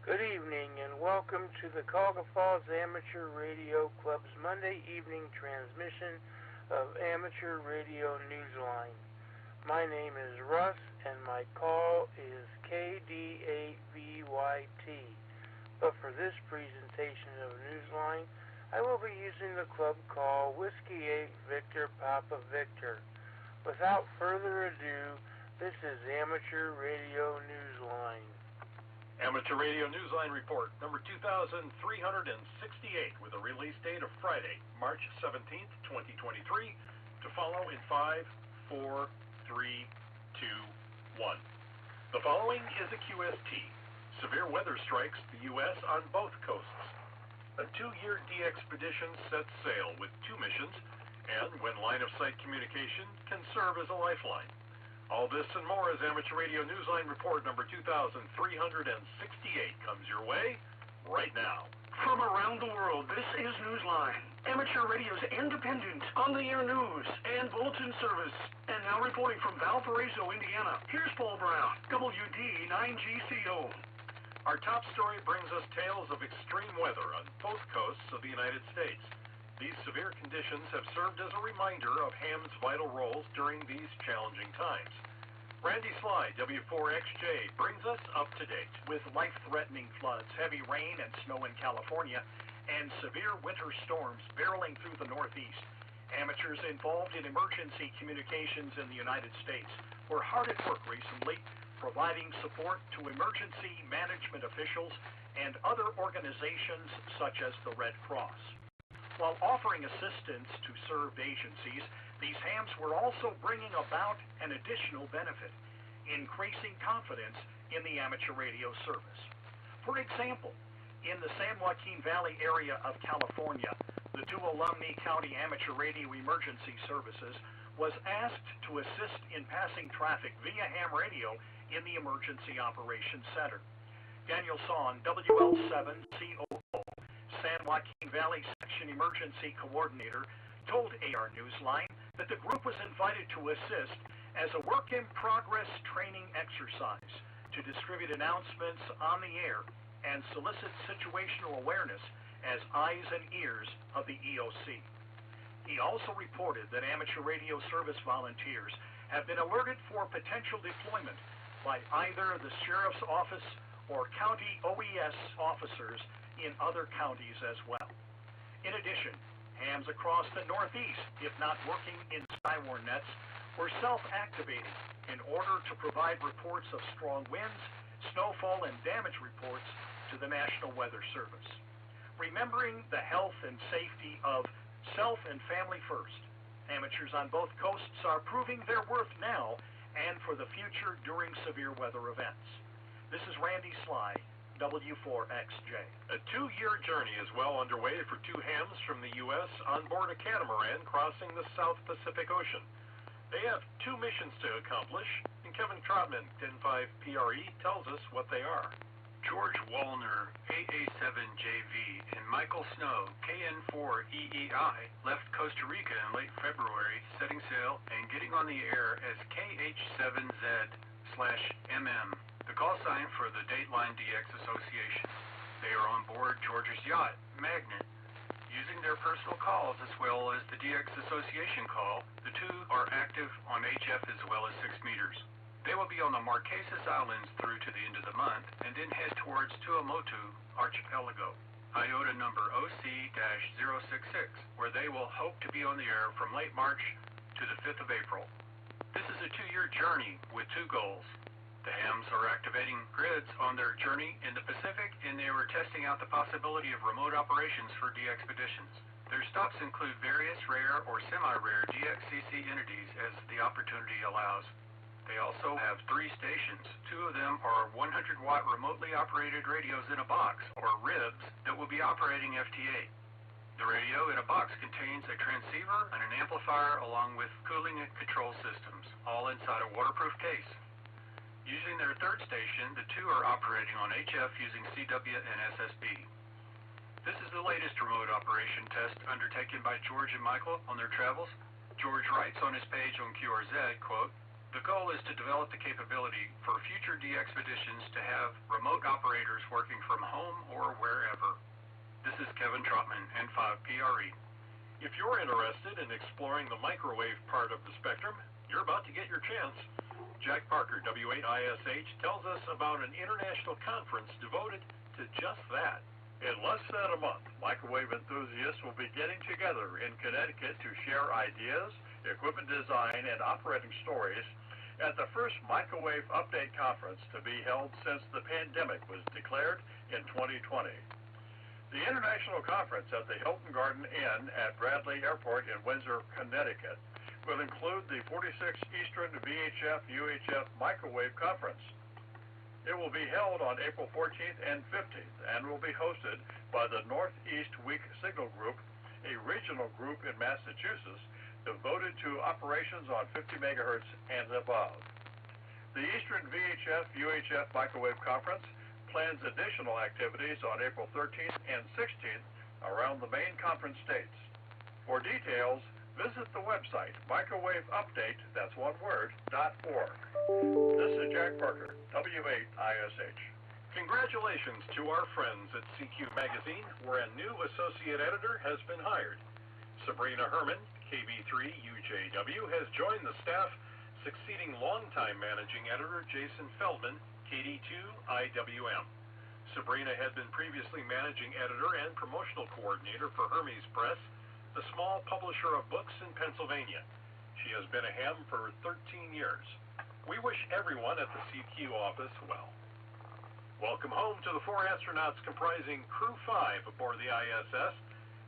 Good evening and welcome to the Cuyahoga Falls Amateur Radio Club's Monday evening transmission of Amateur Radio Newsline. My name is Russ and my call is KD8VYT. But for this presentation of Newsline, I will be using the club call Whiskey 8 Victor Papa Victor. Without further ado, this is Amateur Radio Newsline. Amateur Radio Newsline Report, number 2,368, with a release date of Friday, March 17th, 2023, to follow in 5, 4, 3, 2, 1. The following is a QST. Severe weather strikes the U.S. on both coasts. A 2-year de-expedition sets sail with 2 missions, and when line-of-sight communication can serve as a lifeline. All this and more as Amateur Radio Newsline Report number 2,368 comes your way right now. From around the world, this is Newsline, Amateur Radio's independent, on-the-air news and bulletin service. And now reporting from Valparaiso, Indiana, here's Paul Brown, WD9GCO. Our top story brings us tales of extreme weather on both coasts of the United States. These severe conditions have served as a reminder of ham's vital roles during these challenging times. Randy Sly, W4XJ, brings us up to date. With life-threatening floods, heavy rain and snow in California, and severe winter storms barreling through the Northeast, amateurs involved in emergency communications in the United States were hard at work recently, providing support to emergency management officials and other organizations such as the Red Cross. While offering assistance to served agencies, these hams were also bringing about an additional benefit, increasing confidence in the amateur radio service. For example, in the San Joaquin Valley area of California, the Tuolumne County Amateur Radio Emergency Services was asked to assist in passing traffic via ham radio in the Emergency Operations Center. Daniel Son, WL7COO, San Joaquin Valley Section Emergency Coordinator, told AR Newsline that the group was invited to assist as a work-in-progress training exercise to distribute announcements on the air and solicit situational awareness as eyes and ears of the EOC. He also reported that amateur radio service volunteers have been alerted for potential deployment by either the Sheriff's Office or County OES officers in other counties as well. In addition, hams across the Northeast, if not working in Skywarn nets, were self-activating in order to provide reports of strong winds, snowfall, and damage reports to the National Weather Service. Remembering the health and safety of self and family first, amateurs on both coasts are proving their worth now and for the future during severe weather events. This is Randy Sly, W4XJ. A 2-year journey is well underway for 2 hams from the U.S. on board a catamaran crossing the South Pacific Ocean. They have 2 missions to accomplish, and Kevin Trotman, 105PRE, tells us what they are. George Wallner, AA7JV, and Michael Snow, KN4EEI, left Costa Rica in late February, setting sail and getting on the air as KH7Z/MM, the call sign for the Dateline DX Association. They are on board George's yacht, Magnet. Using their personal calls as well as the DX Association call, the 2 are active on HF as well as 6 meters. They will be on the Marquesas Islands through to the end of the month and then head towards Tuamotu Archipelago, IOTA number OC-066, where they will hope to be on the air from late March to the 5th of April. This is a 2-year journey with 2 goals. The hams are activating grids on their journey in the Pacific, and they were testing out the possibility of remote operations for de-expeditions. Their stops include various rare or semi-rare DXCC entities as the opportunity allows. They also have 3 stations. 2 of them are 100-watt remotely operated radios in a box, or RIBs, that will be operating FT8. The radio in a box contains a transceiver and an amplifier along with cooling and control systems, all inside a waterproof case. Using their 3rd station, the 2 are operating on HF using CW and SSB. This is the latest remote operation test undertaken by George and Michael on their travels. George writes on his page on QRZ, quote, The goal is to develop the capability for future DXpeditions to have remote operators working from home or wherever. This is Kevin Trotman, N5PRE. If you're interested in exploring the microwave part of the spectrum, you're about to get your chance. Jack Parker, W8ISH, tells us about an international conference devoted to just that. In less than a month, microwave enthusiasts will be getting together in Connecticut to share ideas, equipment design, and operating stories at the first Microwave Update Conference to be held since the pandemic was declared in 2020. The international conference at the Hilton Garden Inn at Bradley Airport in Windsor, Connecticut, will include the 46th Eastern VHF-UHF Microwave Conference. It will be held on April 14th and 15th and will be hosted by the Northeast Weak Signal Group, a regional group in Massachusetts devoted to operations on 50 megahertz and above. The Eastern VHF-UHF Microwave Conference plans additional activities on April 13th and 16th around the main conference states. For details, visit the website microwaveupdate, that's one word, .org. This is Jack Parker, W8ISH. Congratulations to our friends at CQ Magazine, where a new associate editor has been hired. Sabrina Herman, KB3UJW, has joined the staff, succeeding longtime managing editor Jason Feldman, KD2IWM. Sabrina had been previously managing editor and promotional coordinator for Hermes Press, the small publisher of books in Pennsylvania. She has been a ham for 13 years. We wish everyone at the CQ office well. Welcome home to the 4 astronauts comprising Crew 5 aboard the ISS.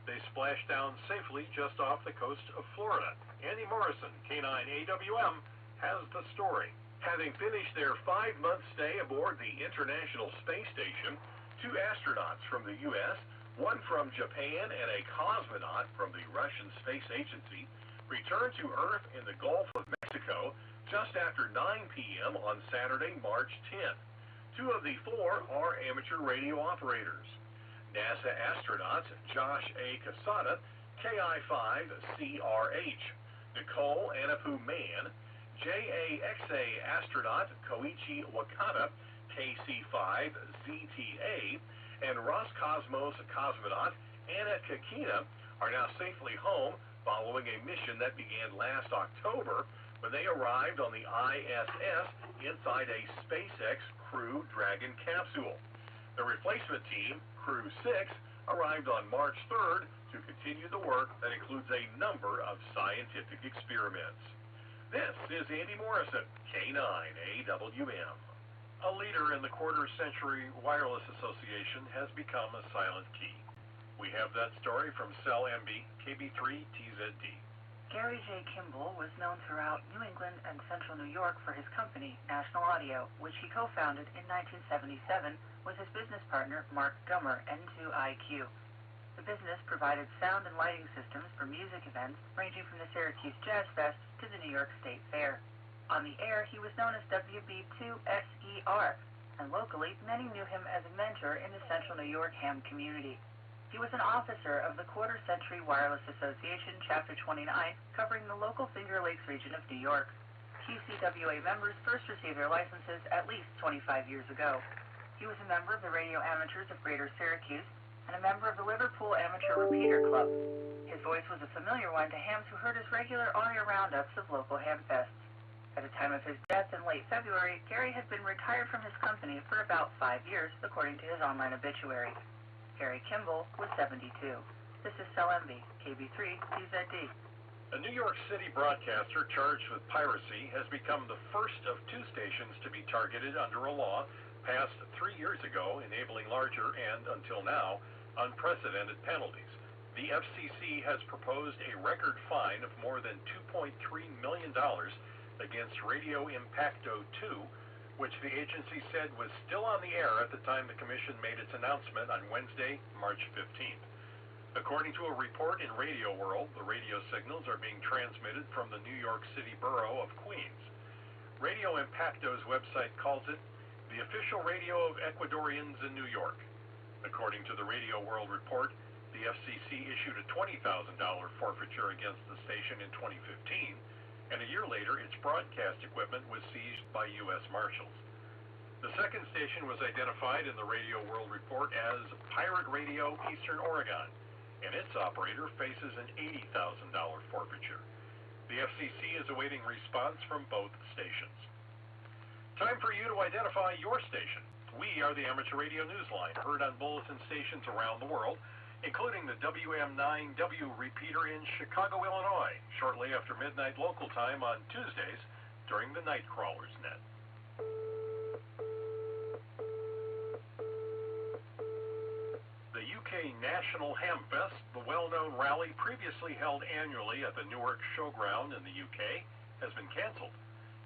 They splashed down safely just off the coast of Florida. Andy Morrison, K9AWM, has the story. Having finished their 5-month stay aboard the International Space Station, 2 astronauts from the U.S., one from Japan, and a cosmonaut from the Russian Space Agency returned to Earth in the Gulf of Mexico just after 9 p.m. on Saturday, March 10th. 2 of the 4 are amateur radio operators. NASA astronauts Josh A. Casada, KI-5CRH, Nicole Anapu Mann, JAXA astronaut Koichi Wakata, KC-5ZTA, and Roscosmos cosmonaut Anna Kakina are now safely home following a mission that began last October when they arrived on the ISS inside a SpaceX Crew Dragon capsule. The replacement team, Crew 6, arrived on March 3rd to continue the work that includes a number of scientific experiments. This is Andy Morrison, K9AWM. A leader in the quarter-century wireless association has become a silent key. We have that story from Cell MB, KB3TZD. Gary J. Kimball was known throughout New England and Central New York for his company, National Audio, which he co-founded in 1977 with his business partner, Mark Gummer, N2IQ. The business provided sound and lighting systems for music events ranging from the Syracuse Jazz Fest to the New York State Fair. On the air, he was known as WB2SER, and locally, many knew him as a mentor in the Central New York ham community. He was an officer of the Quarter Century Wireless Association, Chapter 29, covering the local Finger Lakes region of New York. QCWA members first received their licenses at least 25 years ago. He was a member of the Radio Amateurs of Greater Syracuse and a member of the Liverpool Amateur Repeater Club. His voice was a familiar one to hams who heard his regular on-air roundups of local ham fests. At the time of his death in late February, Gary had been retired from his company for about 5 years, according to his online obituary. Gary Kimball was 72. This is Cell MB, KB3TZD. A New York City broadcaster charged with piracy has become the first of 2 stations to be targeted under a law passed 3 years ago, enabling larger and, until now, unprecedented penalties. The FCC has proposed a record fine of more than $2.3 million against Radio Impacto 2, which the agency said was still on the air at the time the commission made its announcement on Wednesday, March 15th. According to a report in Radio World, the radio signals are being transmitted from the New York City borough of Queens. Radio Impacto's website calls it the official radio of Ecuadorians in New York. According to the Radio World report, the FCC issued a $20,000 forfeiture against the station in 2015, and a year later, its broadcast equipment was seized by U.S. Marshals. The second station was identified in the Radio World Report as Pirate Radio Eastern Oregon, and its operator faces an $80,000 forfeiture. The FCC is awaiting response from both stations. Time for you to identify your station. We are the Amateur Radio Newsline, heard on bulletin stations around the world, including the WM9W repeater in Chicago, Illinois, shortly after midnight local time on Tuesdays during the Nightcrawler's Net. The UK National Hamfest, the well-known rally previously held annually at the Newark Showground in the UK, has been cancelled.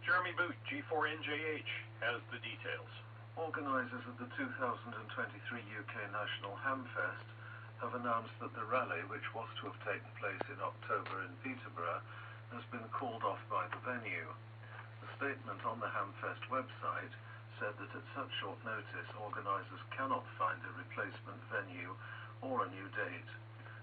Jeremy Boot, G4NJH, has the details. Organisers of the 2023 UK National Hamfest have announced that the rally, which was to have taken place in October in Peterborough, has been called off by the venue. The statement on the Hamfest website said that at such short notice, organisers cannot find a replacement venue or a new date.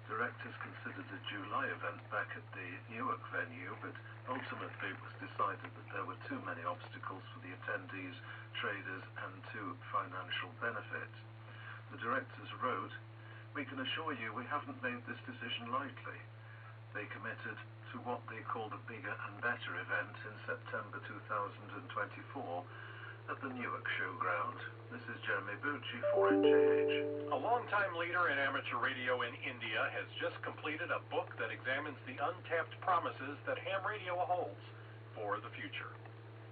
Directors considered a July event back at the Newark venue, but ultimately it was decided that there were too many obstacles for the attendees, traders, and to financial benefit. The directors wrote, "We can assure you we haven't made this decision lightly." They committed to what they called a bigger and better event in September 2024 at the Newark Showground. This is Jeremy Boot, G4NJH. A longtime leader in amateur radio in India has just completed a book that examines the untapped promises that ham radio holds for the future.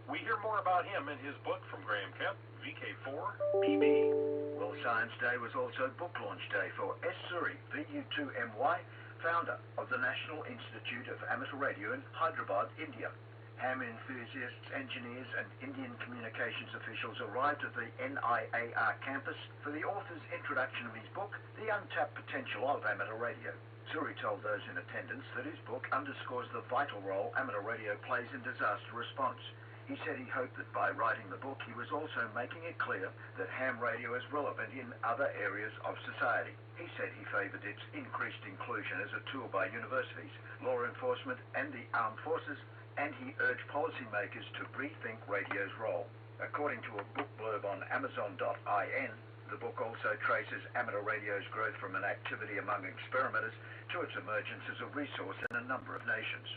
We hear more about him in his book from Graham Kemp, VK4BB. World Science Day was also book launch day for S. Suri, VU2MY, founder of the National Institute of Amateur Radio in Hyderabad, India. Ham enthusiasts, engineers, and Indian communications officials arrived at the NIAR campus for the author's introduction of his book, The Untapped Potential of Amateur Radio. Suri told those in attendance that his book underscores the vital role amateur radio plays in disaster response. He said he hoped that by writing the book, he was also making it clear that ham radio is relevant in other areas of society. He said he favoured its increased inclusion as a tool by universities, law enforcement, and the armed forces, and he urged policymakers to rethink radio's role. According to a book blurb on Amazon.in, the book also traces amateur radio's growth from an activity among experimenters to its emergence as a resource in a number of nations.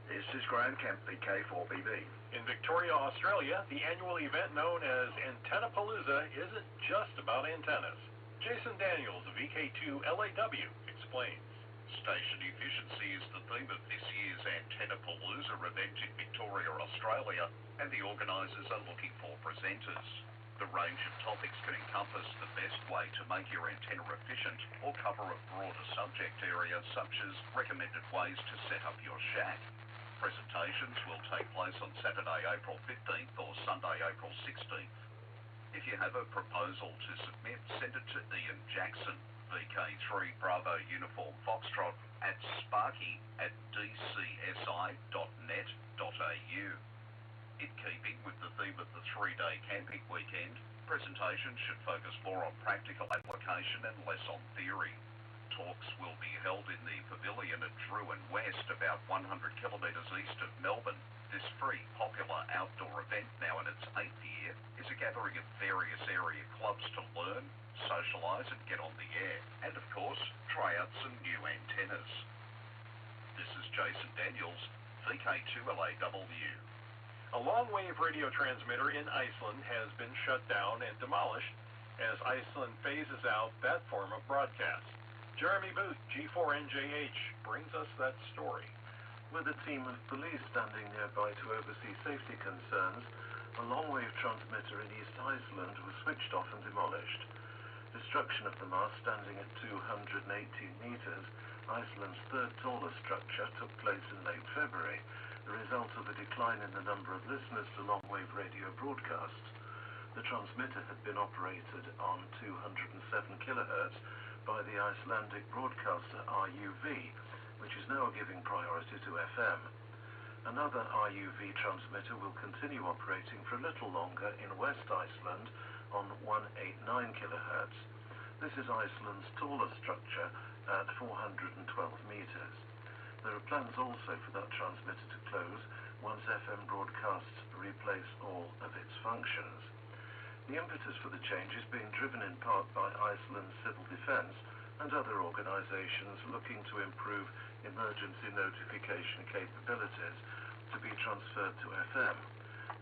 This is Graham Kemp, VK4BB. In Victoria, Australia, the annual event known as Antennapalooza isn't just about antennas. Jason Daniels of VK2LAW explains. Station efficiency is the theme of this year's Antennapalooza event in Victoria, Australia, and the organisers are looking for presenters. The range of topics can encompass the best way to make your antenna efficient or cover a broader subject area such as recommended ways to set up your shack. Presentations will take place on Saturday, April 15th or Sunday, April 16th. If you have a proposal to submit, send it to Ian Jackson, VK3 Bravo Uniform Foxtrot at sparky@dcsi.net.au. In keeping with the theme of the three-day camping weekend, presentations should focus more on practical application and less on theory. Talks will be held in the pavilion at Drew and West, about 100 kilometres east of Melbourne. This free, popular outdoor event, now in its 8th year, is a gathering of various area clubs to learn, socialise and get on the air, and of course, try out some new antennas. This is Jason Daniels, VK2LAW. A long-wave radio transmitter in Iceland has been shut down and demolished as Iceland phases out that form of broadcast. Jeremy Booth, G4NJH, brings us that story. With a team of police standing nearby to oversee safety concerns, a long-wave transmitter in East Iceland was switched off and demolished. Destruction of the mast, standing at 218 metres, Iceland's third tallest structure, took place in late February, the result of a decline in the number of listeners to long-wave radio broadcasts. The transmitter had been operated on 207 kHz by the Icelandic broadcaster RUV, which is now giving priority to FM. Another RUV transmitter will continue operating for a little longer in West Iceland on 189 kHz. This is Iceland's tallest structure at 412 metres. There are plans also for that transmitter to close once broadcasts replace all of its functions. The impetus for the change is being driven in part by Iceland's civil defense and other organizations looking to improve emergency notification capabilities to be transferred to FM,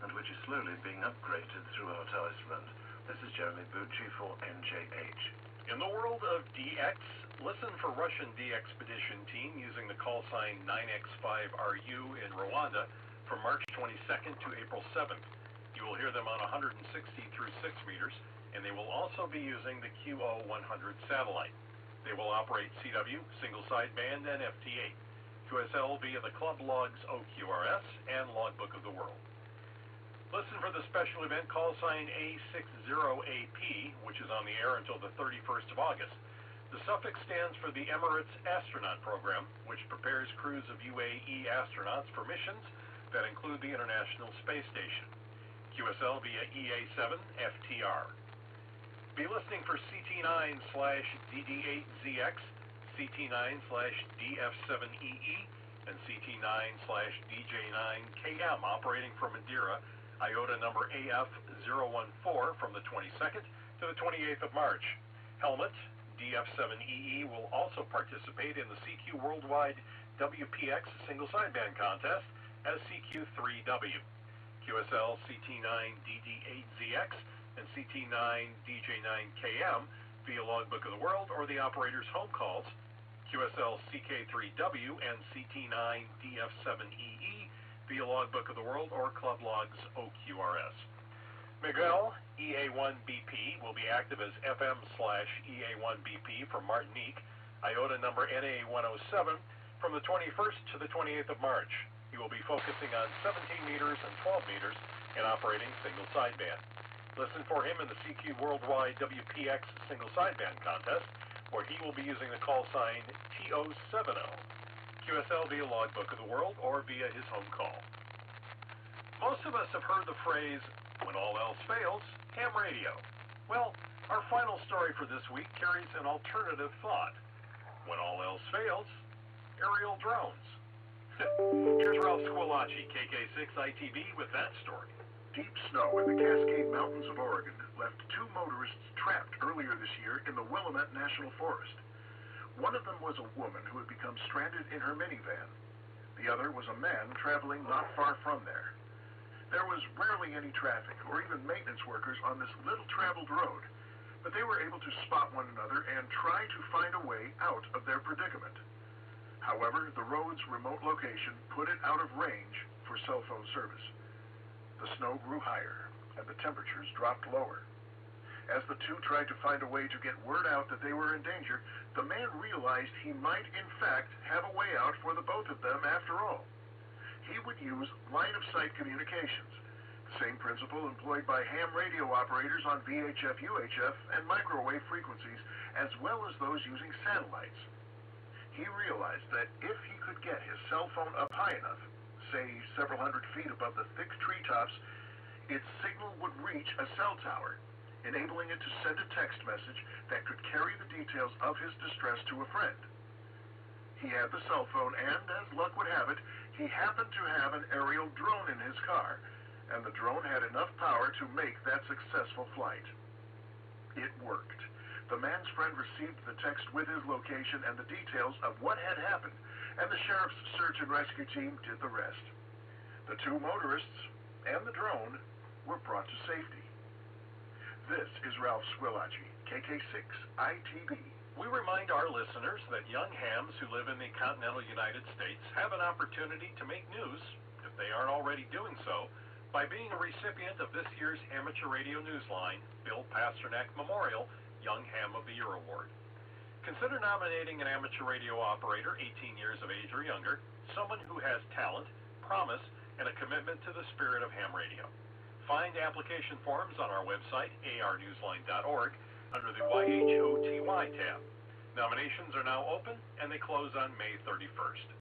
and which is slowly being upgraded throughout Iceland. This is Jeremy Bucci for NJH. In the world of DX, listen for Russian de-expedition team using the call sign 9X5RU in Rwanda from March 22nd to April 7th. You will hear them on 160 through 6 meters, and they will also be using the QO100 satellite. They will operate CW, single sideband, and FT8. QSL via the Club Logs OQRS and Logbook of the World. Listen for the special event call sign A60AP, which is on the air until the 31st of August. The suffix stands for the Emirates Astronaut Program, which prepares crews of UAE astronauts for missions that include the International Space Station. QSL via EA7 FTR. Be listening for CT9/DD8ZX, CT9/DF7EE, and CT9/DJ9KM operating from Madeira, IOTA number AF014 from the 22nd to the 28th of March. Helmet, DF7EE will also participate in the CQ Worldwide WPX single sideband contest as CQ3W. QSL CT9DD8ZX and CT9DJ9KM via Logbook of the World or the operator's home calls. QSL CK3W and CT9DF7EE via Logbook of the World or Club Logs OQRS. Miguel, EA1BP, will be active as FM/EA1BP from Martinique, IOTA number NA107, from the 21st to the 28th of March. He will be focusing on 17 meters and 12 meters and operating single sideband. Listen for him in the CQ Worldwide WPX single sideband contest, where he will be using the call sign TO70. QSL via Logbook of the World or via his home call. Most of us have heard the phrase, when all else fails, ham radio. Well, our final story for this week carries an alternative thought. When all else fails, aerial drones. Here's Ralph Squillace, KK6ITV, with that story. Deep snow in the Cascade Mountains of Oregon left 2 motorists trapped earlier this year in the Willamette National Forest. One of them was a woman who had become stranded in her minivan. The other was a man traveling not far from there. There was rarely any traffic or even maintenance workers on this little-traveled road, but they were able to spot one another and try to find a way out of their predicament. However, the road's remote location put it out of range for cell phone service. The snow grew higher, and the temperatures dropped lower. As the two tried to find a way to get word out that they were in danger, the man realized he might, in fact, have a way out for the both of them after all. He would use line-of-sight communications, the same principle employed by ham radio operators on VHF, UHF, and microwave frequencies, as well as those using satellites. He realized that if he could get his cell phone up high enough, say several hundred feet above the thick treetops, its signal would reach a cell tower, enabling it to send a text message that could carry the details of his distress to a friend. He had the cell phone, and as luck would have it, he happened to have an aerial drone in his car, and the drone had enough power to make that successful flight. It worked. The man's friend received the text with his location and the details of what had happened, and the sheriff's search and rescue team did the rest. The 2 motorists and the drone were brought to safety. This is Ralph Squillace, KK6ITV. We remind our listeners that young hams who live in the continental United States have an opportunity to make news, if they aren't already doing so, by being a recipient of this year's Amateur Radio Newsline Bill Pasternak Memorial Young Ham of the Year Award. Consider nominating an amateur radio operator 18 years of age or younger, someone who has talent, promise, and a commitment to the spirit of ham radio. Find application forms on our website, arnewsline.org, under the YHOTY tab. Nominations are now open, and they close on May 31st.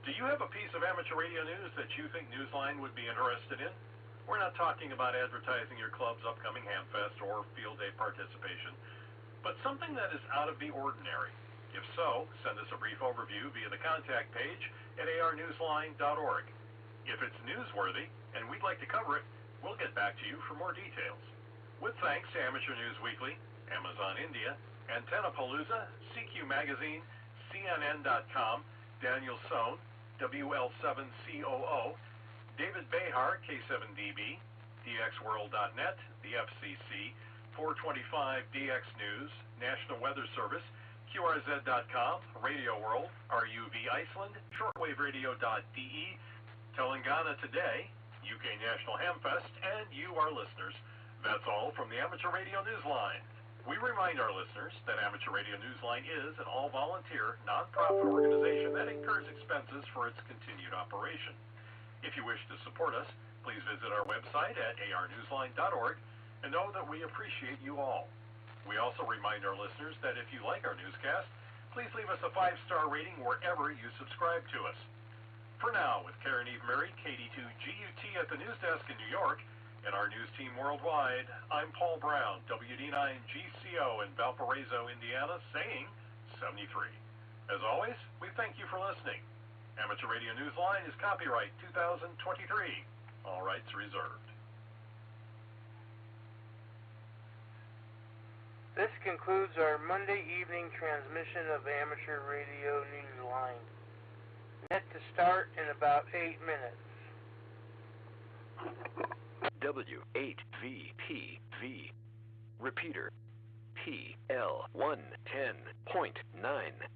Do you have a piece of amateur radio news that you think Newsline would be interested in? We're not talking about advertising your club's upcoming Hamfest or field day participation, but something that is out of the ordinary. If so, send us a brief overview via the contact page at arnewsline.org. If it's newsworthy and we'd like to cover it, we'll get back to you for more details. With thanks to Amateur News Weekly, Amazon India, Antennapalooza, CQ Magazine, CNN.com, Daniel Sohn, WL7COO, David Behar, K7DB, DXWorld.net, the FCC, 425 DX News, National Weather Service, QRZ.com, Radio World, RUV Iceland, shortwaveradio.de, Telangana Today, UK National Hamfest, and you, our listeners. That's all from the Amateur Radio Newsline. We remind our listeners that Amateur Radio Newsline is an all-volunteer, non-profit organization that incurs expenses for its continued operation. If you wish to support us, please visit our website at arnewsline.org and know that we appreciate you all. We also remind our listeners that if you like our newscast, please leave us a 5-star rating wherever you subscribe to us. For now, with Karen Eve Murray, KD2GUT at the news desk in New York, and our news team worldwide, I'm Paul Brown, WD9GCO in Valparaiso, Indiana, saying 73. As always, we thank you for listening. Amateur Radio Newsline is copyright 2023. All rights reserved. This concludes our Monday evening transmission of Amateur Radio Newsline. Net to start in about 8 minutes. W8VPV. Repeater. PL110.9.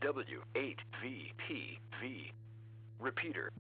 W8VPV. Repeater.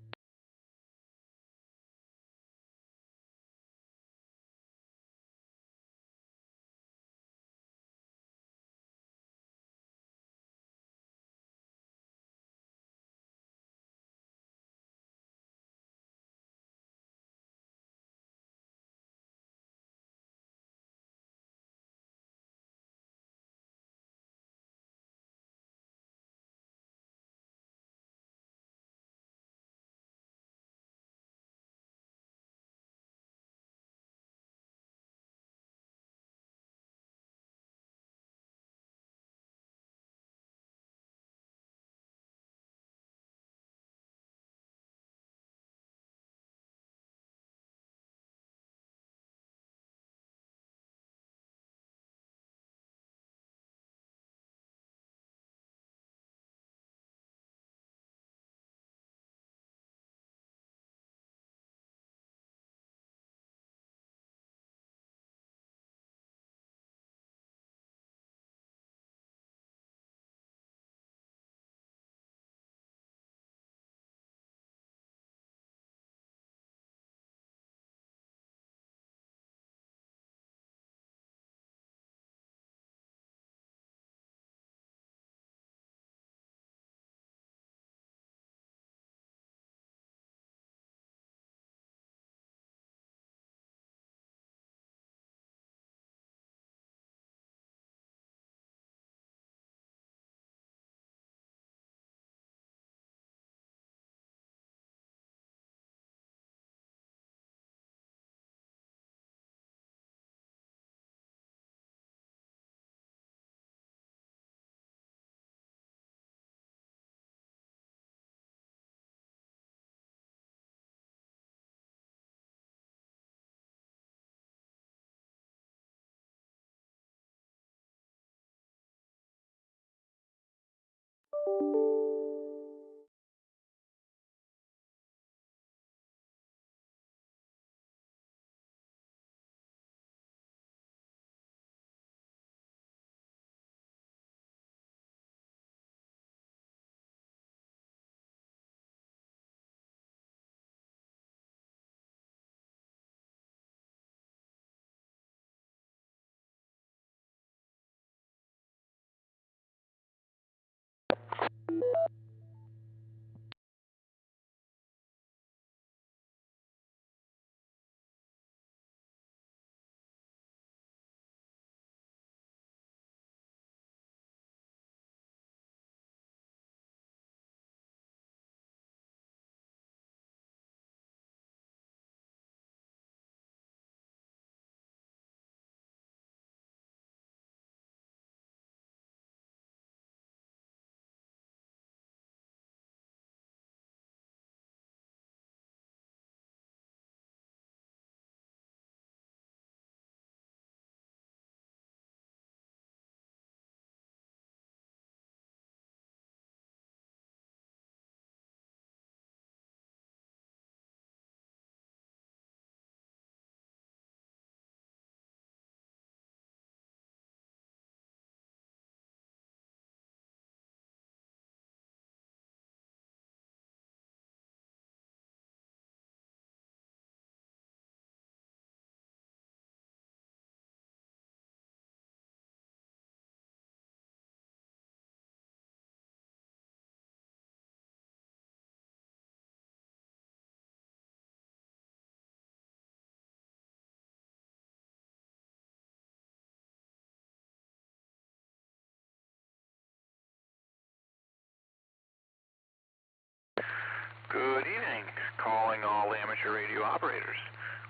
Good evening, calling all amateur radio operators.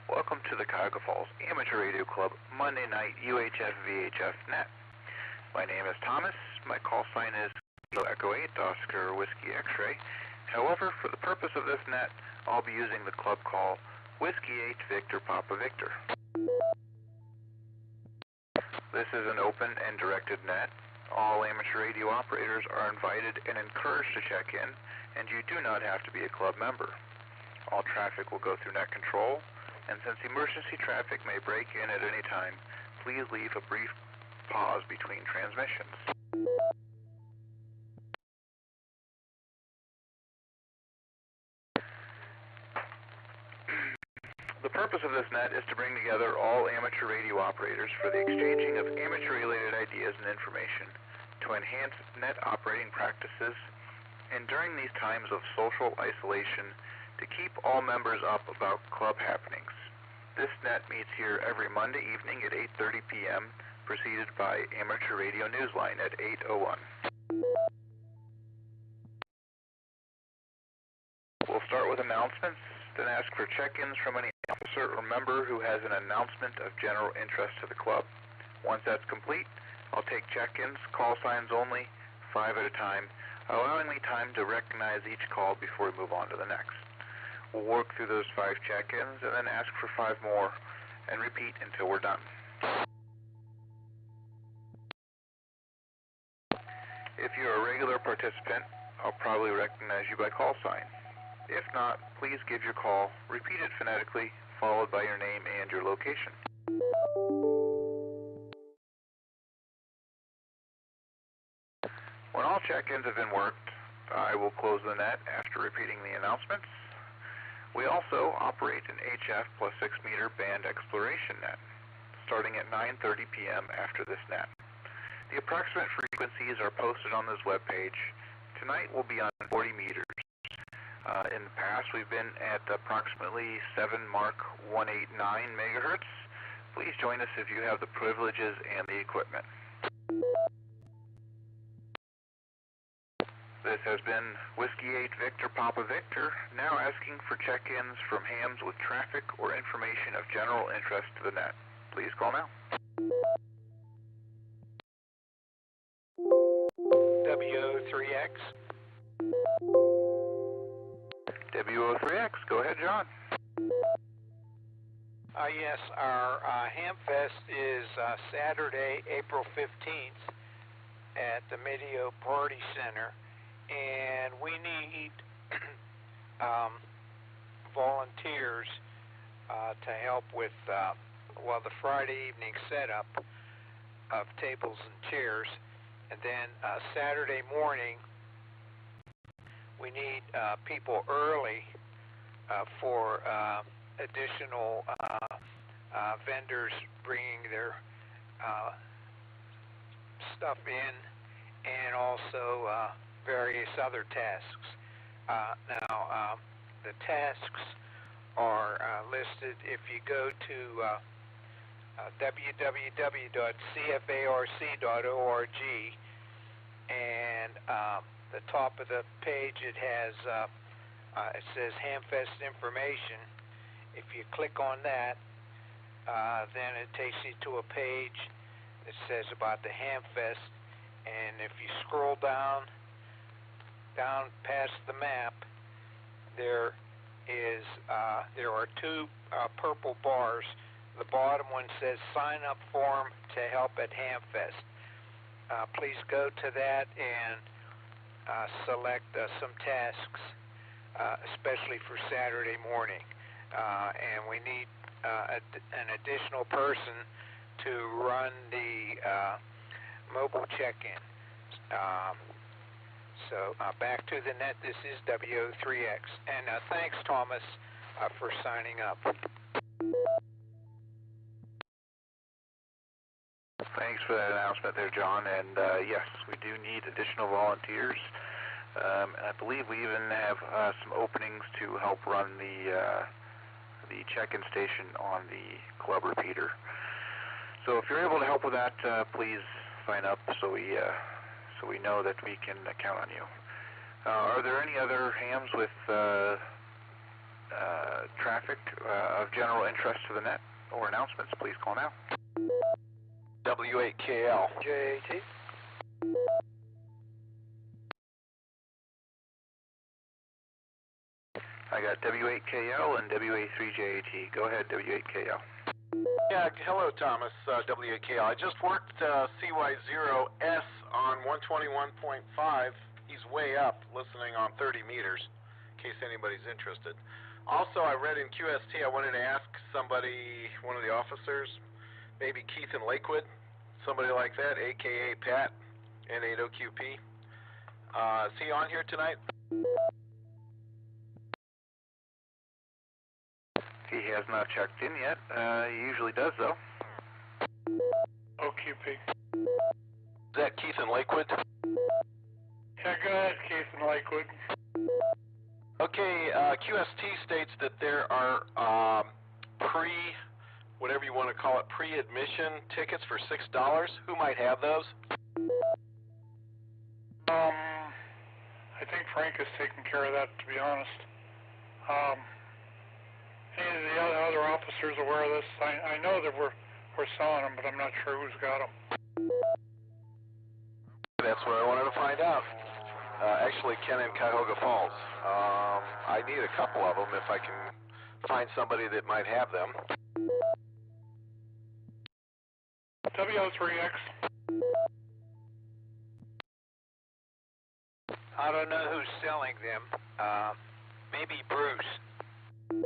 Welcome to the Cuyahoga Falls Amateur Radio Club Monday night UHF VHF net. My name is Thomas. My call sign is Echo 8 Oscar Whiskey X-Ray. However, for the purpose of this net, I'll be using the club call Whiskey 8 Victor Papa Victor. This is an open and directed net. All amateur radio operators are invited and encouraged to check in, and you do not have to be a club member. All traffic will go through net control, and since emergency traffic may break in at any time, please leave a brief pause between transmissions. The purpose of this net is to bring together all amateur radio operators for the exchanging of amateur-related ideas and information to enhance net operating practices, and during these times of social isolation, to keep all members up about club happenings. This net meets here every Monday evening at 8:30 p.m., preceded by Amateur Radio Newsline at 8:01. We'll start with announcements, then ask for check-ins from any officer or member who has an announcement of general interest to the club. Once that's complete, I'll take check-ins, call signs only, 5 at a time, allowing me time to recognize each call before we move on to the next. We'll work through those 5 check-ins and then ask for 5 more and repeat until we're done. If you're a regular participant, I'll probably recognize you by call sign. If not, please give your call, repeat it phonetically, followed by your name and your location. When all check-ins have been worked, I will close the net after repeating the announcements. We also operate an HF plus 6 meter band exploration net, starting at 9:30 p.m. after this net. The approximate frequencies are posted on this webpage. Tonight we'll be on 40 meters. In the past we've been at approximately 7 Mark 189 megahertz. Please join us if you have the privileges and the equipment. This has been Whiskey 8 Victor Papa Victor, now asking for check-ins from hams with traffic or information of general interest to the net. Please call now. WO3X. WO3X, go ahead, John. Yes, our Ham Fest is Saturday, April 15th at the Medio Party Center, and we need volunteers to help with, the Friday evening setup of tables and chairs, and then Saturday morning we need people early for additional vendors bringing their stuff in, and also various other tasks. Now, the tasks are listed if you go to www.cfarc.org, and the top of the page it has it says Hamfest information. If you click on that, then it takes you to a page that says about the Hamfest, and if you scroll down past the map, there are 2 purple bars. The bottom one says sign up form to help at Hamfest. Please go to that and select some tasks, especially for Saturday morning. And we need an additional person to run the mobile check-in. So back to the net, this is WO3X. And thanks, Thomas, for signing up. Thanks for that announcement there, John. And yes, we do need additional volunteers. I believe we even have some openings to help run the check-in station on the club repeater. So if you're able to help with that, please sign up so we know that we can count on you. Are there any other hams with traffic of general interest to the net or announcements? Please call now. W8KL. JAT. I got W8KL and W83JAT. Go ahead, W8KL. Yeah, hello, Thomas, W8KL. I just worked CY0S on 121.5. He's way up, listening on 30 meters, in case anybody's interested. Also, I read in QST, I wanted to ask somebody, one of the officers, maybe Keith in Lakewood, somebody like that, a.k.a. Pat, N80QP. Is he on here tonight? He he has not checked in yet. He usually does, though. OQP. Is that Keith in Lakewood? Yeah, go ahead, Keith in Lakewood. Okay, QST states that there are whatever you want to call it, pre-admission tickets for $6. Who might have those? I think Frank is taking care of that, to be honest. Any of the other officers aware of this? I know that we're selling them, but I'm not sure who's got them. That's what I wanted to find out. Actually, Ken in Cuyahoga Falls. I need a couple of them if I can find somebody that might have them. W03X. I don't know who's selling them. Maybe Bruce. Maybe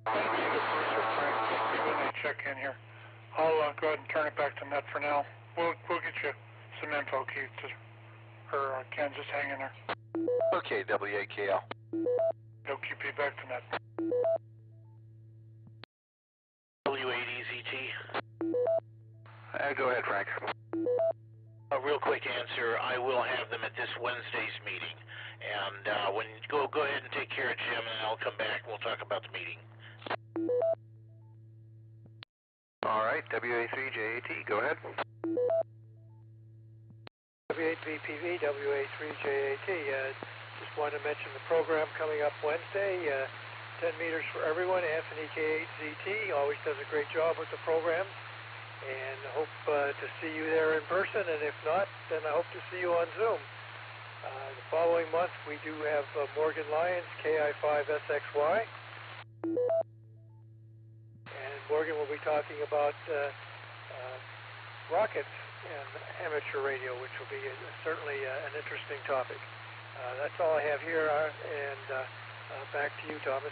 either Bruce or Frank. See when they check in here. I'll go ahead and turn it back to Ned for now. We'll get you some info, Keith, or Ken. Just hang in there. Okay, WAKL. OQP back to Ned. W8EZT. Go ahead, Frank. A real quick answer. I will have them at this Wednesday's meeting. And when go ahead and take care of Jim, and I'll come back and we'll talk about the meeting. All right, WA3JAT, go ahead. W8VPV, WA3JAT. Just wanted to mention the program coming up Wednesday. 10 meters for everyone. Anthony K8ZT always does a great job with the program. And hope to see you there in person. And if not, then I hope to see you on Zoom. The following month, we do have Morgan Lyons, KI5SXY. And Morgan will be talking about rockets and amateur radio, which will be certainly an interesting topic. That's all I have here, and back to you, Thomas.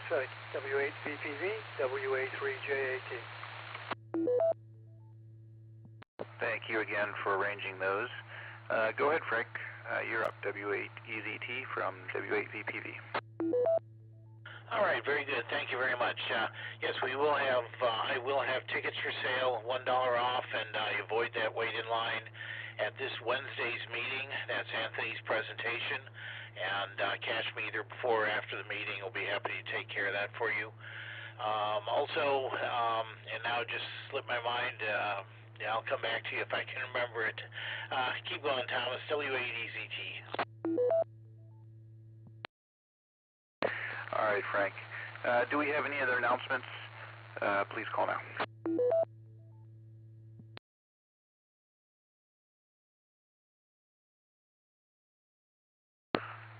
W8VPV, WA3JAT. Thank you again for arranging those. Go ahead, Frank. You're up, W8EZT from W8VPV. All right, very good. Thank you very much. Yes, we will have. I will have tickets for sale, $1 off, and avoid that wait in line at this Wednesday's meeting. That's Anthony's presentation, and catch me either before or after the meeting. I'll be happy to take care of that for you. Also, and now it just slipped my mind. Yeah, I'll come back to you if I can remember it. Keep going, Thomas. W8EZT. All right, Frank. Do we have any other announcements? Please call now.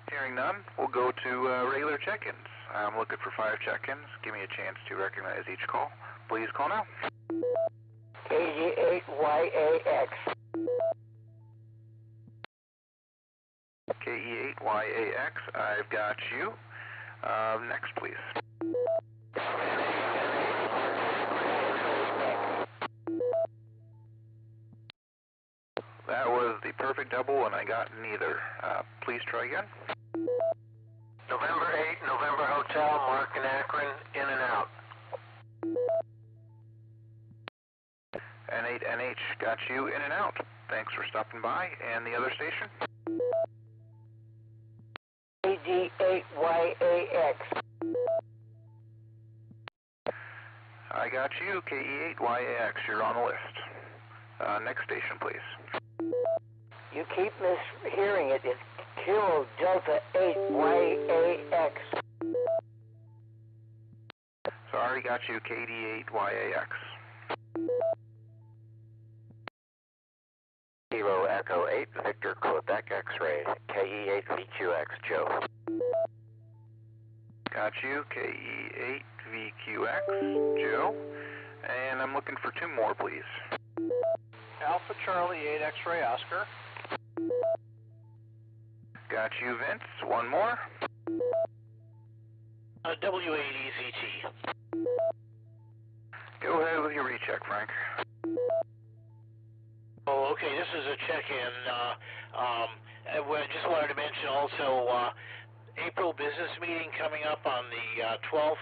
Hearing none, we'll go to regular check-ins. I'm looking for 5 check-ins. Give me a chance to recognize each call. Please call now. KE8YAX. KE8YAX, I've got you. Next, please. That was the perfect double, and I got neither. Please try again. November 8, November Hotel, Mark in Akron, in and out. N8NH, got you in and out. Thanks for stopping by. And the other station? KD8YAX. I got you, KE8YAX. You're on the list. Next station, please. You keep mishearing it. It's Kilo Delta 8YAX. Sorry, got you, KD8YAX. Kilo Echo 8, Victor Quebec X-ray, KE8VQX, Joe. Got you, KE8VQX, Joe. And I'm looking for 2 more, please. Alpha Charlie 8 X-ray, Oscar. Got you, Vince. 1 more. W8EZT. Go ahead with your recheck, Frank. Oh, okay, this is a check-in. I just wanted to mention also April business meeting coming up on the 12th.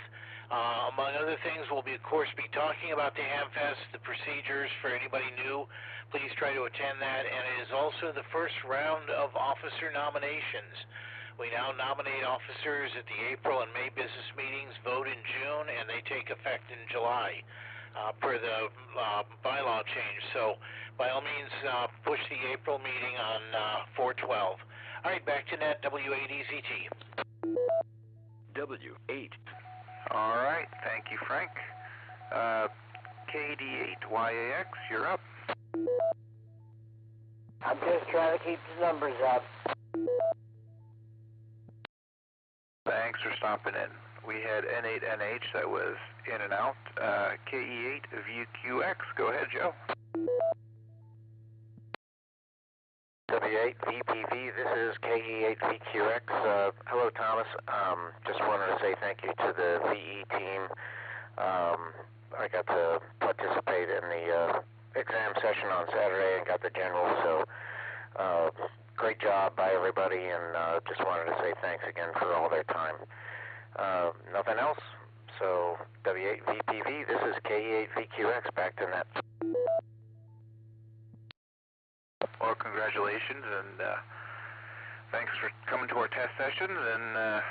Among other things, we'll be, of course, talking about the Hamfest, the procedures for anybody new. Please try to attend that, and it is also the first round of officer nominations. We now nominate officers at the April and May business meetings, vote in June, and they take effect in July per the bylaw change. So, by all means, push the April meeting on 4/12. All right, back to net, W8EZT. W8. All right, thank you, Frank. KD8YAX, you're up. I'm just trying to keep the numbers up. Thanks for stopping in. We had N8NH that was in and out. KE8VQX, go ahead, Joe. W8VPV, this is KE8VQX. Hello, Thomas. Just wanted to say thank you to the VE team. I got to participate in the exam session on Saturday and got the general, so great job by everybody, and just wanted to say thanks again for all their time. Nothing else, so W8VPV, this is KE8VQX, back to net. Well, congratulations, and thanks for coming to our test sessions, and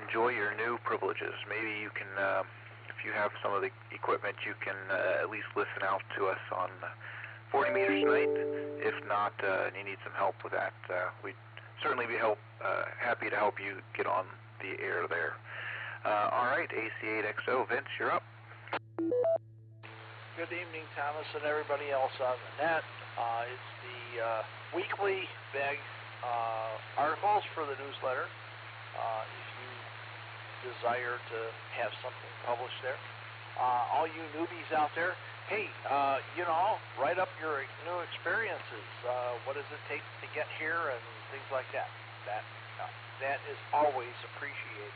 enjoy your new privileges. Maybe you can, if you have some of the equipment, you can at least listen out to us on 40 meters tonight. If not, and you need some help with that, we'd certainly be happy to help you get on the air there. All right, AC8XO, Vince, you're up. Good evening, Thomas, and everybody else on the net. It's the weekly bag articles for the newsletter. If you desire to have something published there. All you newbies out there, hey, write up your new experiences. What does it take to get here and things like that. That is always appreciated.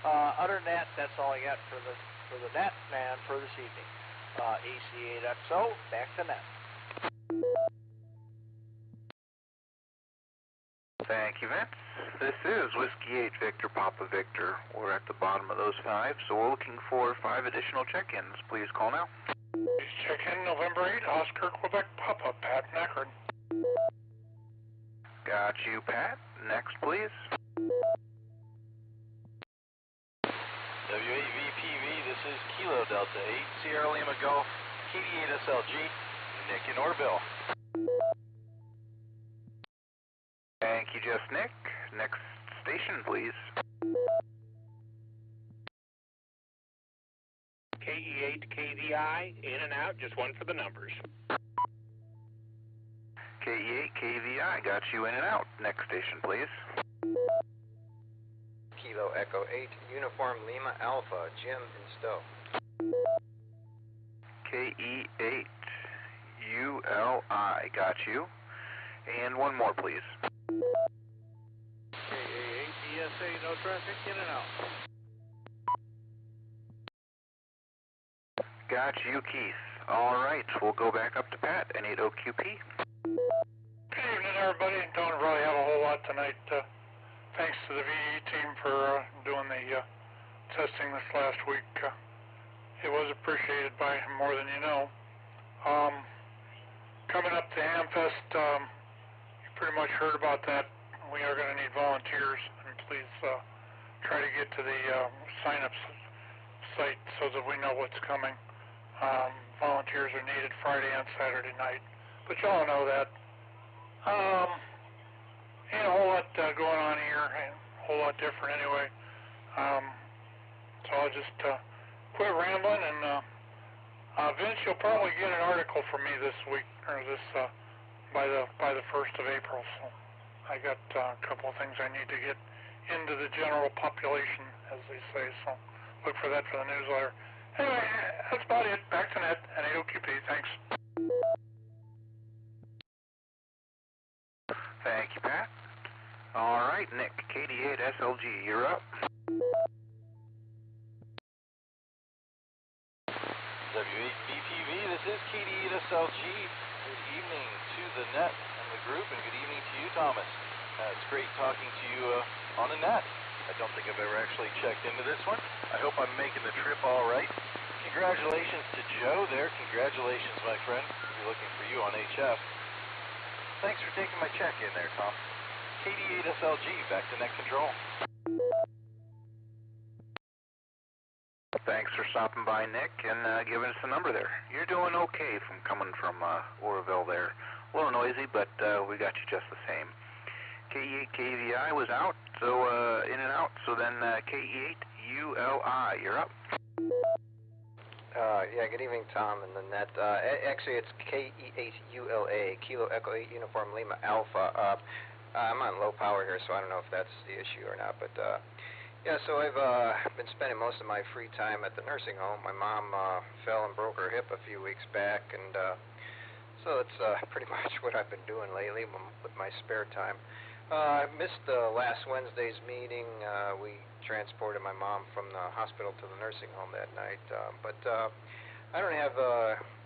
Other than that, that's all I got for the net and for this evening. AC8XO, back to net. Thank you, Vince. This is Whiskey 8 Victor Papa Victor. We're at the bottom of those 5, so we're looking for 5 additional check-ins. Please call now. Please check in November 8, Oscar, Quebec, Papa, Pat, Akron. Got you, Pat. Next, please. W8VPV, this is Kilo Delta 8, Sierra Lima Golf, KD8SLG, Nick in Orville. Thank you, just Nick. Next station, please. KE8KVI, in and out, just one for the numbers. KE8KVI, got you in and out. Next station, please. Kilo Echo 8, Uniform Lima Alpha, Jim in Stowe. KE8ULI, got you. And one more, please. KA8ESA, no traffic, in and out. Got you, Keith. All right, we'll go back up to Pat, N80QP. Good evening, everybody. Don't really have a whole lot tonight. Thanks to the VE team for doing the testing this last week. It was appreciated by more than you know. Coming up to Hamfest, you pretty much heard about that. We are going to need volunteers, and please try to get to the sign-up site so that we know what's coming. Volunteers are needed Friday and Saturday night, but y'all know that. Ain't a whole lot going on here, and a whole lot different anyway. So I'll just quit rambling, and Vince, you'll probably get an article from me this week, or this by the 1st of April. So I got a couple of things I need to get into the general population, as they say. So look for that for the newsletter. Anyway, that's about it. Back to net and AOQP. Thanks. Thank you, Pat. All right, Nick, KD8SLG, you're up. W8VPV, this is KD8SLG. Good evening to the net and the group, and good evening to you, Thomas. It's great talking to you on the net. I don't think I've ever actually checked into this one. I hope I'm making the trip all right. Congratulations to Joe there. Congratulations, my friend. We're looking for you on HF. Thanks for taking my check in there, Tom. KD8SLG, back to net control. Thanks for stopping by, Nick, and giving us the number there. You're doing okay from coming from Oroville there. A little noisy, but we got you just the same. KE8 KVI was out, so in and out. So then KE8 ULI, you're up. Yeah, good evening, Tom, and the net. Actually, it's KE8ULA, Kilo Echo 8 Uniform Lima Alpha. I'm on low power here, so I don't know if that's the issue or not, but yeah, so I've been spending most of my free time at the nursing home. My mom fell and broke her hip a few weeks back, and so it's pretty much what I've been doing lately with my spare time. I missed last Wednesday's meeting. We transported my mom from the hospital to the nursing home that night, but I don't have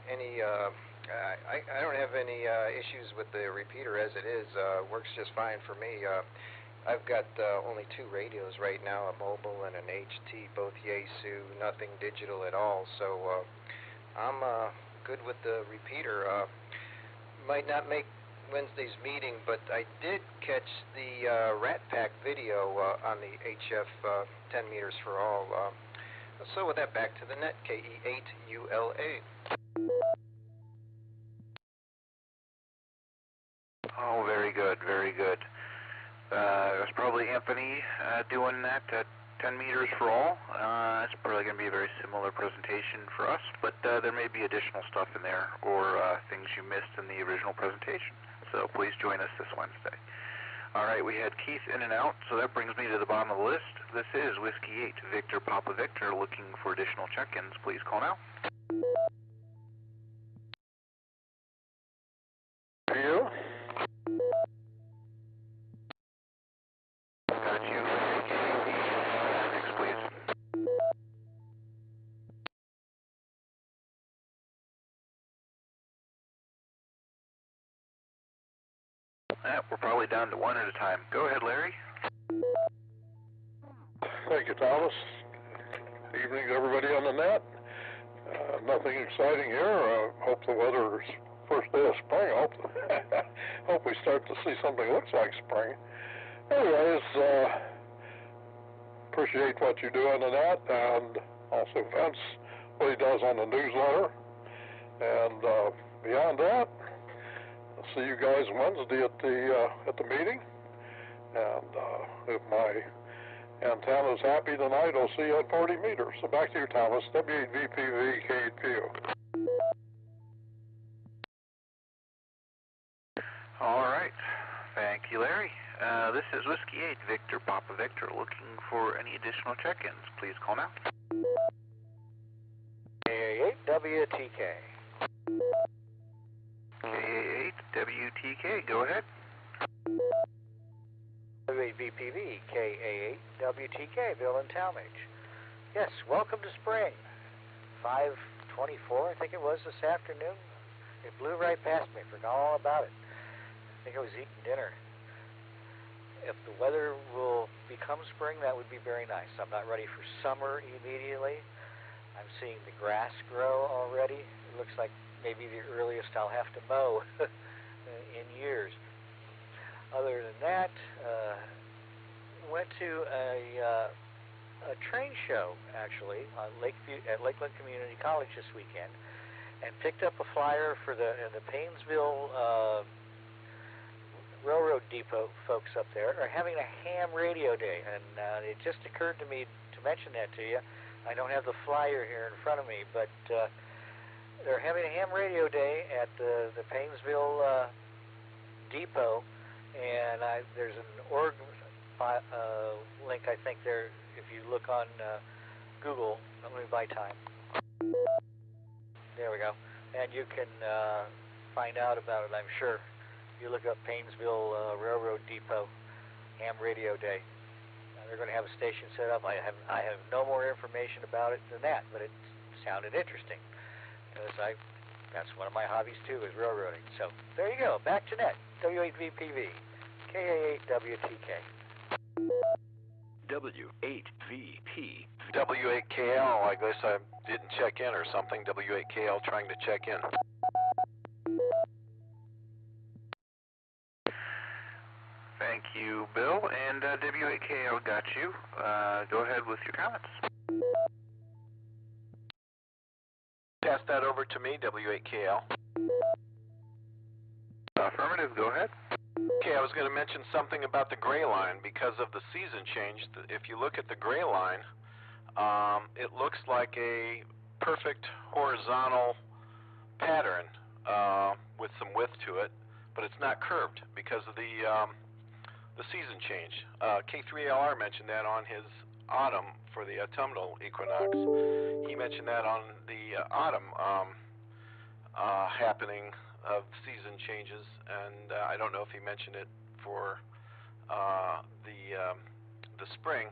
any I don't have any issues with the repeater as it is. Works just fine for me. I've got only 2 radios right now, a mobile and an HT, both Yaesu, nothing digital at all, so I'm good with the repeater. Might not make Wednesday's meeting, but I did catch the Rat Pack video on the HF 10 meters for all. So with that, back to the net, KE8ULA. Oh, very good, very good. It was probably Anthony doing that at 10 meters for all. It's probably going to be a very similar presentation for us, but there may be additional stuff in there or things you missed in the original presentation. So please join us this Wednesday. All right, we had Keith in and out, so that brings me to the bottom of the list. This is Whiskey 8, Victor Papa Victor, looking for additional check-ins. Please call now. You? Got you. Next, please. We're probably down to 1 at a time. Go ahead, Larry. Thank you, Thomas. Evening to everybody on the net. Nothing exciting here. Hope the weather is first day of spring. Hope we start to see something that looks like spring. Anyways, appreciate what you do on the net, and also Vince, what he does on the newsletter. And beyond that, I'll see you guys Wednesday at the meeting. And if my antenna's happy tonight, I'll see you at 40 meters. So back to you, Thomas. W8VPV K8PO. All right. Thank you, Larry. This is Whiskey 8, Victor Papa Victor, looking for any additional check-ins. Please call now. KA8WTK. KA8WTK, go ahead. W8VPV KA8WTK, Bill and Talmadge. Yes, welcome to spring. 5:24, I think it was this afternoon. It blew right past me. Forgot all about it. I think I was eating dinner. If the weather will become spring, that would be very nice. I'm not ready for summer immediately. I'm seeing the grass grow already. It looks like maybe the earliest I'll have to mow in years. Other than that, went to a train show, actually, at Lakeland Community College this weekend, and picked up a flyer for the Paynesville Railroad Depot folks up there are having a ham radio day, and it just occurred to me to mention that to you. I don't have the flyer here in front of me, but they're having a ham radio day at the Paynesville Depot, and there's an org link, I think, there. If you look on Google, let me buy time. There we go. And you can find out about it, I'm sure. You look up Paynesville Railroad Depot Ham Radio Day. They're going to have a station set up. I have no more information about it than that, but it sounded interesting because that's one of my hobbies too, is railroading. So there you go. Back to net. W8VPV KA8WTK. W8VP. W8KL, I guess I didn't check in or something. W8KL trying to check in. Thank you, Bill. And W8KL got you. Go ahead with your comments. Pass that over to me, W8KL. Affirmative, go ahead. Okay, I was going to mention something about the gray line because of the season change. If you look at the gray line, it looks like a perfect horizontal pattern with some width to it, but it's not curved because of the season change. K3LR mentioned that on his autumn for the autumnal equinox. He mentioned that on the autumn happening of season changes, and I don't know if he mentioned it for the spring,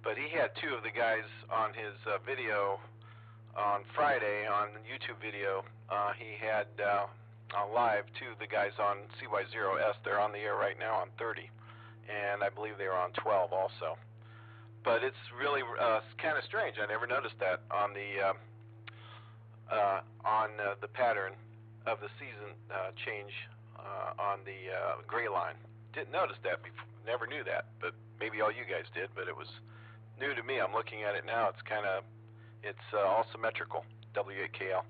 but he had two of the guys on his video on Friday on the YouTube video. He had live two of the guys on CY0S. They're on the air right now on 30, and I believe they were on 12 also. But it's really kind of strange. I never noticed that on the pattern of the season change on the gray line. Didn't notice that before. Never knew that, but maybe all you guys did. But it was new to me. I'm looking at it now. It's all symmetrical. W8KL.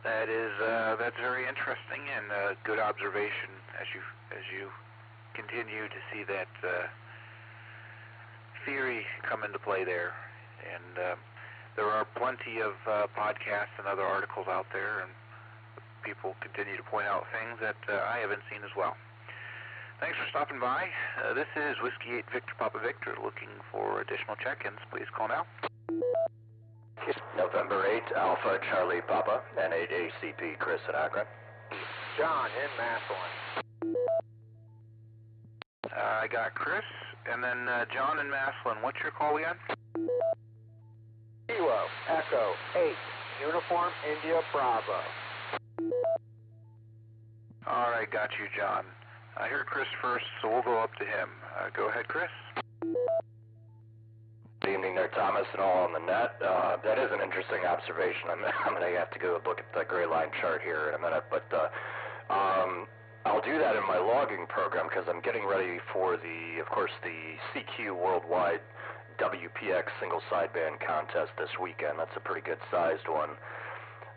That's very interesting and a good observation as you continue to see that theory come into play there. And there are plenty of podcasts and other articles out there, and people continue to point out things that I haven't seen as well. Thanks for stopping by. This is Whiskey 8 Victor Papa Victor looking for additional check-ins. Please call now. November 8, Alpha Charlie Papa, N8 ACP, Chris in Akron. John in Mansfield. I got Chris, and then John in Mansfield. What's your call again? Kilo, Echo, 8, Uniform India Bravo. All right, got you, John. I heard Chris first, so we'll go up to him. Go ahead, Chris. Good evening there, Thomas, and all on the net. That is an interesting observation. I'm going to have to go look at the gray line chart here in a minute, but I'll do that in my logging program because I'm getting ready for of course, the CQ Worldwide WPX single sideband contest this weekend. That's a pretty good sized one.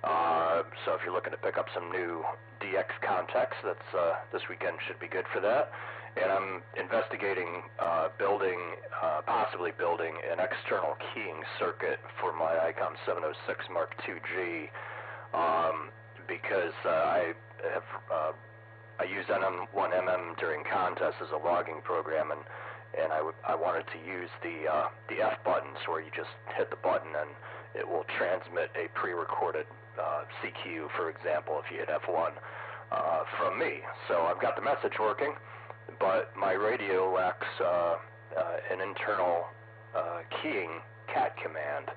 So if you're looking to pick up some new DX contacts, this weekend should be good for that. And I'm investigating possibly building an external keying circuit for my ICOM 706 Mark II-G because I use NM1MM during contests as a logging program, and I wanted to use the F buttons where you just hit the button and it will transmit a pre-recorded CQ, for example, if you hit F1 from me. So I've got the message working, but my radio lacks an internal keying cat command,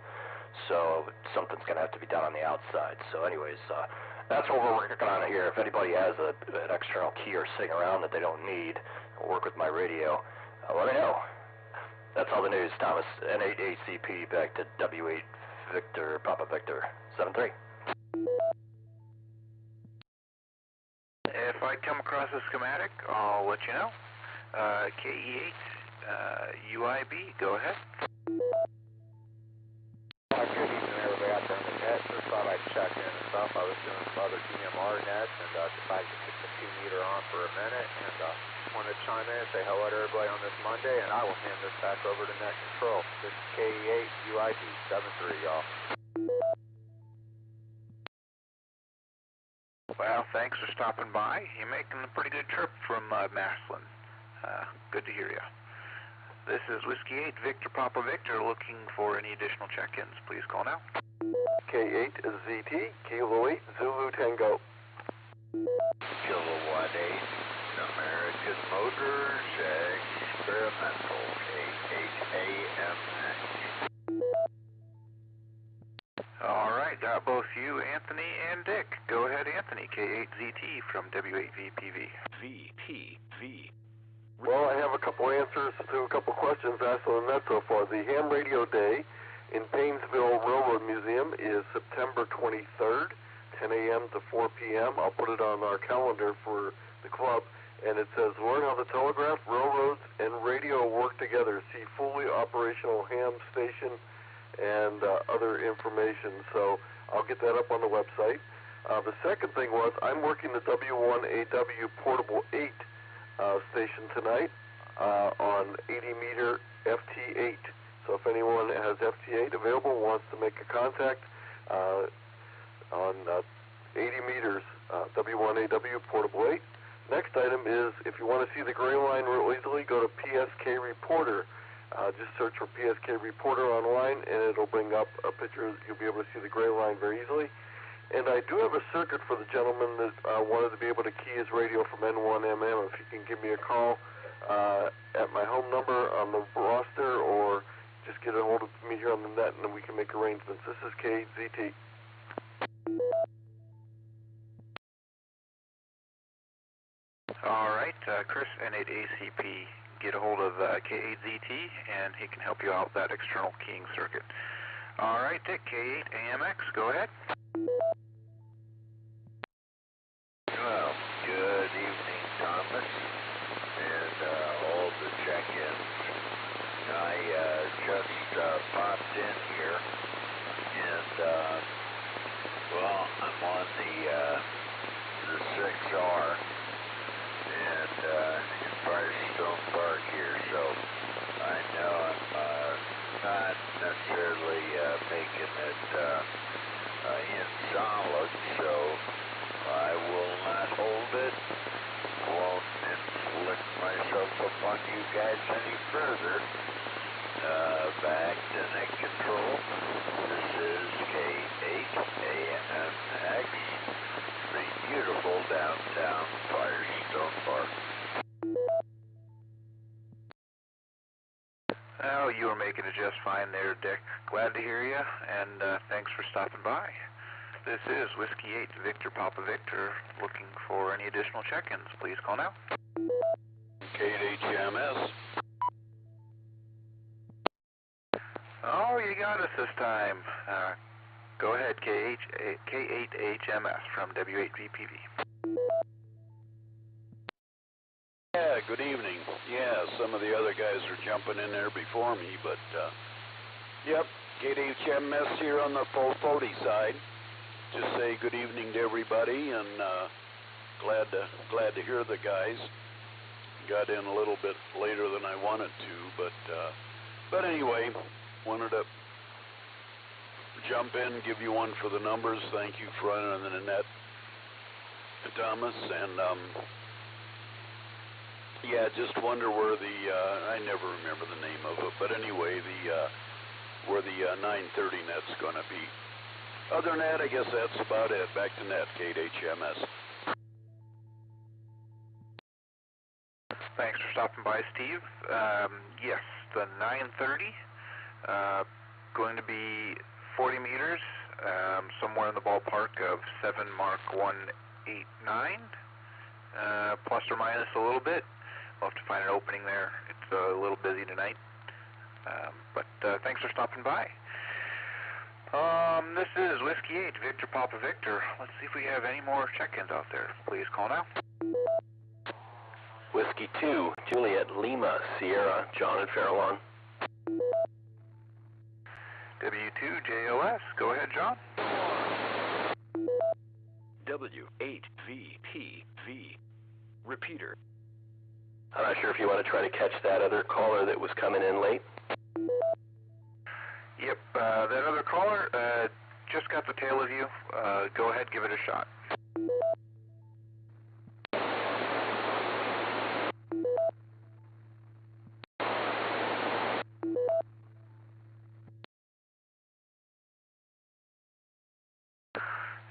so something's going to have to be done on the outside. So anyways, that's what we're working on here. If anybody has an external keyer sitting around that they don't need, work with my radio, let me know. That's all the news, Thomas. N8 ACP back to W8 Victor Papa Victor 73. If I come across a schematic, I'll let you know. KE8 UIB, go ahead. Good evening, everybody out there on the net. Just thought I'd check in and stuff. I was doing some other DMR nets and decided to kick the 2-meter on for a minute and wanted to chime in and say hello to everybody on this Monday, and I will hand this back over to Net Control. This is KE8 UIB 73, y'all. Well, thanks for stopping by. You're making a pretty good trip from Maslin. Good to hear you. This is Whiskey 8 Victor Papa Victor looking for any additional check-ins. Please call now. K8 ZT, Kilo 8 Zulu Tango. Kilo 1-8, American Motors, Experimental, AHAMX. All right, got both both you, Anthony, and Dick. Go ahead, Anthony, K8ZT from W8VPV. VPV. Well, I have a couple answers to a couple questions asked on the net so far. The Ham Radio Day in Painesville Railroad Museum is September 23rd, 10 a.m. to 4 p.m. I'll put it on our calendar for the club. And it says, learn how the telegraph, railroads, and radio work together. See fully operational ham station and other information. So I'll get that up on the website. The second thing was, I'm working the W1AW Portable 8 station tonight on 80-meter FT8. So if anyone has FT8 available, wants to make a contact on 80 meters, W1AW Portable 8. Next item is, if you want to see the gray line real easily, go to PSK Reporter. Just search for PSK Reporter online, and it'll bring up a picture. You'll be able to see the gray line very easily. And I do have a circuit for the gentleman that wanted to be able to key his radio from N1MM. If you can give me a call at my home number on the roster, or just get a hold of me here on the net, and then we can make arrangements. This is KZT. All right, Chris, N8ACP, get a hold of K8ZT, and he can help you out with that external keying circuit. All right, Dick, K8AMX, go ahead. Well, good evening, Thomas, and all the check-ins. I just popped in here, and, well, I'm on the 6R, and in Firestone Park here, so I know I'm not necessarily making it in solid, so I will not hold it, won't inflict myself upon you guys any further. Back to net control. This is K8AMX, the beautiful downtown Firestone Park. Oh, you were making it just fine there, Dick. Glad to hear you, and thanks for stopping by. This is Whiskey 8, Victor Papa Victor, looking for any additional check-ins. Please call now. K8HMS. Oh, you got us this time. Go ahead, K8HMS from W8VPV. Yeah, good evening. Yeah, some of the other guys are jumping in there before me, but, yep, K8HMS here on the 440 side. Just say good evening to everybody, and glad to hear the guys. Got in a little bit later than I wanted to, but anyway, wanted to jump in, give you one for the numbers. Thank you for running the net, Thomas, and yeah, just wonder where the I never remember the name of it, but anyway, where the 930 net's going to be. Other than that, I guess that's about it. Back to net, K8HMS. Thanks for stopping by, Steve. Yes, the 930, going to be 40 meters, somewhere in the ballpark of 7 Mark 189, plus or minus a little bit. We'll have to find an opening there. It's a little busy tonight, but thanks for stopping by. This is Whiskey 8, Victor Papa Victor. Let's see if we have any more check-ins out there. Please call now. Whiskey 2, Juliet Lima, Sierra, John and Farallon. W2JOS, go ahead, John. W8VPV, repeater. I'm not sure if you want to try to catch that other caller that was coming in late. Yep, that other caller just got the tail of you. Go ahead, give it a shot.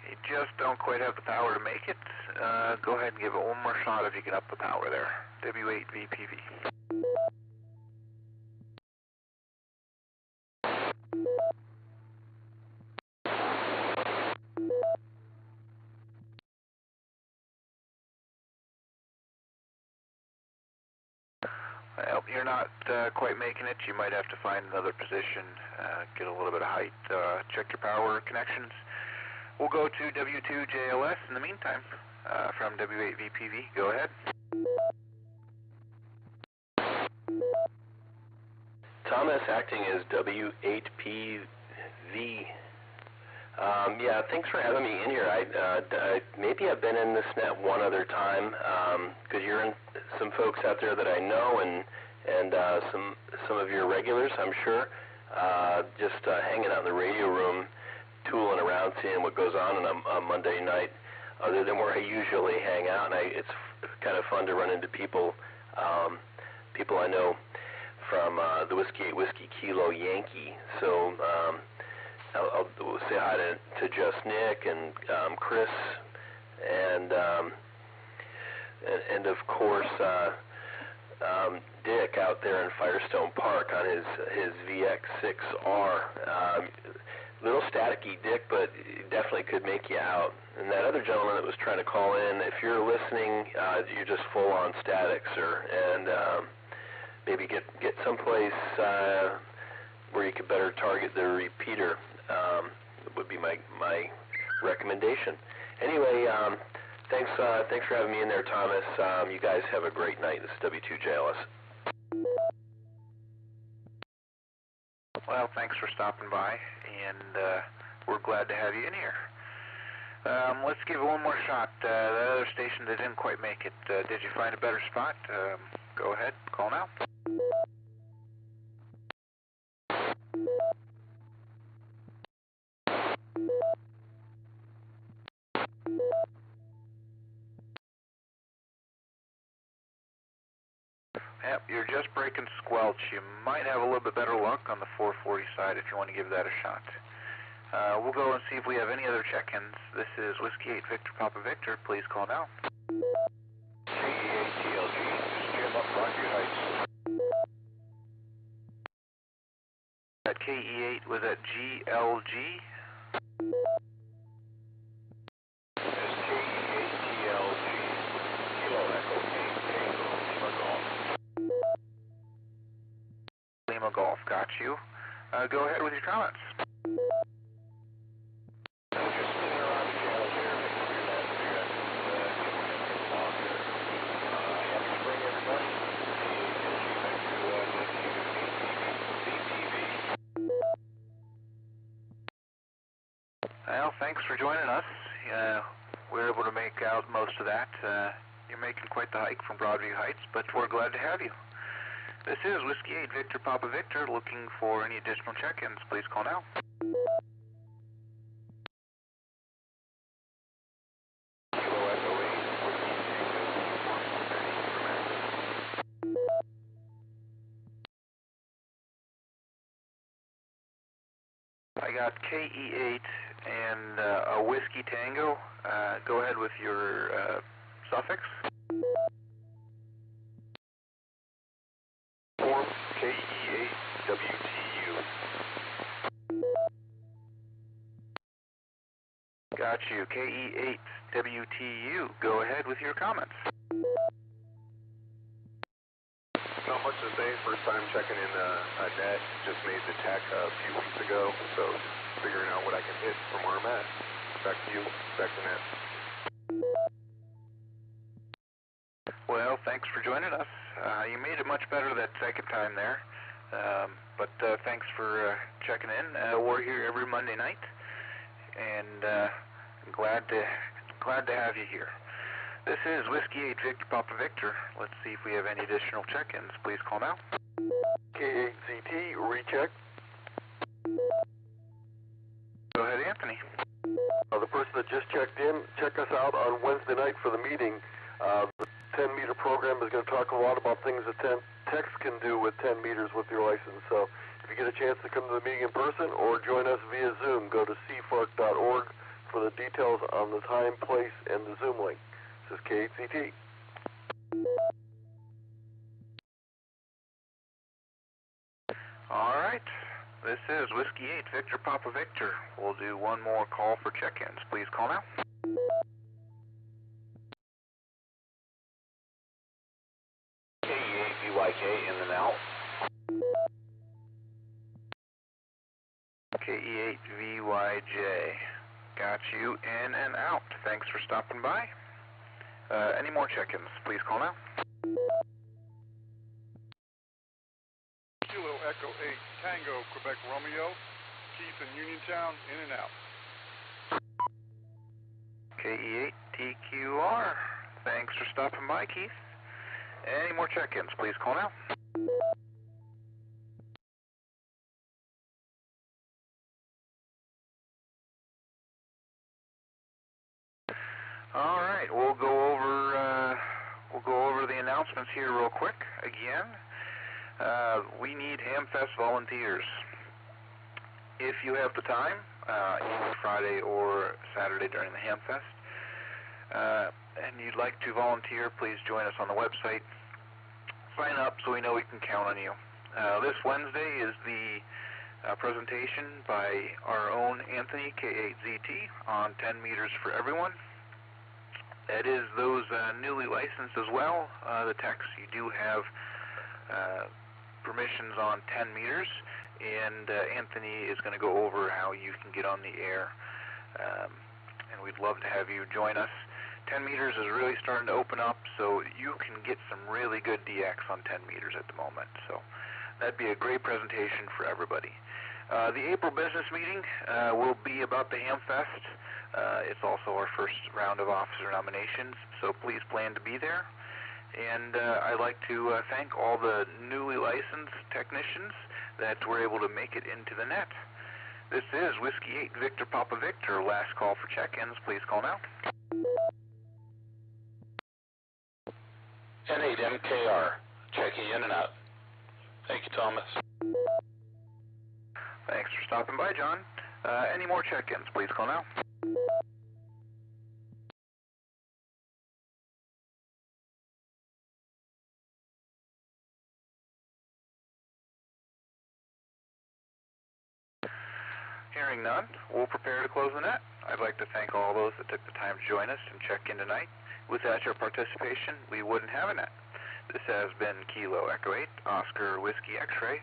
You just don't quite have the power to make it. Go ahead and give it one more shot if you get up the power there. W8VPV. Well, you're not quite making it. You might have to find another position, get a little bit of height, check your power connections. We'll go to W2JLS in the meantime from W8VPV. Go ahead. Thomas acting as W8PV. Yeah, thanks for having me in here. Maybe I've been in this net one other time, because you're in some folks out there that I know, and some of your regulars, I'm sure. Just hanging out in the radio room, tooling around, seeing what goes on a Monday night, other than where I usually hang out. And it's kind of fun to run into people, people I know from the Whiskey 8 Whiskey Kilo Yankee. So I'll say hi to Just Nick and Chris, and of course Dick out there in Firestone Park on his VX6R. Little staticky, Dick, but definitely could make you out. And that other gentleman that was trying to call in, if you're listening, you're just full on static, sir. And maybe get someplace where you could better target the repeater. Would be my recommendation. Anyway, thanks for having me in there, Thomas. You guys have a great night. This is W2JLS. Well, thanks for stopping by, and we're glad to have you in here. Let's give it one more shot. The other station that didn't quite make it, did you find a better spot? Go ahead, call now. Yep, you're just breaking squelch. You might have a little bit better luck on the 440 side if you want to give that a shot. We'll go and see if we have any other check-ins. This is Whiskey 8 Victor Papa Victor. Please call now. KE8TLG, jam up Rocky Heights. That KE8 was at GLG. This KE8TLG, Kilo Echo 8 Tango, Lima Golf. Lima Golf, got you. Go ahead with your comments. Well, thanks for joining us. We were able to make out most of that. You're making quite the hike from Broadview Heights, but we're glad to have you. This is Whiskey 8 Victor Papa Victor. Looking for any additional check-ins, please call now. I got KE8 and a Whiskey Tango. Go ahead with your suffix. Form KE8WTU. Got you. KE8WTU. Go ahead with your comments. Not much to say. First time checking in a net. Just made the tech a few weeks ago, so just figuring out what I can hit from where I'm at. Back to you. Back to net. Well, thanks for joining us. You made it much better that second time there, but thanks for checking in. We're here every Monday night, and glad to have you here. This is Whiskey 8 Victor Papa Victor. Let's see if we have any additional check-ins. Please call now. K8ZT, recheck. Go ahead, Anthony. The person that just checked in, check us out on Wednesday night for the meeting. The 10-meter program is going to talk a lot about things that techs can do with 10 meters with your license. So if you get a chance to come to the meeting in person or join us via Zoom, go to cfarc.org for the details on the time, place, and the Zoom link. This is K8CT. All right. This is Whiskey 8 Victor Papa Victor. We'll do one more call for check-ins. Please call now. KEYK in and out. KE8VYJ. Got you in and out. Thanks for stopping by. Any more check-ins, please call now. Kilo Echo 8 Tango Quebec Romeo. Keith in Uniontown, in and out. KE8TQR. Thanks for stopping by, Keith. Any more check-ins, please call now. All right, we'll go over the announcements here real quick again. We need Hamfest volunteers. If you have the time, either Friday or Saturday during the Hamfest, and you'd like to volunteer, please join us on the website. Sign up so we know we can count on you. This Wednesday is the presentation by our own Anthony, K8ZT, on 10 meters for everyone. That is those newly licensed as well. The techs, you do have permissions on 10 meters, and Anthony is going to go over how you can get on the air. And we'd love to have you join us. 10 meters is really starting to open up, so you can get some really good DX on 10 meters at the moment. So that'd be a great presentation for everybody. The April business meeting will be about the Hamfest. It's also our first round of officer nominations, so please plan to be there. And I'd like to thank all the newly licensed technicians that were able to make it into the net. This is Whiskey 8 Victor Papa Victor. Last call for check-ins. Please call now. N8MKR, checking in and out. Thank you, Thomas. Thanks for stopping by, John. Any more check-ins, please call now. Hearing none, we'll prepare to close the net. I'd like to thank all those that took the time to join us and check in tonight. Without your participation, we wouldn't have a net. This has been Kilo Echo 8, Oscar Whiskey X-Ray,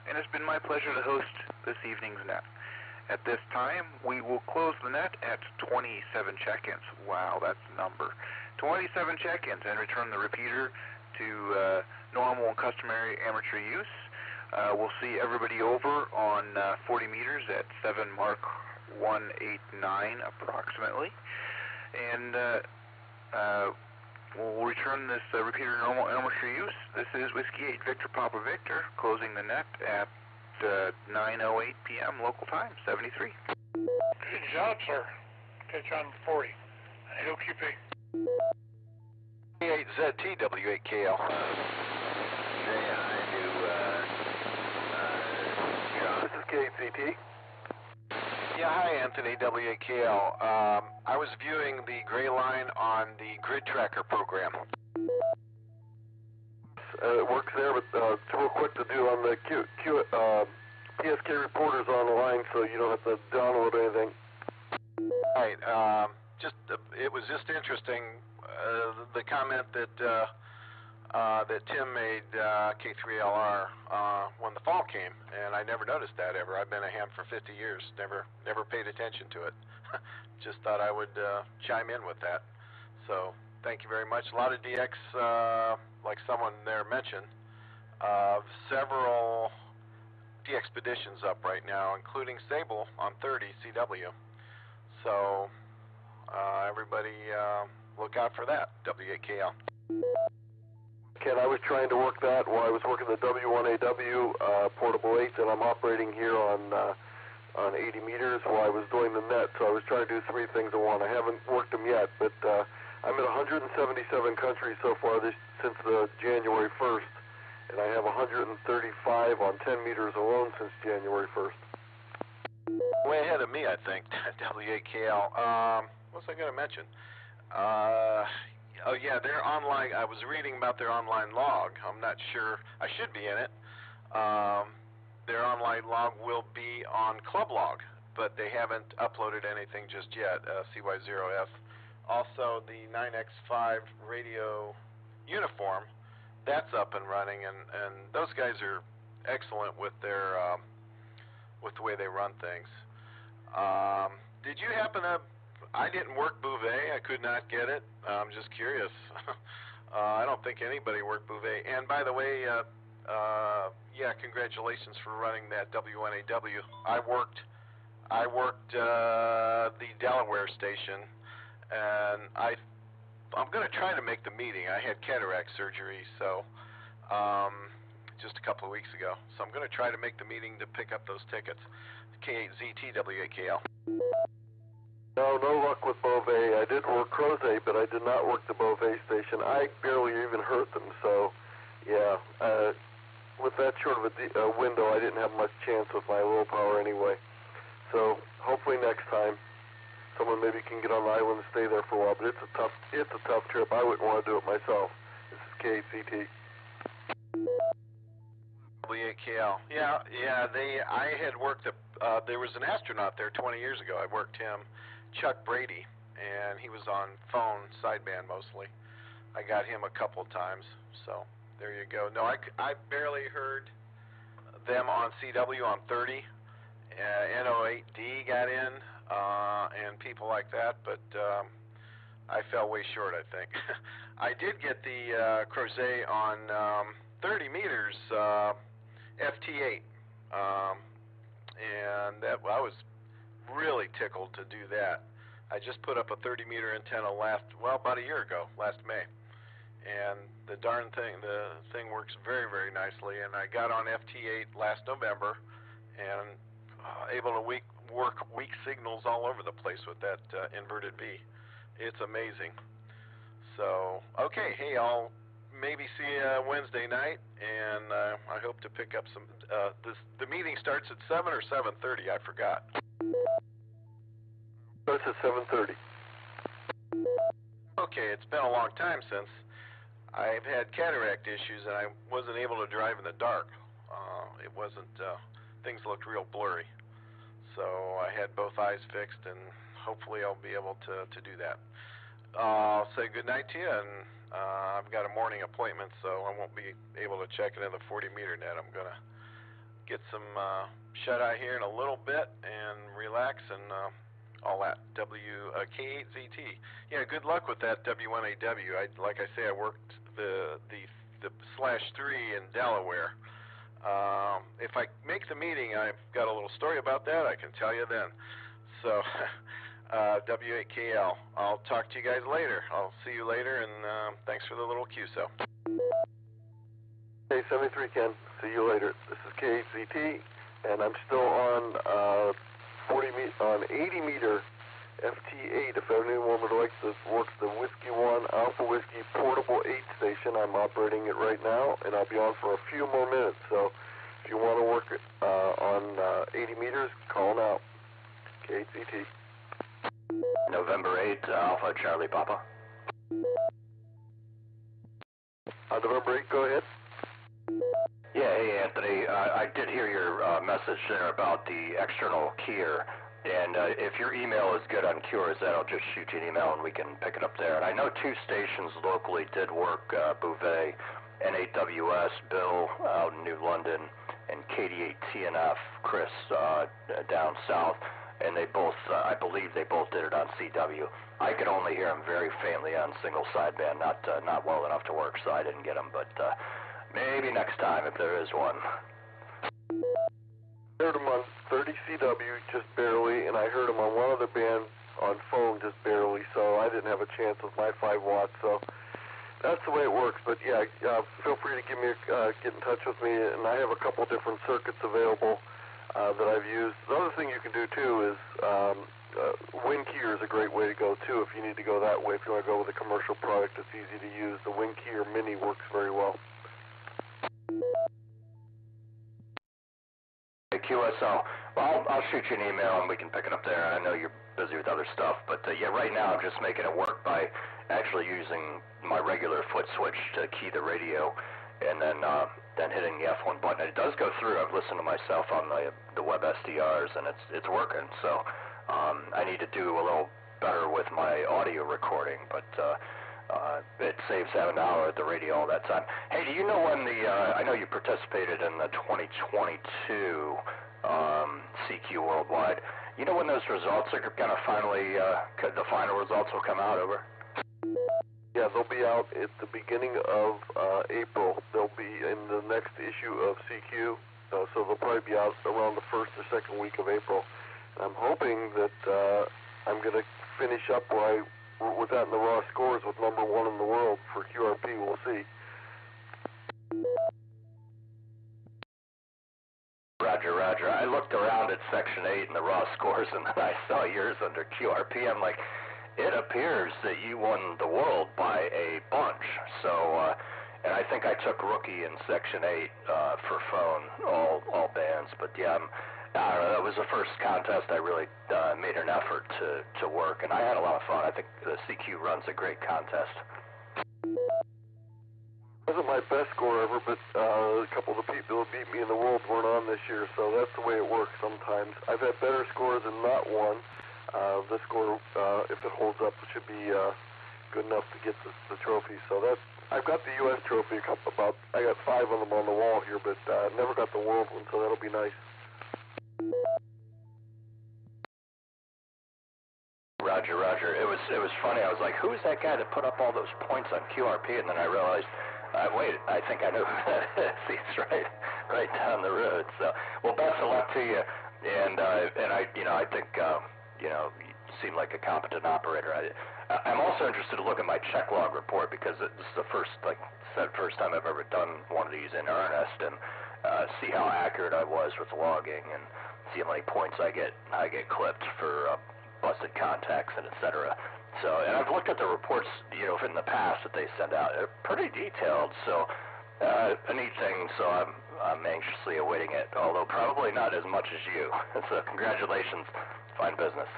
and it's been my pleasure to host this evening's net. At this time, we will close the net at 27 check-ins. Wow, that's a number. 27 check-ins, and return the repeater to normal and customary amateur use. We'll see everybody over on 40 meters at 7 Mark 189 approximately. And we'll return this repeater to normal amateur use. This is Whiskey 8 Victor Papa Victor, closing the net at 9:08 p.m. local time, 73. Good job, sir. Catch on 40. He'll keep it. 8ZT W8KL. This is K8ZT. Yeah, hi, Anthony, W8KL. I was viewing the gray line on the grid tracker program. It works there, but it's real quick to do on the PSK reporters on the line, so you don't have to download anything. Right. It was just interesting, the comment that Tim made, K3LR, when the fall came, and I never noticed that ever. I've been a ham for 50 years, never paid attention to it. Just thought I would chime in with that. So thank you very much. A lot of DX, like someone there mentioned, several DXpeditions up right now, including Sable on 30 CW. So everybody look out for that, W8KL. Ken, I was trying to work that while I was working the W1AW portable 8 that I'm operating here on 80 meters while I was doing the net. So I was trying to do three things at once. I haven't worked them yet, but I'm in 177 countries so far since January 1st, and I have 135 on 10 meters alone since January 1st. Way ahead of me, I think, W8KL. What was I going to mention? Oh yeah, they're online. I was reading about their online log. I'm not sure. I should be in it. Their online log will be on Club Log, but they haven't uploaded anything just yet, CY0F. Also, the 9X5 radio uniform that's up and running, and those guys are excellent with their with the way they run things. Did you happen to? I didn't work Bouvet. I could not get it. I'm just curious. I don't think anybody worked Bouvet. And by the way, yeah, congratulations for running that WNAW. I worked the Delaware station, and I'm going to try to make the meeting. I had cataract surgery, so just a couple of weeks ago. So I'm going to try to make the meeting to pick up those tickets. K8ZT WAKL. No luck with Beauvais. I did work Grosse, but I did not work the Beauvais station. I barely even heard them, so yeah. With that short of a window, I didn't have much chance with my low power anyway. So hopefully next time, someone maybe can get on the island and stay there for a while. But it's a tough trip. I wouldn't want to do it myself. This is K8CT. WAKL. Yeah. I had worked there was an astronaut there 20 years ago. I worked him, Chuck Brady, and he was on phone sideband mostly. I got him a couple of times, so there you go. No, I barely heard them on CW on 30. NO8D got in, and people like that, but I fell way short, I think. I did get the Crozet on 30 meters FT8, and I was really tickled to do that. I just put up a 30-meter antenna about a year ago, last May, and the thing works very, very nicely. And I got on FT8 last November, and able to work weak signals all over the place with that inverted V. It's amazing. So, okay, hey, I'll maybe see you Wednesday night, and I hope to pick up some. The meeting starts at 7 or 7:30. I forgot. Starts at 7:30. Okay, it's been a long time since I've had cataract issues, and I wasn't able to drive in the dark. It wasn't. Things looked real blurry, so I had both eyes fixed, and hopefully I'll be able to do that. I'll say good night to you, and I've got a morning appointment, so I won't be able to check into the 40-meter net. I'm going to get some shut-eye here in a little bit and relax and all that. K8ZT. Yeah, good luck with that W1AW. Like I say, I worked the /3 in Delaware. If I make the meeting, I've got a little story about that. I can tell you then. So, W8KL. I'll talk to you guys later. I'll see you later, and thanks for the little QSO. Hey, 73 Ken. See you later. This is K8ZT, and I'm still on 80-meter FT8. If anyone would like to work the Whiskey 1 Alpha Whiskey Portable 8 station, I'm operating it right now, and I'll be on for a few more minutes. So if you want to work it on 80 meters, call now. K8ZT. November 8th, Alpha Charlie Papa. November 8th, go ahead. Yeah, hey Anthony, I did hear your message there about the external keyer, and if your email is good on cures, then I'll just shoot you an email and we can pick it up there. And I know two stations locally did work Bouvet, N8WS, Bill out in New London, and KD8TNF, Chris down south. And they both, I believe they both did it on CW. I could only hear them very faintly on single sideband, not well enough to work, so I didn't get them. But maybe next time if there is one. I heard them on 30 CW just barely, and I heard them on one other band on phone just barely. So I didn't have a chance with my 5 watts. So that's the way it works. But yeah, feel free to get in touch with me, and I have a couple different circuits available that I've used. The other thing you can do too is WinKeyer is a great way to go too if you need to go that way. If you want to go with a commercial product that's easy to use, the WinKeyer Mini works very well. Hey, QSL, well, I'll shoot you an email and we can pick it up there. I know you're busy with other stuff, but yeah, right now I'm just making it work by actually using my regular foot switch to key the radio, and then hitting the F1 button. It does go through. I've listened to myself on the web SDRs, and it's working. So I need to do a little better with my audio recording, but It saves having an hour at the radio all that time. Hey, do you know when I know you participated in the 2022 CQ Worldwide. You know when those results are going to finally, the final results will come out, over? Yeah, they'll be out at the beginning of April. They'll be in the next issue of CQ, so they'll probably be out around the first or second week of April. And I'm hoping that I'm going to finish up with that in the raw scores with #1 in the world for QRP. We'll see. Roger, Roger. I looked around at Section 8 and the raw scores, and then I saw yours under QRP. I'm like, it appears that you won the world by a bunch. So, and I think I took rookie in Section 8 for phone, all bands. But yeah, I don't know, that was the first contest I really made an effort to work, and I had a lot of fun. I think the CQ runs a great contest. It wasn't my best score ever, but a couple of the people who beat me in the world weren't on this year, so that's the way it works sometimes. I've had better scores and not won. This score, if it holds up, it should be good enough to get the trophy. So I've got the U.S. trophy. I got 5 of them on the wall here, but never got the world one, so that'll be nice. Roger, Roger. It was funny. I was like, who is that guy that put up all those points on QRP? And then I realized, wait, I think I know who that is. He's right down the road. So, well, best of luck to you. And I think you seem like a competent operator. I'm also interested to look at my check log report because this is the first time I've ever done one of these in earnest, and see how accurate I was with logging and see how many points I get clipped for busted contacts and etc. So, and I've looked at the reports, in the past that they send out. They're pretty detailed, so a neat thing. So I'm anxiously awaiting it, although probably not as much as you. So congratulations, fine business.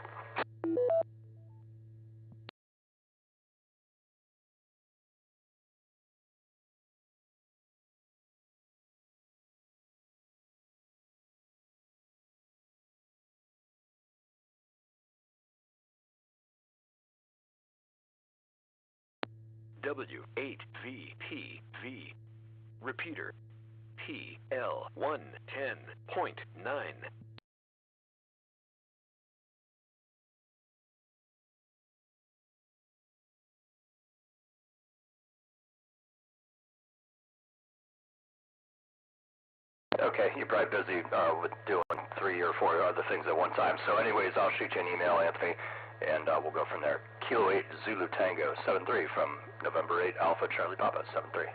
W8VPV. Repeater, PL110.9. Okay, you're probably busy with doing 3 or 4 other things at one time. So anyways, I'll shoot you an email, Anthony, and we'll go from there. Kilo 8 Zulu Tango 73 from November 8 Alpha Charlie Papa 73.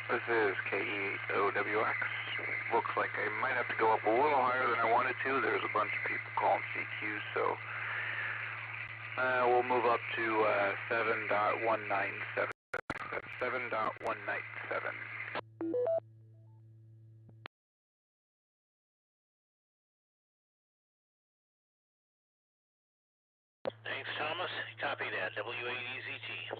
This is KE8OWX. Looks like I might have to go up a little higher than I wanted to. There's a bunch of people calling CQ, so we'll move up to 7.197. That's 7.197. Thanks, Thomas. Copy that. W8EZT.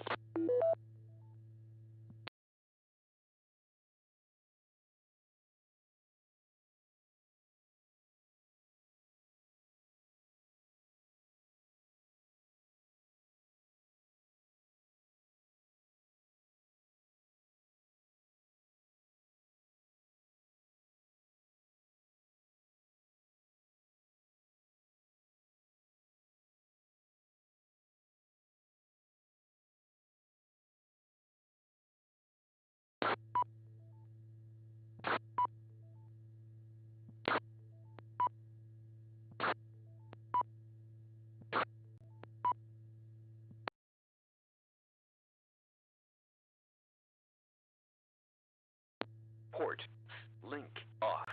Port. Link off.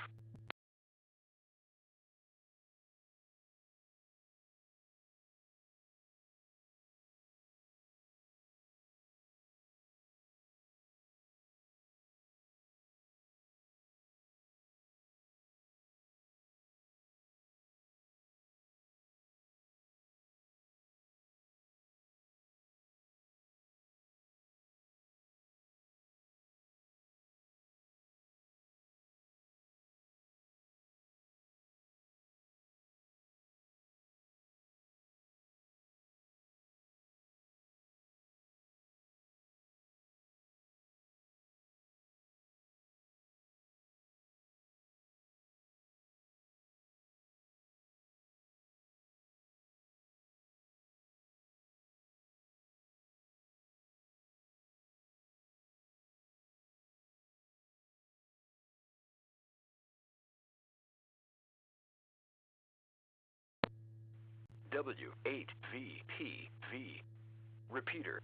W8VPV. Repeater.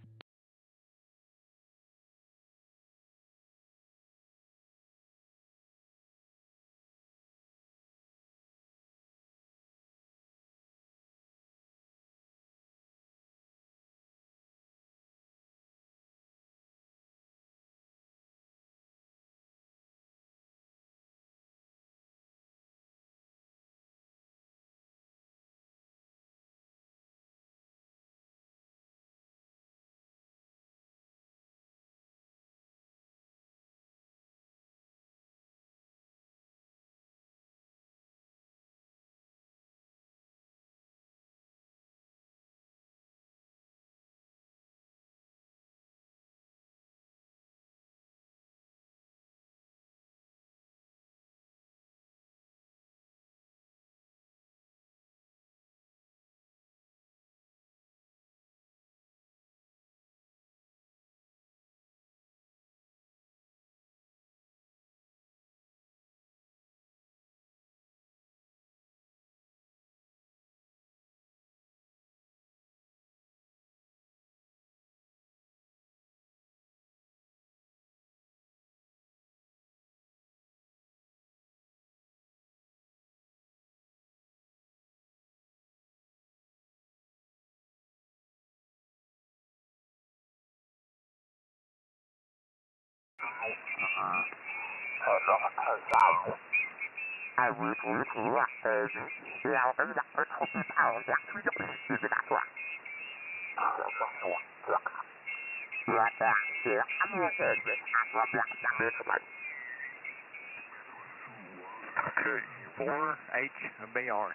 K4HBR.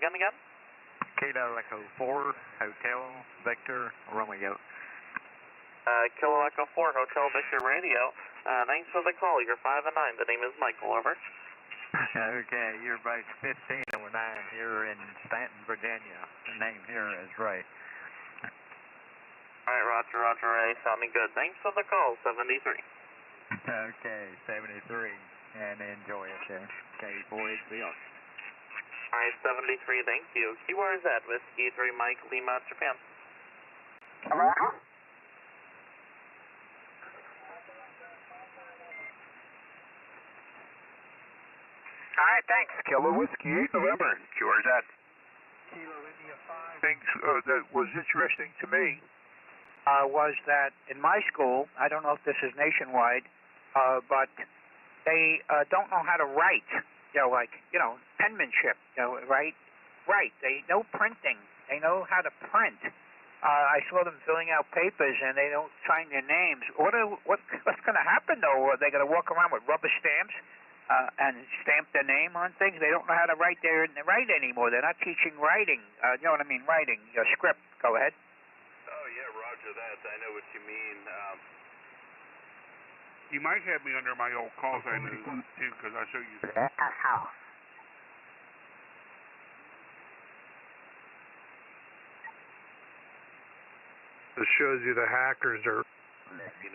Gun again? Kilo Echo 4, Hotel Victor Romeo. Kilo Echo 4, Hotel Victor Radio. Thanks for the call. You're 5 and 9. The name is Michael, over. Okay, you're base 1509 here in Stanton, Virginia. The name here is Ray. Alright, Roger, Roger, Ray. Sounding good. Thanks for the call, 73. Okay, 73. And enjoy it there. K4HBR. Alright, 73, thank you. Where is that? Whiskey 3 Mike Lima, Japan. All right, thanks. Kilo Whiskey 8 November. QRZ. Kilo India 5. Things that was interesting to me was that in my school, I don't know if this is nationwide, but they don't know how to write, penmanship, right? They know printing. They know how to print. I saw them filling out papers, and they don't sign their names. What's going to happen, though? Are they going to walk around with rubber stamps and stamp their name on things? They don't know how to write anymore. They're not teaching writing. You know what I mean? Writing, your script. Go ahead. Oh, yeah, roger that. I know what you mean. You might have me under my old call sign, too, because I show you. This shows you the hackers are... Like you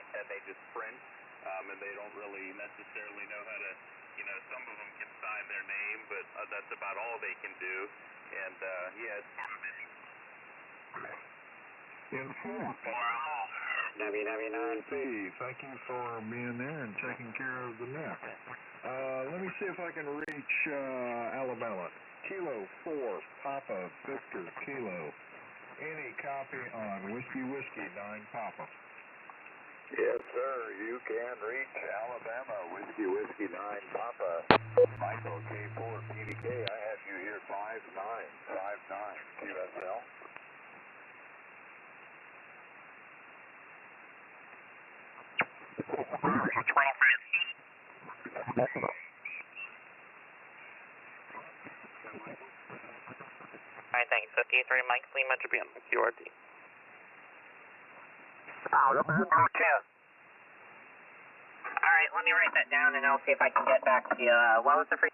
said, they just print, and they don't really necessarily know how to, some of them can sign their name, but that's about all they can do. And, yeah, it's sort of WW9P, thank you for being there and taking care of the net. Let me see if I can reach Alabama. Kilo 4, Papa, Victor, Kilo. Any copy on Whiskey 9 Papa? Yes, sir. You can reach Alabama, Whiskey 9 Papa. Michael K4 PDK. I have you here 5959 QSL. Alright, thanks. 53 Mike Lima Japan, QRT. Alright, let me write that down and I'll see if I can get back to you. What was the free?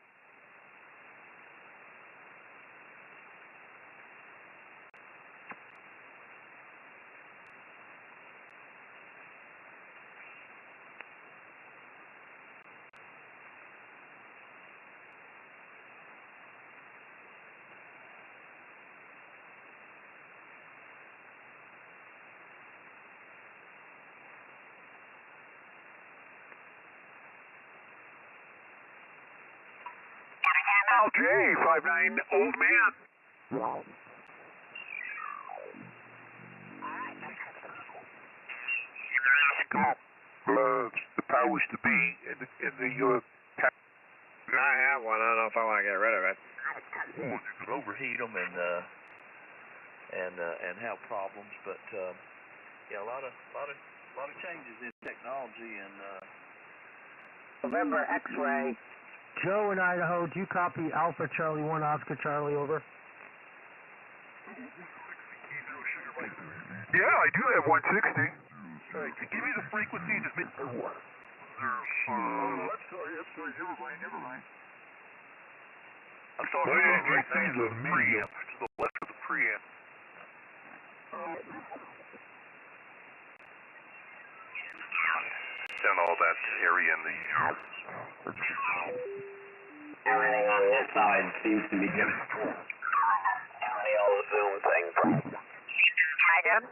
LJ, 59 Old Man. The powers to be in the I have one. I don't know if I want to get rid of it. You can overheat them and have problems, but yeah, a lot of changes in technology and. November X-ray. Joe in Idaho, do you copy Alpha Charlie 1 Oscar Charlie over? Yeah, I do have 160. Give me the frequency to make. I'm sorry, never mind. I'm talking about right next to the preamp, to the left of the preamp. Down all that area in the... Everything on this side seems to be good. The old Zoom thing. Try again?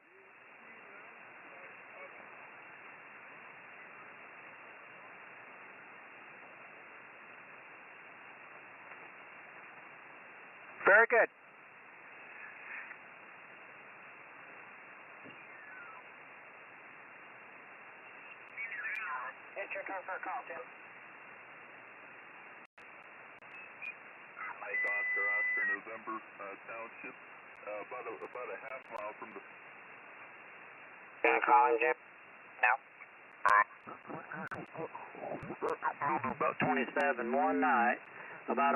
Very good. It's your turn for a call, Tim. Mike Oscar, November Township, about a half mile from the... Gonna call in, Jim? No. About 27 one night, about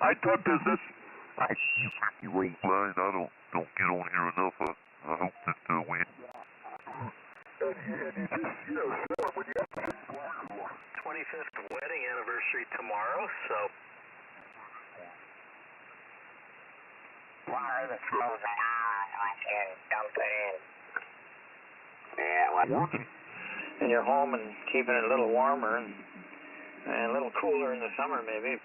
I thought business. You wait line. I don't get on here enough. I hope that we... 25th wedding anniversary tomorrow, so... Water that's frozen down, I can dump it in. Yeah, well... In your home and keeping it a little warmer and a little cooler in the summer, maybe.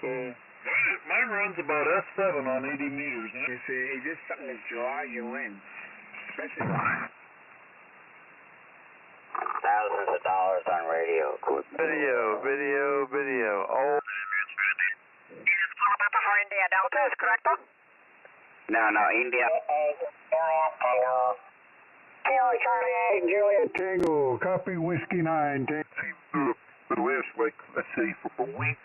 So mine runs about S7 on 80 meters. It's just something to draw you in, especially thousands of dollars on radio equipment. Video. Oh. Papa for India Delta is correct? No, India. Kilo Charlie 8, Juliet Tango, copy Whiskey 9. Tango. Midwest, like, let's say, for a week.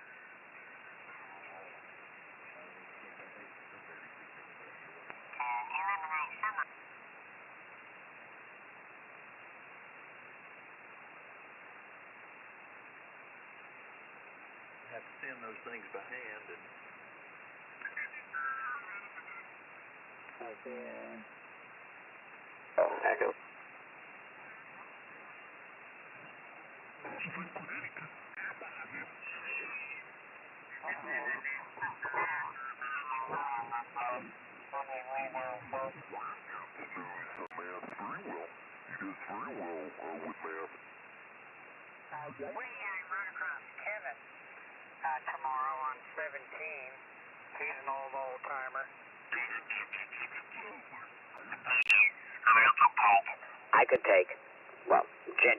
Have to send those things by hand and Echo. We run across Kevin tomorrow on 17. He's an old timer. I could take,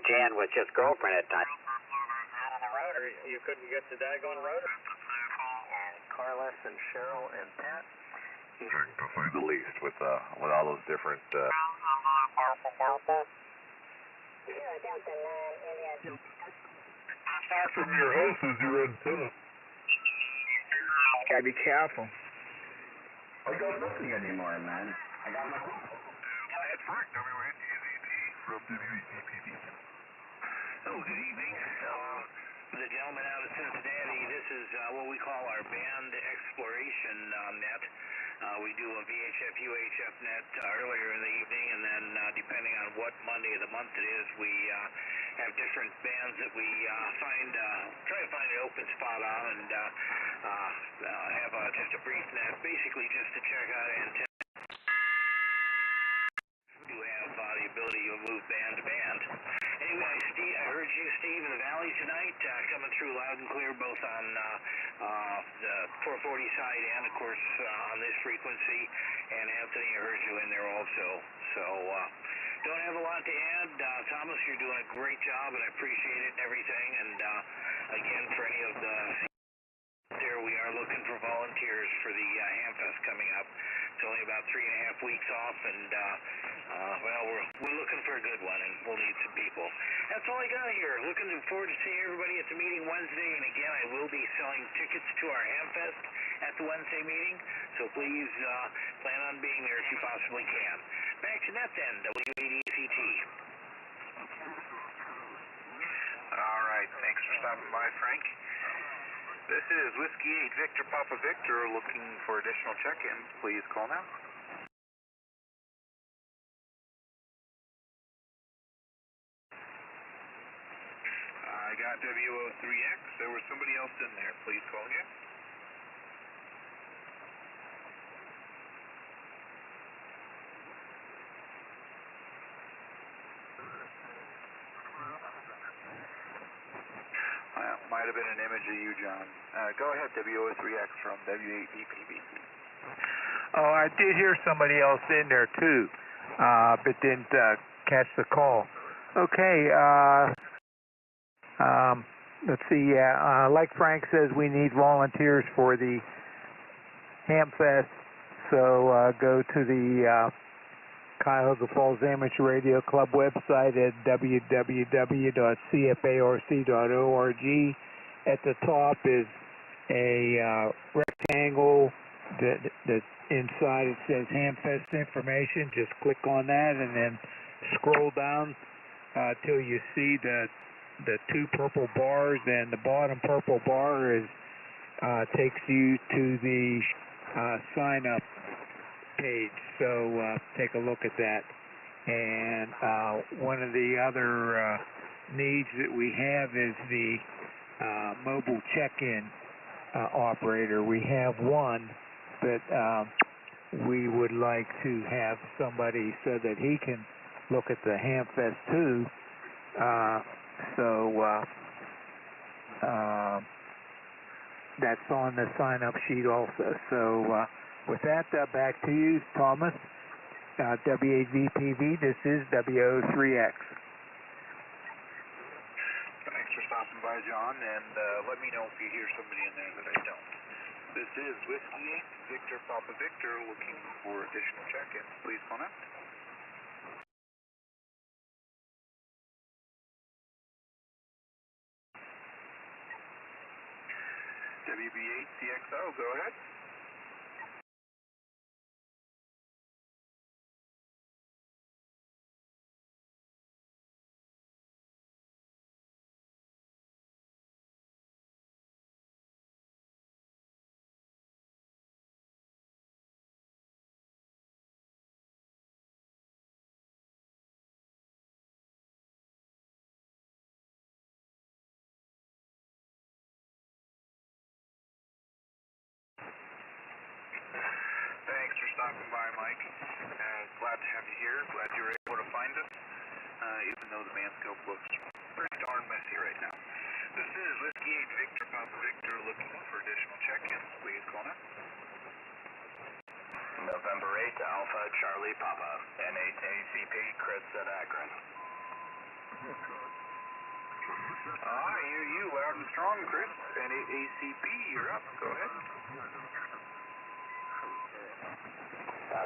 Jan was just girlfriend at the time. Out on the rotor, you couldn't get the daggone rotor. And Carlos and Cheryl and Pat. To say the least, with all those different. From your house is your antenna. Gotta be careful. I got nothing anymore, man. I got nothing. It's freq, WNEZD from WWVB. Oh, good evening. The gentleman out of Cincinnati, this is what we call our band exploration net. We do a VHF, UHF net earlier in the evening, and then depending on what Monday of the month it is, we have different bands that we try to find an open spot on and have just a brief net, basically just to check out antennas. We do have the ability to move band to band. Anyway, Steve, I heard you, Steve, in the valley tonight, coming through loud and clear, both on the 440 side and, of course, on this frequency. And Anthony, I heard you in there also. So, don't have a lot to add. Thomas, you're doing a great job, and I appreciate it and everything. And again, for any of the there, we are looking for volunteers for the Hamfest coming up. It's only about 3.5 weeks off, and we're looking for a good one, and we'll need some people. That's all I got here. Looking forward to seeing everybody at the meeting Wednesday, and again, I will be selling tickets to our Hamfest at the Wednesday meeting, so please plan on being there if you possibly can. Back to net then, WADCT. All right, thanks for stopping by, Frank. This is Whiskey 8 Victor Papa Victor looking for additional check-ins. Please call now. I got WO3X. There was somebody else in there. Please call again. Well, might have been an image of you, John. Go ahead, WO3X from W8VPB. Oh, I did hear somebody else in there too, but didn't catch the call. Okay, let's see. Like Frank says, we need volunteers for the Hamfest, so go to the Cuyahoga Falls Amateur Radio Club website at www.cfarc.org. At the top is a rectangle that inside it says Hamfest information. Just click on that and then scroll down till you see the two purple bars, and the bottom purple bar is takes you to the sign up page, so take a look at that. And one of the other needs that we have is the mobile check-in operator. We have one, but we would like to have somebody so that he can look at the Hamfest too. That's on the sign-up sheet also. So with that, back to you, Thomas. WWVB, this is WO3X. Thanks for stopping by, John, and let me know if you hear somebody in there that I don't. This is Whiskey 8, Victor Papa Victor, looking for additional check-ins. Please connect. WB8 CXO, go ahead. Thanks for stopping by, Mike. Glad to have you here. Glad you were able to find us, even though the Mansfield looks pretty darn messy right now. This is Whiskey 8 Victor Papa Victor looking for additional check-ins. Please call now. November 8th, Alpha Charlie Papa, N8 ACP, Chris at Akron. I hear you loud and strong, Chris. N8 ACP, you're up. Go ahead.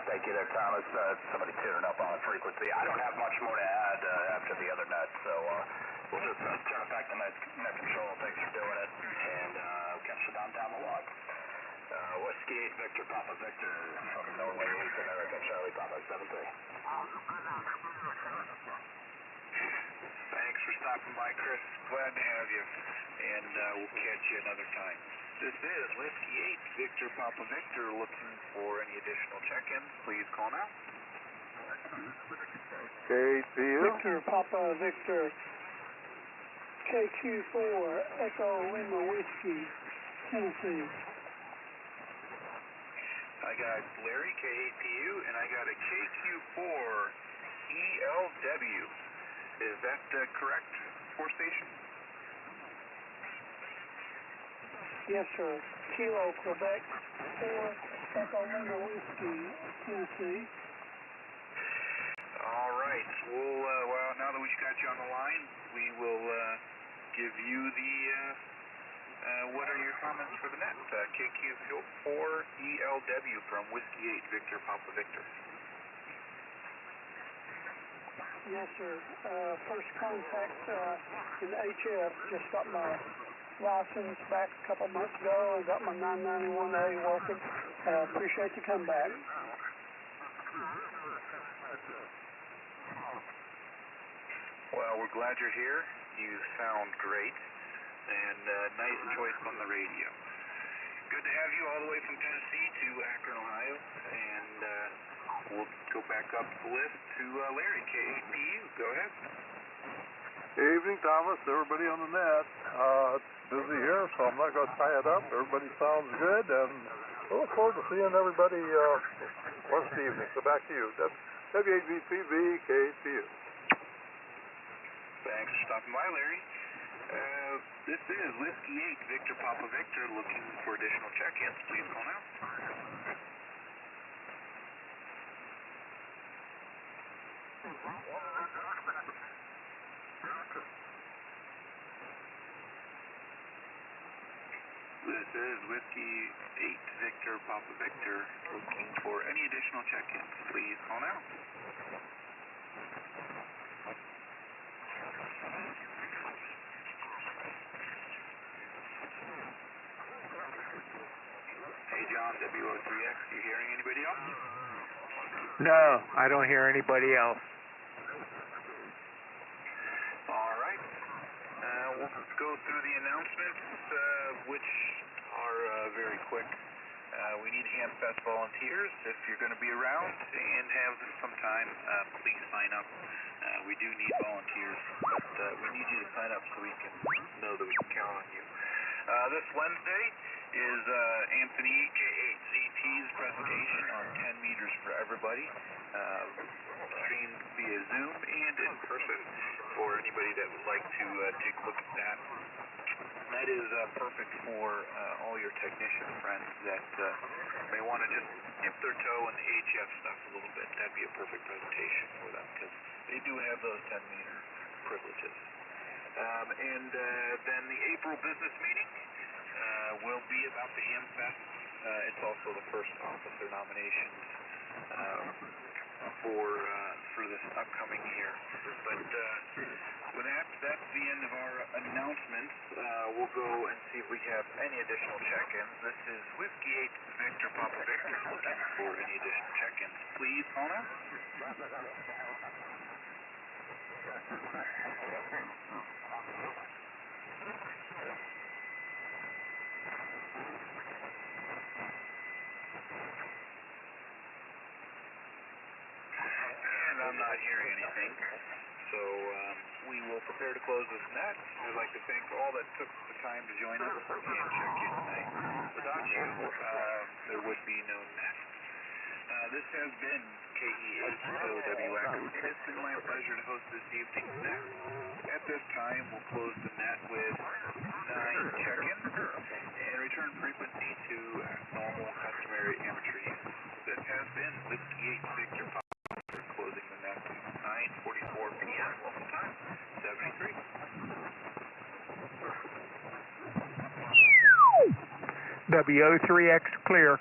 Thank you there, Thomas. Somebody tuning up on the frequency. I don't have much more to add after the other net, so we'll just turn it back to net control. Thanks for doing it, and catch you down the log. Whiskey 8 Victor Papa Victor from Norway, East America, Charlie Papa 73. Thanks for stopping by, Chris. Glad to have you, and we'll catch you another time. This is Whiskey 8 Victor Papa Victor looking for any additional check-ins. Please call now. KPU. Victor Papa Victor, KQ4 Echo Lima Whiskey, Tennessee. I got Larry, KAPU, and I got a KQ4 ELW. Is that correct for station? Yes, sir. Kilo, Quebec, 4 Echo Lima Whiskey, Tennessee. All right. Well, now that we got you on the line, we will give you the, what are your comments for the net? KQ4 ELW from Whiskey 8, Victor Papa Victor. Yes, sir. First contact in the HF. Just got my license back a couple months ago. I got my 991A working. Appreciate the comeback. Well, we're glad you're here. You sound great, and nice choice on the radio. Good to have you all the way from Tennessee to Akron, Ohio, and we'll go back up the list to Larry, KAPU. Go ahead. Evening, Thomas. Everybody on the net. It's busy here, so I'm not going to tie it up. Everybody sounds good, and we'll look forward to seeing everybody Wednesday evening. So back to you. WWVB, KPU. Thanks for stopping by, Larry. This is Whiskey 8, Victor Papa Victor, looking for additional check-ins. Please call now. This is Whiskey 8, Victor Papa Victor, looking for any additional check-ins. Please call now. Hey, John, WO3X, you hearing anybody else? No, I don't hear anybody else. All right. We'll go through the announcements, which are very quick. We need Hamfest volunteers. If you're going to be around and have some time, please sign up. We do need volunteers, but we need you to sign up so we can know that we can count on you. This Wednesday is Anthony K8CT's presentation on 10 meters for everybody, streamed via Zoom and in person for anybody that would like to take a look at that. That is perfect for all your technician friends that may want to just dip their toe in the HF stuff a little bit. That'd be a perfect presentation for them because they do have those 10-meter privileges. And then the April business meeting will be about the AmFest. It's also the first officer nominations for this upcoming year. But with that's the end of our announcements. We'll go and see if we have any additional check-ins. This is Whiskey 8 Victor Papa Victor looking for any additional check-ins. Please, Mona. And I'm not hearing anything. So we will prepare to close this net. I'd like to thank all that took the time to join us and check in tonight. Without you, there would be no net. This has been KEHOWX. It has been my pleasure to host this evening's net. At this time, we'll close the net with 9 check-ins and return frequency to normal, customary amateur use. This has been Whiskey 8 Victor Papa. Closing the net at 9:44 p.m. local time, 73. WO3X clear.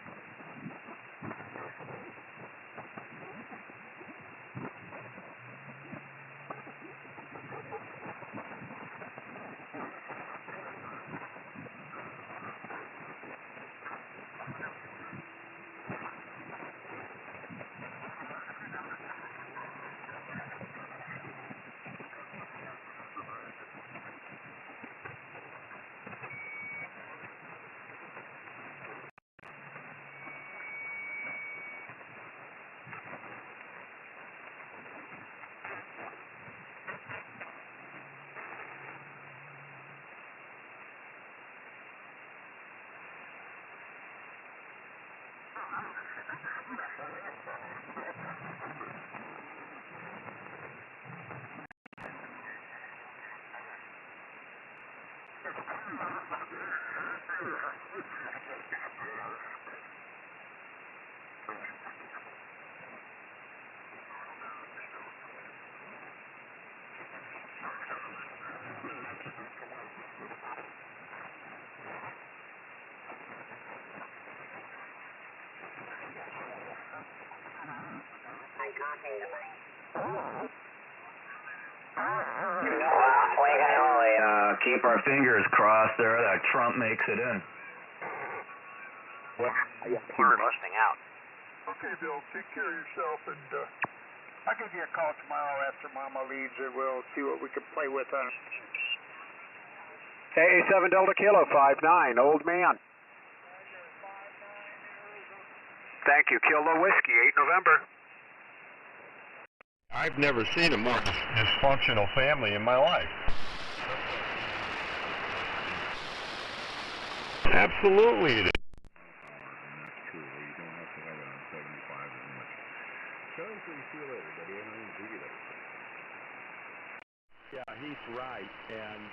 We can only keep our fingers crossed there that Trump makes it in. We're busting out. Okay, Bill, take care of yourself, and I'll give you a call tomorrow after Mama leaves, and we'll see what we can play with on it. Hey, 7 Delta Kilo 59, old man. Thank you. Kilo Whiskey, 8 November. I've never seen a more dysfunctional family in my life. Absolutely it is. Yeah, he's right, and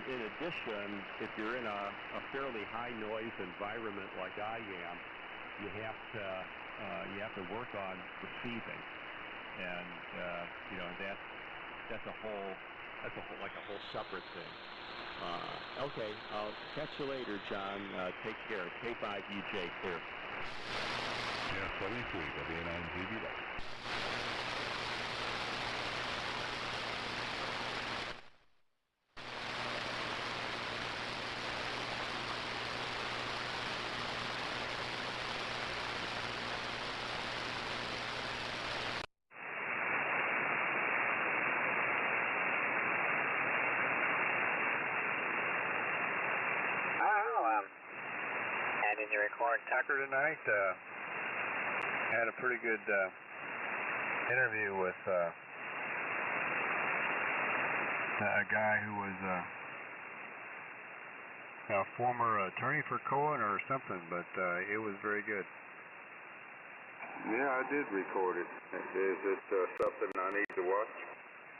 in addition, if you're in a fairly high noise environment like I am, you have to work on receiving, and that's a whole separate thing. Okay, I'll catch you later, John. Take care. K5UJ clear. Yeah, 73, WA9GB. Did you record Tucker tonight? Had a pretty good interview with a guy who was a former attorney for Cohen or something, but it was very good. Yeah, I did record it. Is it something I need to watch?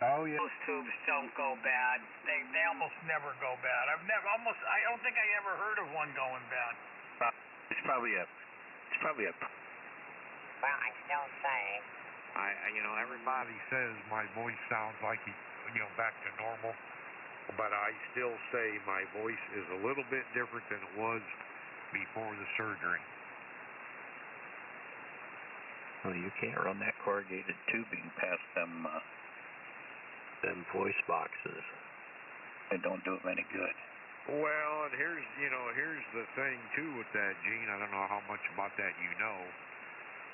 Oh yeah. Those tubes don't go bad. They almost never go bad. I don't think I ever heard of one going bad. It's probably a. Well, I still say. Everybody says my voice sounds like it's, back to normal, but I still say my voice is a little bit different than it was before the surgery. Well, you can't run that corrugated tubing past them voice boxes. They don't do them any good. Well, and here's the thing too with that, Gene. I don't know how much about that you know,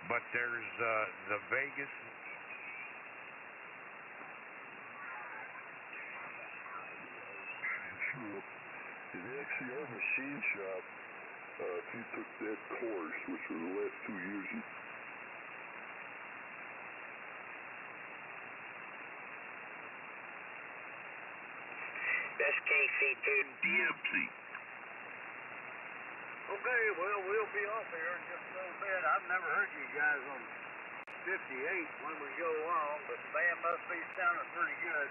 but there's the Vegas. They actually have a machine shop. If you took that course, which was the last 2 years, That's KC2 DMC. Okay, well, we'll be off here in just a little bit. I've never heard you guys on 58 when we go along, but the band must be sounding pretty good.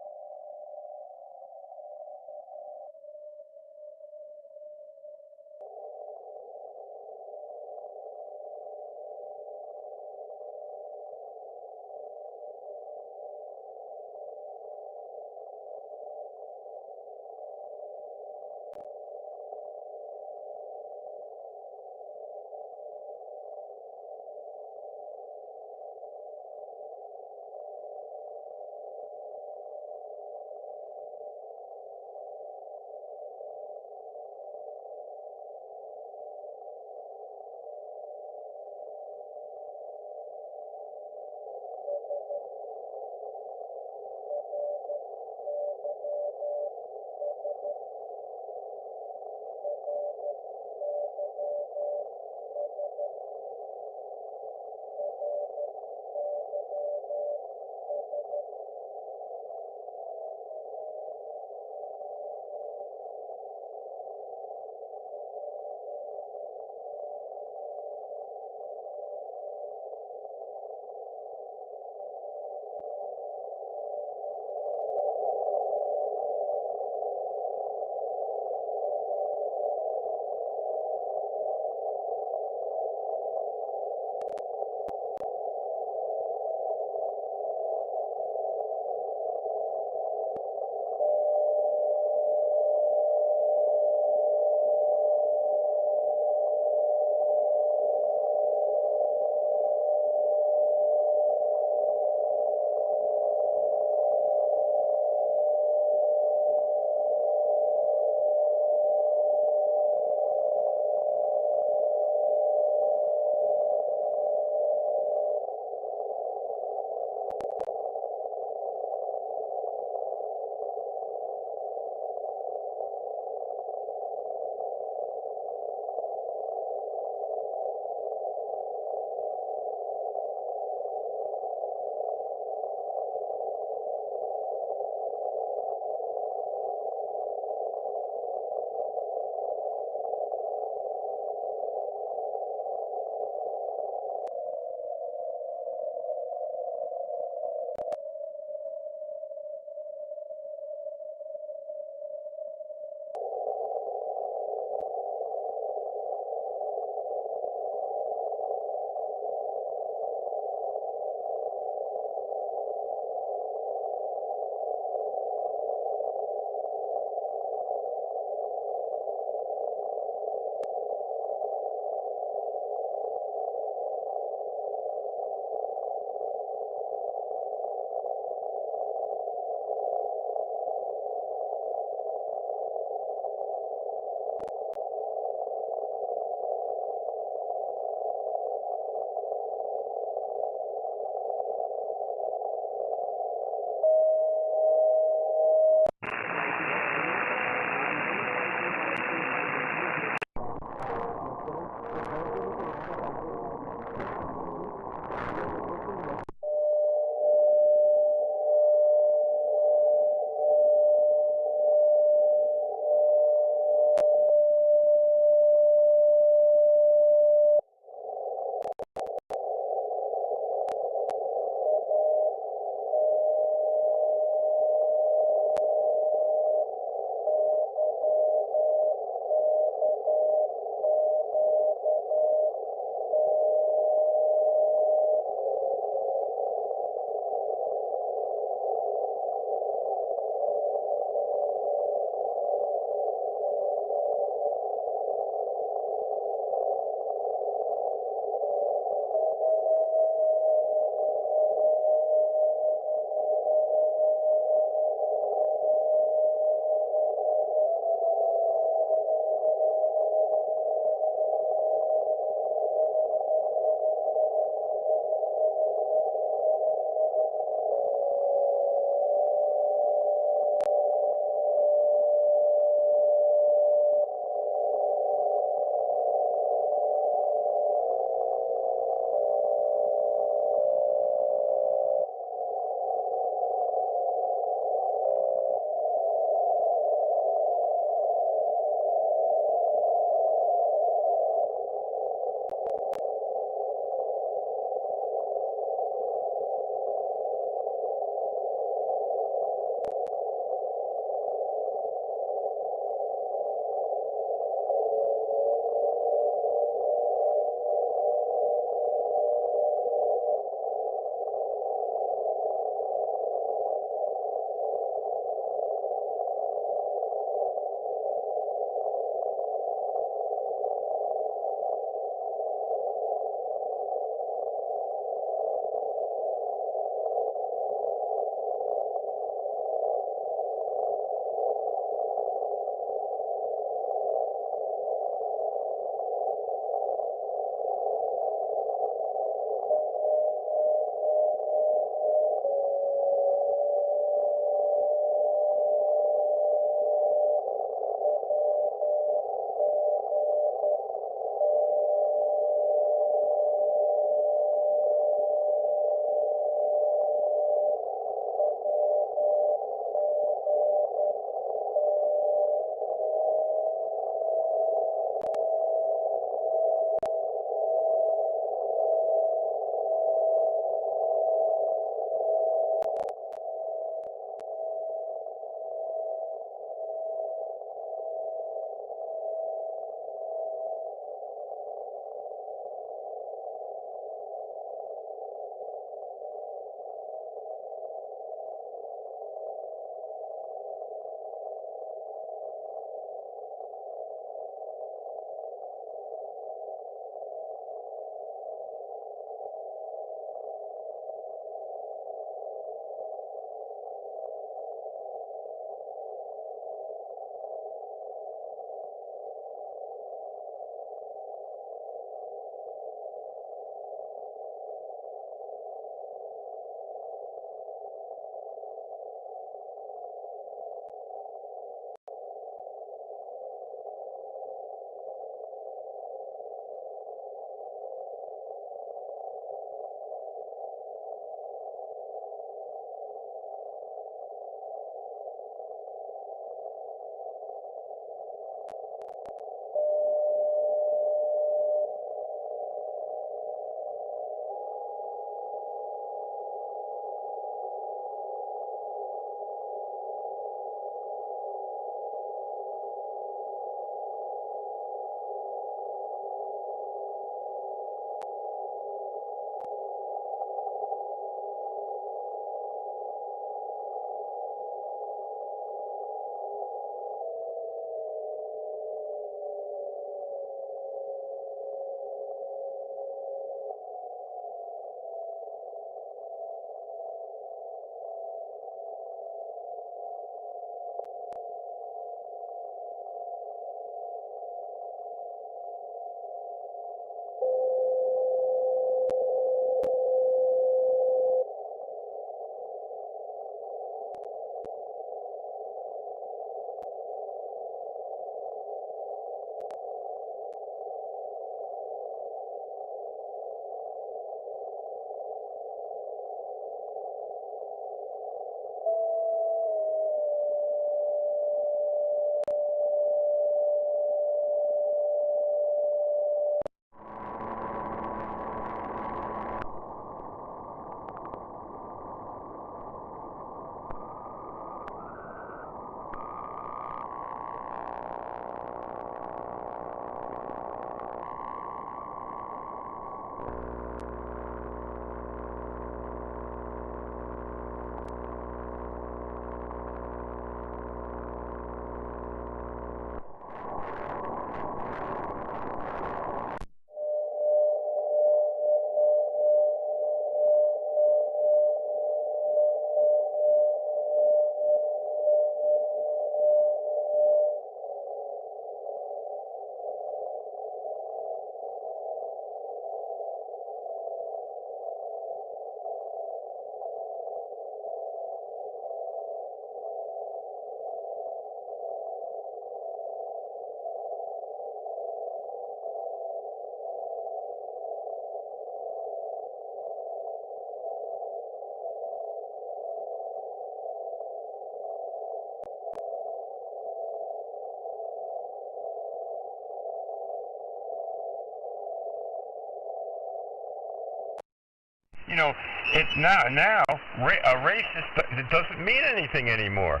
You know, it's now a racist, it doesn't mean anything anymore.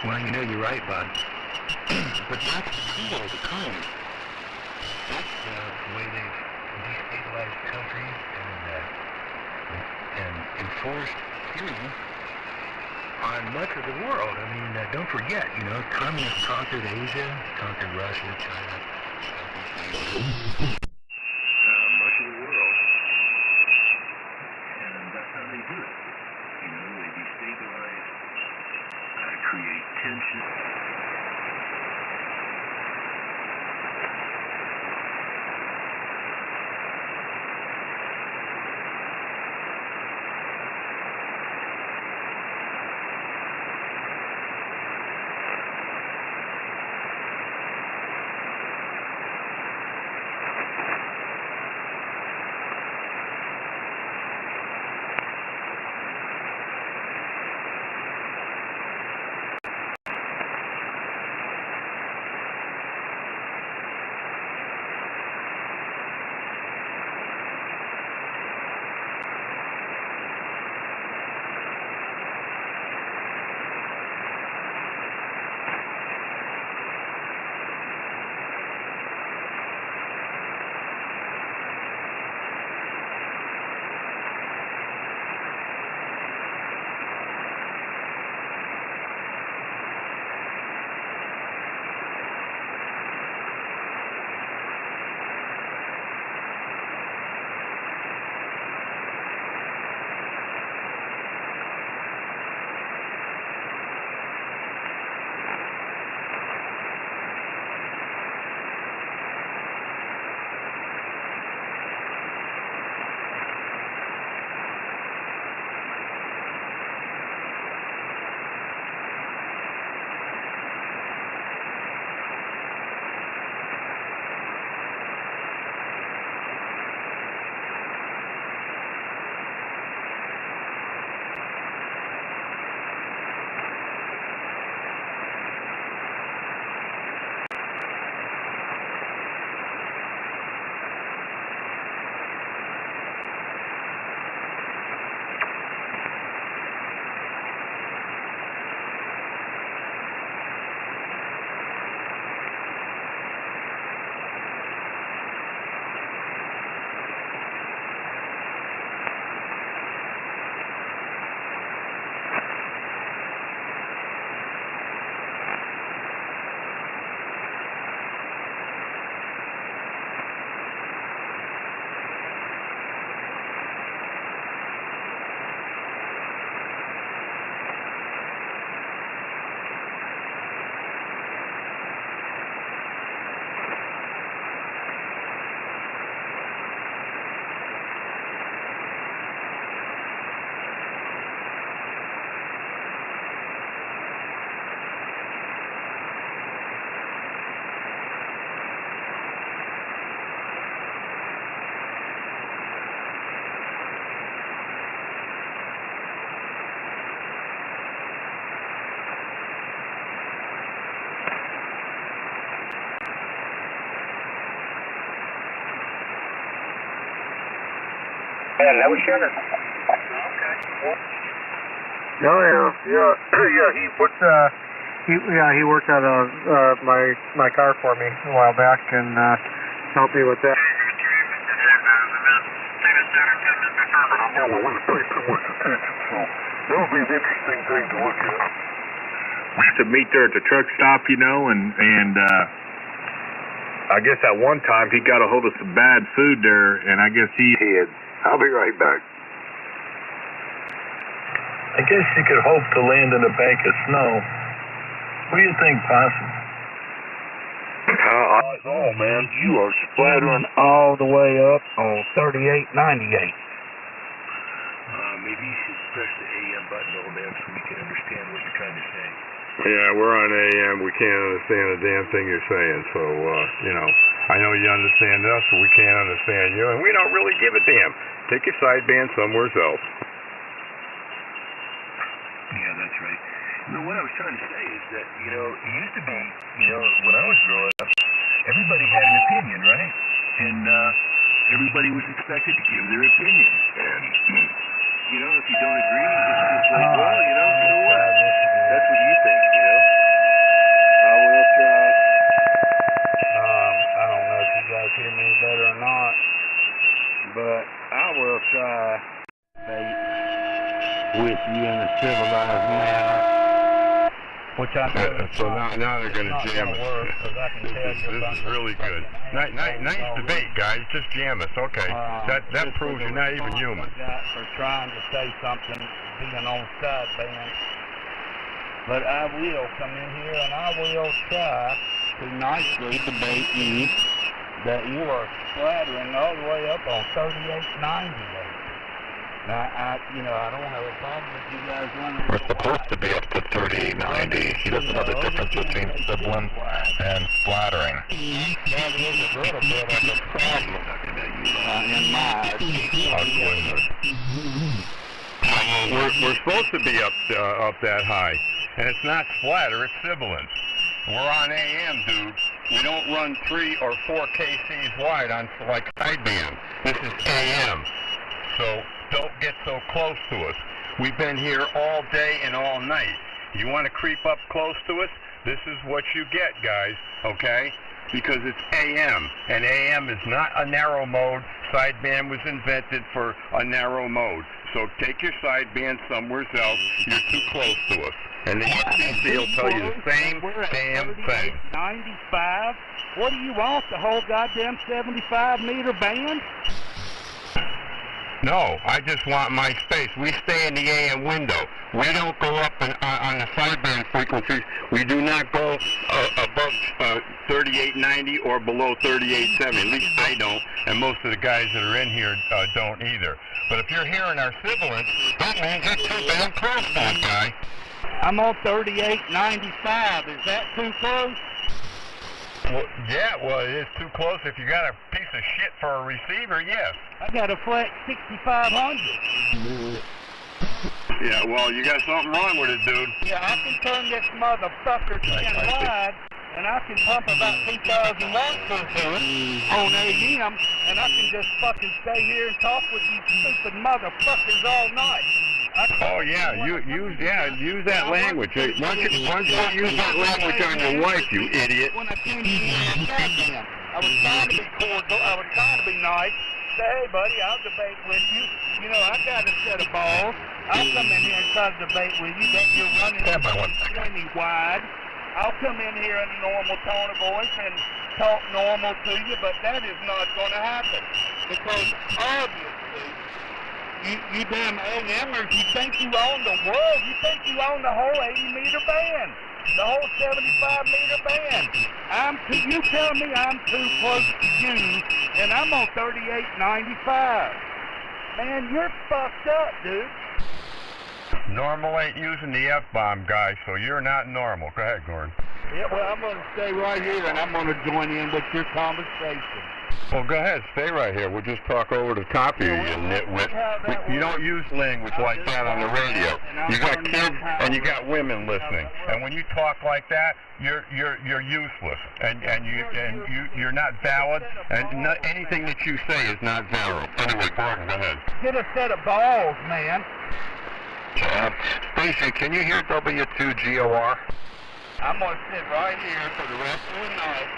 Well, you know, you're right, bud. But that's the key of the economy. That's the way they've destabilized countries and enforced tyranny on much of the world. I mean, don't forget, you know, communists conquered Asia, conquered Russia, China, Southeast Asia. Much of the world. And that's how they do it. You know, they destabilize, create tension. Yeah, no sugar. Okay. Oh yeah. He put he worked out my car for me a while back and helped me with that. That would be an interesting thing to look at. We used to meet there at the truck stop, you know, and I guess at one time he got a hold of some bad food there, and I guess he had. I'll be right back. I guess you could hope to land in a bank of snow. What do you think, Possum? Oh, man, You are splattering all the way up on 3898. Maybe you should press the AM button a little bit so we can understand what you're trying to say. Yeah, we're on AM. We can't understand a damn thing you're saying. So, you know, I know you understand us, but we can't understand you, and we don't really give a damn. Take your sideband somewhere else. Yeah, that's right. You know, what I was trying to say is that, you know, it used to be, you know, when I was growing up, everybody had an opinion, right? And everybody was expected to give their opinion. And, you know, if you don't agree, it's just like, well, you know, so what? That's what you think, you know? I will try. I don't know if you guys hear me better or not, but I will try with you in a civilized manner. Which I so now they're going to jam us. This is really good. Nice debate, guys. Just jam us. Okay. That proves you're not even human. For trying to say something, being on sideband. But I will come in here and I will try to nicely debate you that you are splattering all the way up on 3890. Now, I don't have a problem with you guys running. We're supposed to be up to 3890. He doesn't know the difference between sibling and splattering. That is a little bit of a problem in my We're supposed to be up that high, and it's not splatter, it's sibilance. We're on AM, dude. We don't run 3 or 4 kcs wide on like sideband. This is AM, so don't get so close to us. We've been here all day and all night. You want to creep up close to us? This is what you get, guys, okay? Because it's AM, and AM is not a narrow mode. Sideband was invented for a narrow mode. So take your sideband somewhere else. You're too close to us. And the UCC will tell you the same damn thing. 95? What do you want, the whole goddamn 75-meter band? No, I just want my space. We stay in the AM window. We don't go up on the sideband frequencies. We do not go above 3890 or below 3870. At least I don't, and most of the guys that are in here don't either. But if you're hearing our sibilance, that means you're too damn close, that guy. I'm on 3895. Is that too close? Well, yeah, well, it is too close. If you got a piece of shit for a receiver, yes. I got a flat 6500. Yeah, well, you got something wrong with it, dude. Yeah, I can turn this motherfucker 10 wide, and I can pump about 2,000 watts into it on AM, and I can just fucking stay here and talk with you stupid motherfuckers all night. Oh yeah, use that language. Why don't you use that language on your wife, you idiot? When I came in, I was trying to be cordial. I was trying to be nice. Say, hey, buddy, I'll debate with you. You know, I got a set of balls. I'll come in here and try to debate with you. That you're running 20 wide. I'll come in here in a normal tone of voice and talk normal to you, but that is not going to happen because obviously. You damn AMers, you think you own the world. You think you own the whole 80-meter band. The whole 75-meter band. You tell me I'm too close to you, and I'm on 3895. Man, you're fucked up, dude. Normal ain't using the F-bomb, guys, so you're not normal. Go ahead, Gordon. Yeah, well, I'm going to stay right here, and I'm going to join in with your conversation. Well, go ahead. Stay right here. We'll just talk over the top of you, you nitwit. You don't use language like that on the radio. You got kids and you got women listening, and when you talk like that, you're useless, and you're not valid, and anything that you say is not valid. Anyway, Gordon, go ahead. Get a set of balls, man. Stacy, can you hear W2GOR? I'm going to sit right here for the rest of the night,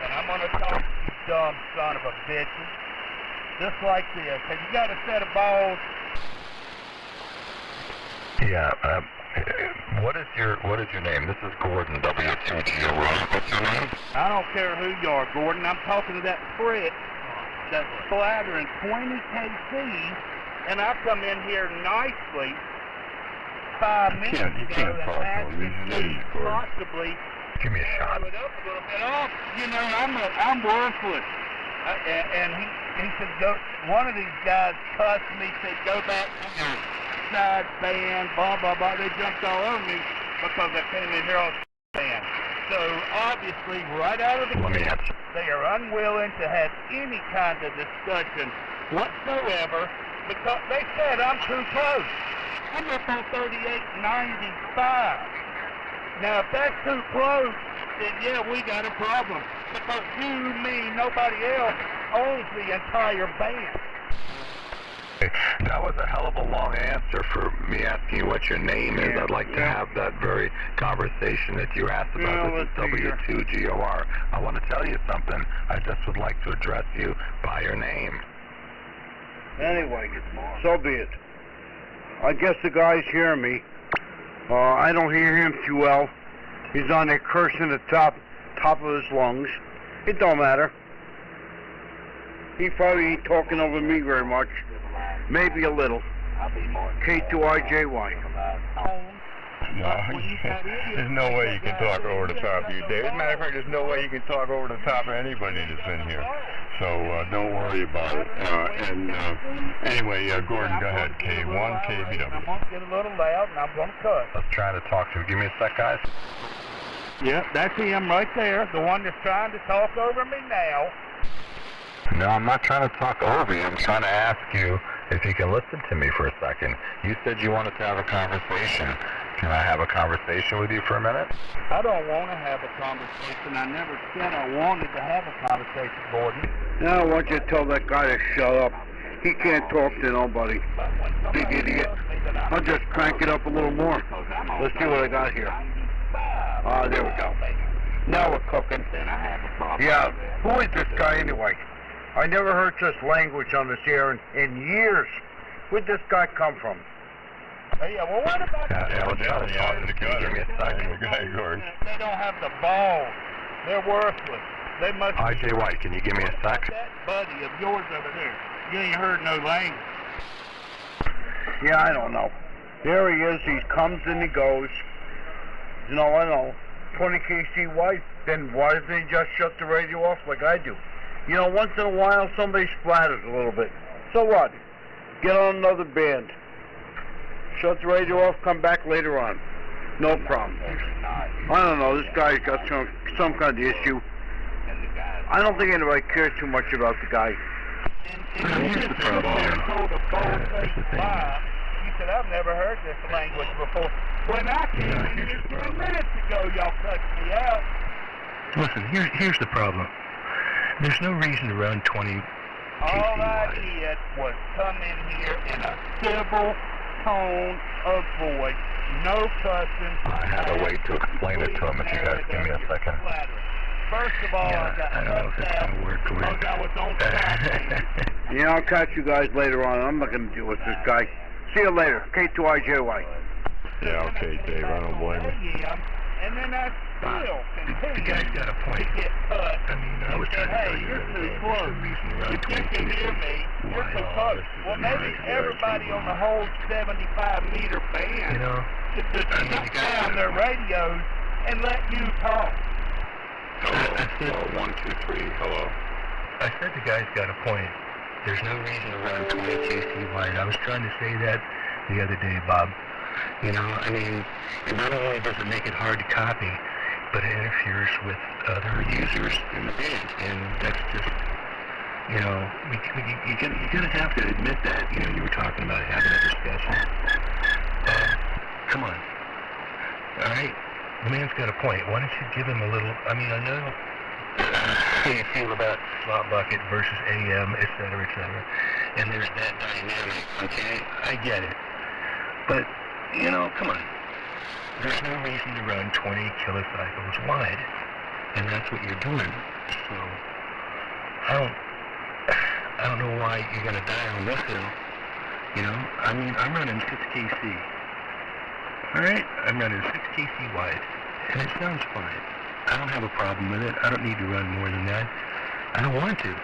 and I'm going to talk to you dumb son of a bitches. Just like this. Have you got a set of balls? Yeah, what is your name? This is Gordon, W2GOR. What's your name? I don't care who you are, Gordon. I'm talking to that prick that's splattering 20 kcs, and I come in here nicely 5 minutes ago and asked you to possibly give me a shot. It up a little bit off. You know, I'm worthless. And he said, one of these guys cussed me, said, go back to your side band, blah, blah, blah. They jumped all over me because I came in here on band. So, obviously, right out of the gate, they are unwilling to have any kind of discussion whatsoever because they said I'm too close. I'm up on 3895. Now, if that's too close, then yeah, we got a problem. Because you, me, nobody else owns the entire band. That was a hell of a long answer for me asking you what your name is. I'd like to have that very conversation that you asked about. This is W2GOR. I want to tell you something. I just would like to address you by your name. Anyway, so be it. I guess the guy's hearing me. I don't hear him too well. He's on there cursing the top of his lungs. It don't matter. He probably ain't talking over me very much. Maybe a little. K2IJY. No, there's no way you can talk over the top of you, Dave. As a matter of fact, there's no way you can talk over the top of anybody that's in here. So don't worry about it. Anyway, Gordon, go ahead. K1, KBW. I'm going to get a little loud, and I'm going to cut. Let's try to talk to you. Give me a sec, guys. Yep, that's him right there, the one that's trying to talk over me now. No, I'm not trying to talk over you. I'm trying to ask you if you can listen to me for a second. You said you wanted to have a conversation. Can I have a conversation with you for a minute? I don't want to have a conversation. I never said I wanted to have a conversation, Gordon. Now I want you to tell that guy to shut up. He can't talk to nobody. Big idiot. I'll just crank it up a little more. Let's see what I got here. There we go. Now we're cooking. Yeah, who is this guy anyway? I never heard such language on this air in years. Where'd this guy come from? Hey, well, what about Give me a second. They don't have the balls. They're worthless. They must... IJY, can you give me a sec? That buddy of yours over there. You ain't heard no language. Yeah, I don't know. There he is. He comes and he goes. You know, I know. 20 KCY. Then why doesn't he just shut the radio off like I do? You know, once in a while somebody splatters a little bit. So what? Get on another band. Shut the radio off, come back later on. No problem. I don't know, this guy's got some kind of issue. I don't think anybody cares too much about the guy. Here's the problem. You said, I've never heard this language before. When I came in here 10 minutes ago, y'all cut me out. Listen, here's the problem. There's no reason to run 20 All I did was come in here in a civil tone of voice, no cussing. I have a way to explain it to him if you guys give me a second. First of all, I got cussed out because I was on fire. Yeah, I'll catch you guys later on. I'm not going to deal with this guy. See you later. K2IJY. Yeah, okay, Dave. I don't blame you. And then I still continue. The guy's got a point. To get cut. I mean, I was trying to tell you you're the too other day, close. there's no reason to run If you 20 can hear me, you're too close. Well, maybe everybody on the whole 75-meter band should just shut down their radios and let you talk. I said, 1, 2, 3, hello. I said the guy's got a point. There's no reason to run 20 KCY. I was trying to say that the other day, Bob. You know, I mean, not only does it make it hard to copy, but it interferes with other users in the band, and that's just, you know, you're gonna have to admit that. You know, you were talking about having a discussion. Come on, all right? The man's got a point. Why don't you give him a little? I mean, I know how you feel about slot bucket versus AM, et cetera, and there's that dynamic. Okay, I get it, but you know, come on. There's no reason to run 20 kilocycles wide, and that's what you're doing. So I don't know why you're gonna die on this hill. You know, I mean, I'm running 6 KC. All right, I'm running 6 KC wide, and it sounds fine. I don't have a problem with it. I don't need to run more than that. I don't want to,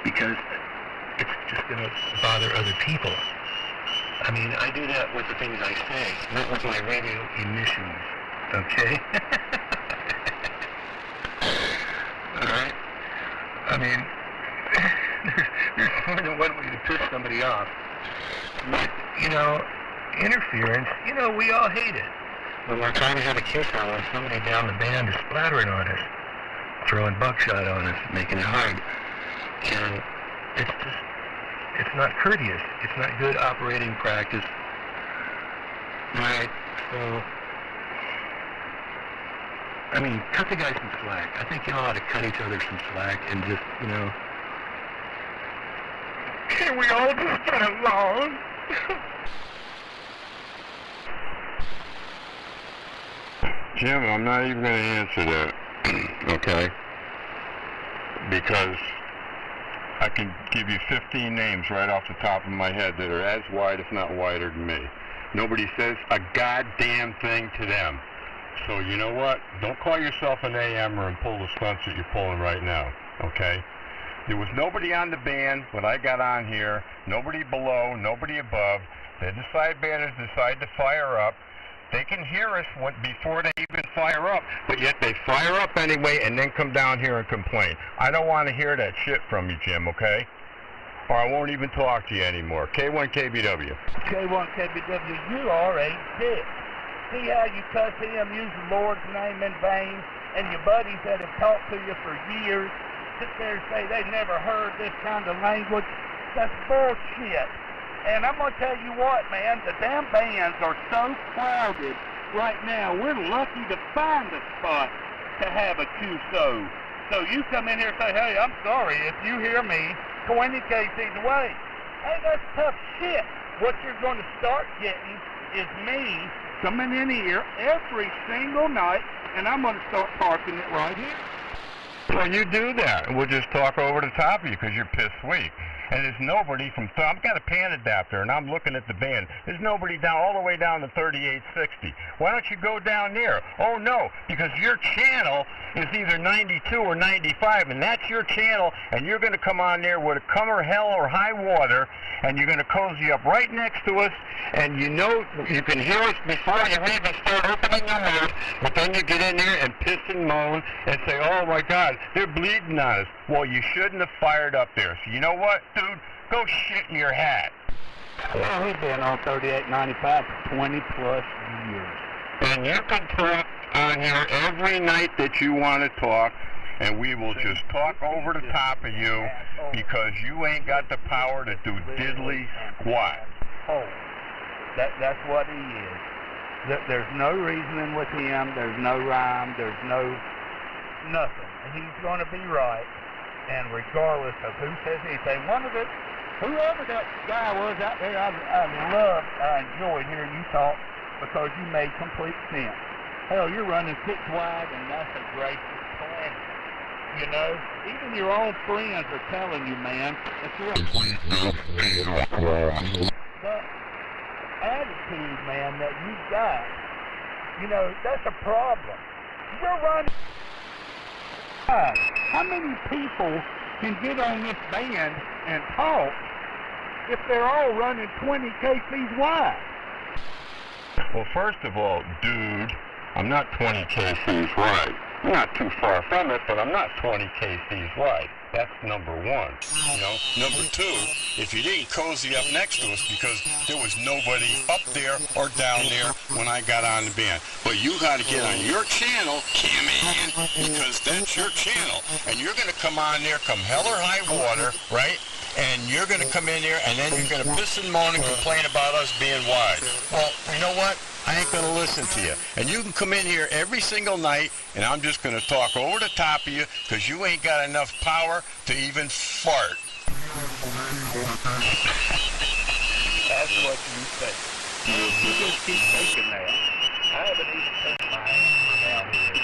because it's just gonna bother other people. I mean, I do that with the things I say, not with my radio emissions, okay? All right? I mean, there's more than one way to piss somebody off. But, you know, interference, you know, we all hate it. When we're trying to have a kiss-out and somebody down the band is splattering on us, throwing buckshot on us, making it hard. And it's just... it's not courteous. It's not good operating practice. Right, so, I mean, cut the guy some slack. I think y'all ought to cut each other some slack and just, you know, Can we all just get along? Jim, I'm not even going to answer that, okay? Because I can give you 15 names right off the top of my head that are as wide, if not wider than me. Nobody says a goddamn thing to them. So you know what? Don't call yourself an AMer and pull the stunts that you're pulling right now, okay? There was nobody on the band when I got on here, nobody below, nobody above. Then the side banders decide to fire up. They can hear us before they even fire up, but yet they fire up anyway and then come down here and complain. I don't want to hear that shit from you, Jim, okay? Or I won't even talk to you anymore. K1KBW. K1KBW, you are a dick. See how you cuss him, use the Lord's name in vain, and your buddies that have talked to you for years sit there and say they never heard this kind of language? That's bullshit. And I'm going to tell you what, man, the damn bands are so crowded right now. We're lucky to find a spot to have a QSO. So you come in here and say, hey, I'm sorry if you hear me 20 kcs away. Hey, that's tough shit. What you're going to start getting is me coming in here every single night, and I'm going to start parking it right here. Well, you do that, and we'll just talk over the top of you because you're pissed sweet. And there's nobody from, I've got a pan adapter, and I'm looking at the band. There's nobody down, all the way down to 3860. Why don't you go down there? Oh, no, because your channel is either 92 or 95, and that's your channel, and you're going to come on there with a come or hell or high water, and you're going to cozy up right next to us, and you know you can hear us before you even start opening your mouth, but then you get in there and piss and moan and say, oh, my God, they're bleeding on us. Well, you shouldn't have fired up there. So you know what, dude? Go shit in your hat. Well, we've been on 3895 for 20 plus years. And you can talk on here every night that you want to talk, and we will just talk over the top of you because you ain't got the power to do diddly squat. Oh, that's what he is. There's no reasoning with him. There's no rhyme. There's no nothing. He's going to be right. And regardless of who says anything, whoever that guy was out there, I enjoyed hearing you talk because you made complete sense. Hell, you're running 6 wide, and that's a gracious plan. You know, even your own friends are telling you, man, that you're that attitude, man, that you've got. You know, that's a problem. You're running. How many people can get on this band and talk if they're all running 20 kcs wide? Well, first of all, dude, I'm not 20 kcs wide. I'm not too far from it, but I'm not 20 kcs wide. That's number one. You know, number two, if you didn't cozy up next to us because there was nobody up there or down there when I got on the band. But you got to get on your channel, Cam-Man, because that's your channel. And you're going to come on there, come hell or high water, right? And you're going to come in there, and then you're going to piss and moan and complain about us being wide. Well, you know what? I ain't going to listen to you. And you can come in here every single night, and I'm just going to talk over the top of you because you ain't got enough power to even fart. That's what you say. You just keep taking that. I haven't even taken my answer down here.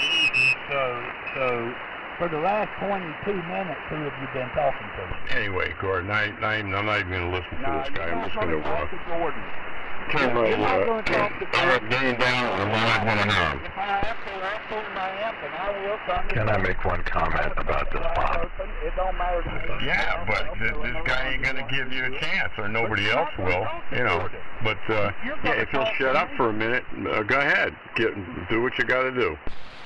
So for the last 22 minutes, who have you been talking to? Anyway, Gordon, I'm not even going to listen to this guy. I'm just going to talk to Gordon. I'm getting down on the line 1.5. If I have to, I'll pull my amp and I will come. Can I make one comment about this, Bob? It don't matter to me. Yeah, but this guy ain't going to give you a chance, or nobody else will, you know. But, yeah, if you'll shut up for a minute, go ahead. Do what you got to do.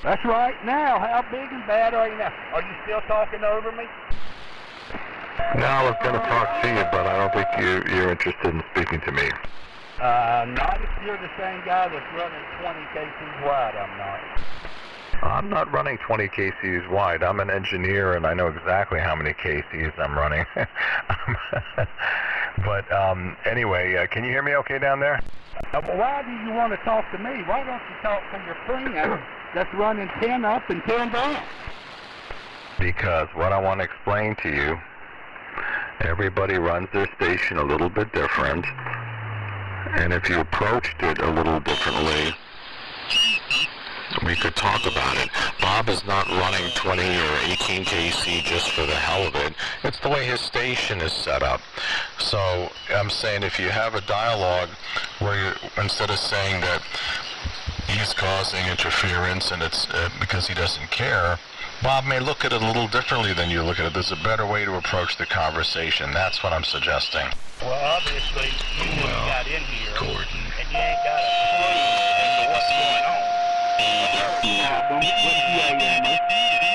That's right. Now, how big and bad are you now? Are you still talking over me? No, I was going to talk to you, but I don't think you're interested in speaking to me. Not if you're the same guy that's running 20 kcs wide, I'm not. I'm not running 20 kcs wide. I'm an engineer, and I know exactly how many kcs I'm running. But anyway, can you hear me okay down there? Well, why do you want to talk to me? Why don't you talk to your friend that's running 10 up and 10 down? Because what I want to explain to you Everybody runs their station a little bit different, and if you approached it a little differently, we could talk about it. Bob is not running 20 or 18 KC just for the hell of it. It's the way his station is set up. So I'm saying if you have a dialogue where you, instead of saying that he's causing interference and it's because he doesn't care, Bob may look at it a little differently than you look at it. There's a better way to approach the conversation. That's what I'm suggesting. Well, obviously, you got in here, Gordon, and you ain't got a clue as to what's going on.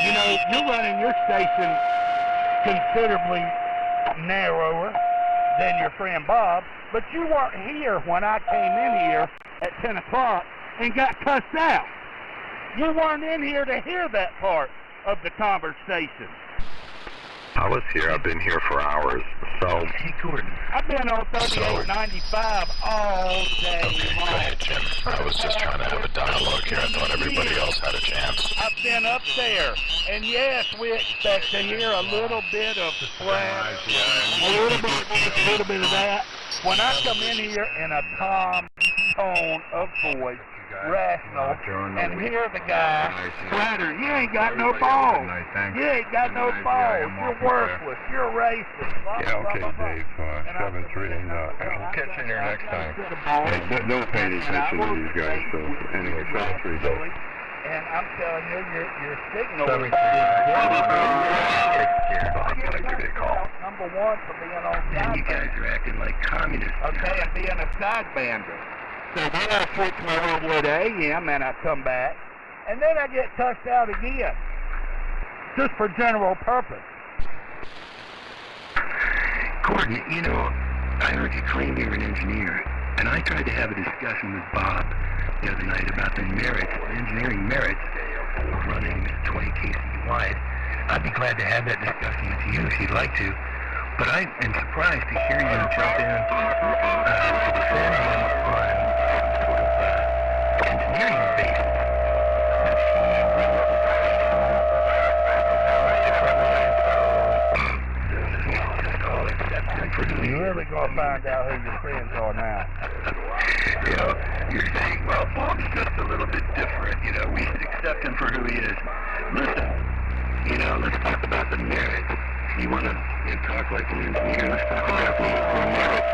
You know, you're running your station considerably narrower than your friend Bob, but you weren't here when I came in here at 10 o'clock and got cussed out. You weren't in here to hear that part of the conversation. I was here. I've been here for hours. So. Hey, Gordon. I've been on 3895 all day long. Go ahead, Jim. I was just trying to have a dialogue here. I thought everybody else had a chance. I've been up there, and yes, we expect to hear a little bit of slap, a little bit of that. When I come in here in a calm tone of voice, rational, and hear the guy flatter, you ain't got no balls. You ain't got no balls. You're worthless. You're racist. Yeah, okay, Dave. 7-3, and we'll catch you here next time. Hey, don't pay any attention to these guys. So anyway, 7-3, Dave. And I'm telling you, your signal is number one for being on side. You guys are acting like communists. Okay, and being a sidebander. So then I switch my all the way to AM and I come back, and then I get cussed out again, just for general purpose. Gordon, you know, I heard you claim you're an engineer, and I tried to have a discussion with Bob the other night about the merits, the engineering merits of running 20 KC wide. I'd be glad to have that discussion with you if you'd like to, but I am surprised to hear you jump in to defend him on engineering basis. You're really going to find out who your friends are now. You know, you're saying, well, Bob's just a little bit different. You know, we should accept him for who he is. Listen, you know, let's talk about the merits. You want to talk like an engineer, let's talk about the merits.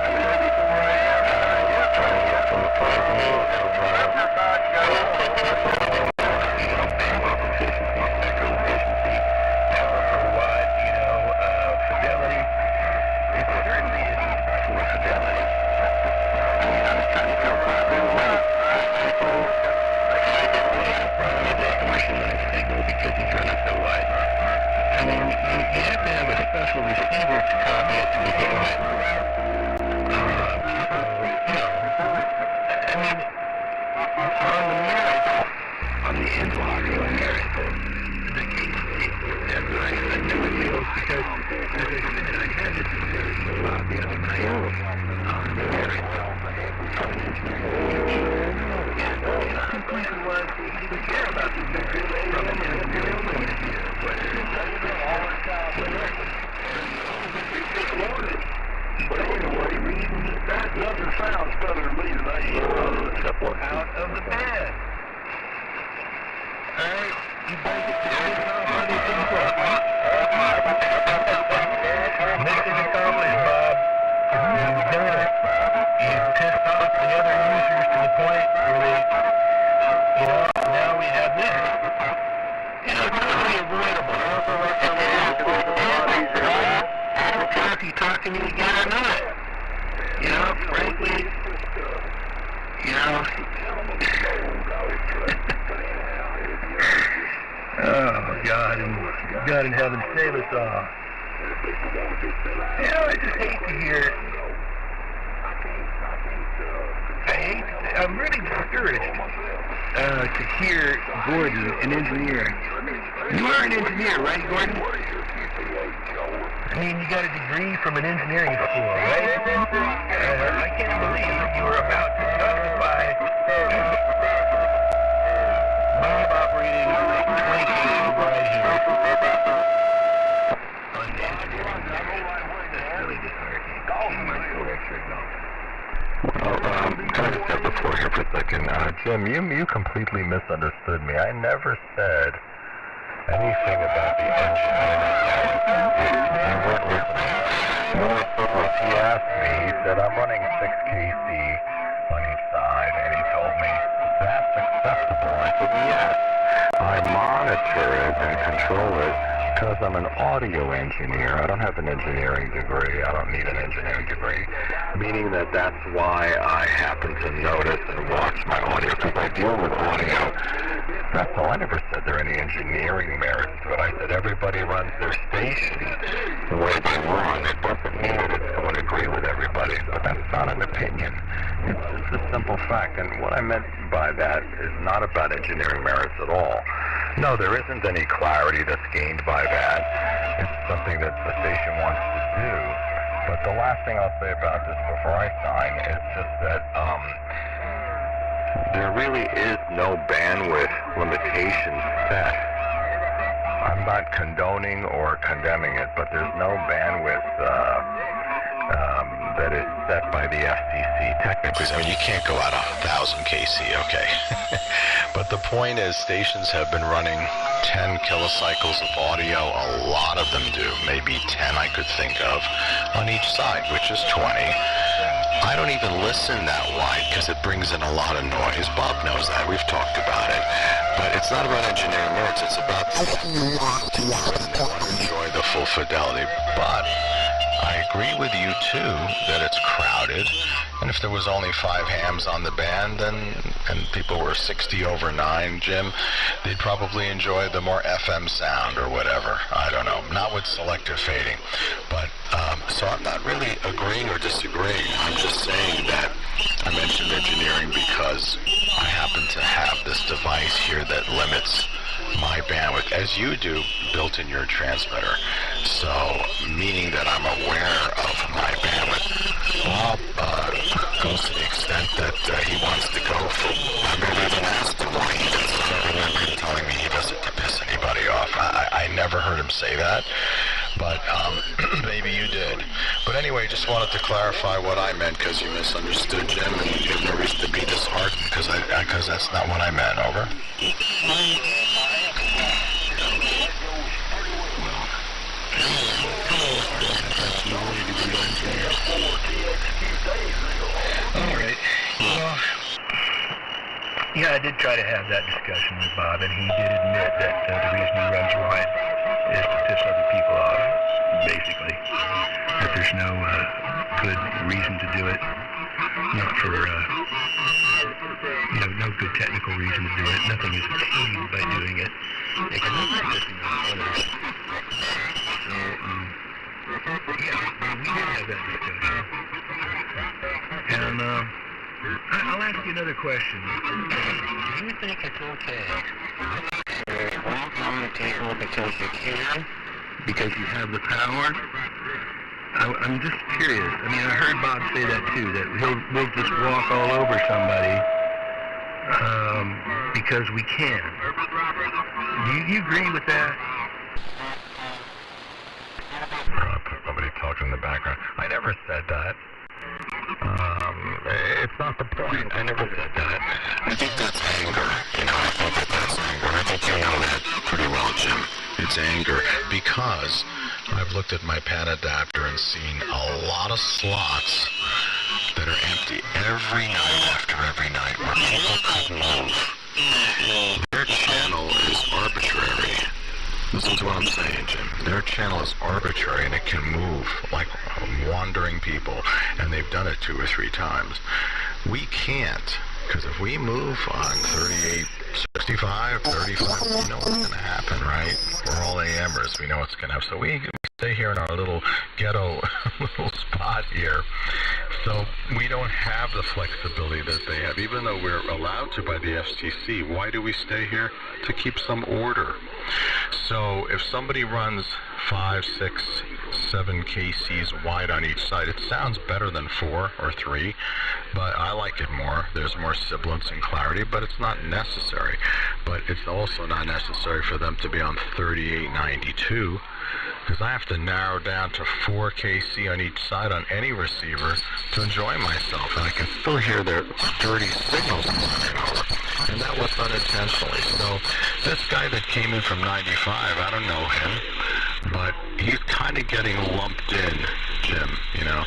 God in heaven, save us all. You know, I just hate to hear. I'm really discouraged to hear Gordon, an engineer. You are an engineer, right, Gordon? I mean, you got a degree from an engineering school, right? I can't believe that you were about to justify Bob operating like 20 KC right here. Can I just have the floor here for a second? Jim, you completely misunderstood me. I never said anything about the engineering. You weren't listening. He asked me, he said, I'm running 6 kc on each side, and he told me, that's acceptable. I said, yes. I monitor it and control it because I'm an audio engineer. I don't have an engineering degree. I don't need an engineering degree, meaning that that's why I happen to notice and watch my audio, because I deal with audio. That's all. I never said there are any engineering merits to it. I said everybody runs their station the way they run. It doesn't mean that it's going to agree with everybody, so that's not an opinion. It's just a simple fact, and what I meant by that is not about engineering merits at all. No, there isn't any clarity that's gained by that. It's something that the station wants to do. But the last thing I'll say about this before I sign is just that there really is no bandwidth limitation set. I'm not condoning or condemning it, but there's no bandwidth that is set by the FCC. Technically, I mean, you can't go out 1,000 kc, okay? But the point is, stations have been running 10 kilocycles of audio. A lot of them do, maybe 10 I could think of, on each side, which is 20. I don't even listen that wide because it brings in a lot of noise. Bob knows that. We've talked about it. But it's not about engineering merits. It's about they want to enjoy the full fidelity. But I agree with you, too, that it's crowded. And if there was only 5 hams on the band and people were 60 over 9, Jim, they'd probably enjoy the more FM sound or whatever. I don't know. Not with selective fading. But, so I'm not really agreeing or disagreeing. I'm just saying that I mentioned engineering because I happen to have this device here that limits my bandwidth, as you do, built in your transmitter. So, meaning that I'm aware of my bandwidth. Bob goes to the extent that he wants to go for. I've never even asked him why he does it. I don't remember him telling me he does it to piss anybody off. I never heard him say that, but maybe you did. But anyway, just wanted to clarify what I meant because you misunderstood, Jim, and you have no reason to be disheartened because that's not what I meant. Over. Alright, well, yeah, I did try to have that discussion with Bob, and he did admit that the reason he runs wide is to piss other people off, basically. That there's no good reason to do it, not for, no good technical reason to do it. Nothing is achieved by doing it. It can be pissing off others. So, yeah, we did have that discussion. And I'll ask you another question. Do you think it's okay to walk on the table because you can? Because you have the power? I'm just curious. I mean, I heard Bob say that too, that we'll just walk all over somebody because we can. Do you agree with that? Somebody talking in the background. I never said that. It's not the point. I never said that. I think that's anger. I think that's anger. I think you know that pretty well, Jim. It's anger because I've looked at my pan adapter and seen a lot of slots that are empty every night after every night where people could move. Their channel is arbitrary. Listen to what I'm saying, Jim. Their channel is arbitrary and it can move like wandering people, and they've done it 2 or 3 times. We can't, because if we move on 38, 65, 35, we know what's going to happen, right? We're all AMers. We know what's going to happen. So we stay here in our little ghetto little spot here. So we don't have the flexibility that they have, even though we're allowed to by the FCC. Why do we stay here? To keep some order. So if somebody runs 5, 6, 7 kcs wide on each side, it sounds better than 4 or 3, but I like it more. There's more sibilance and clarity, but it's not necessary. But it's also not necessary for them to be on 3892 because I have to narrow down to 4 kc on each side on any receiver to enjoy myself, and I can still hear their dirty signals running over, and that was unintentionally. So this guy that came in from 95, I don't know him, but he's kind of getting lumped in, Jim, you know,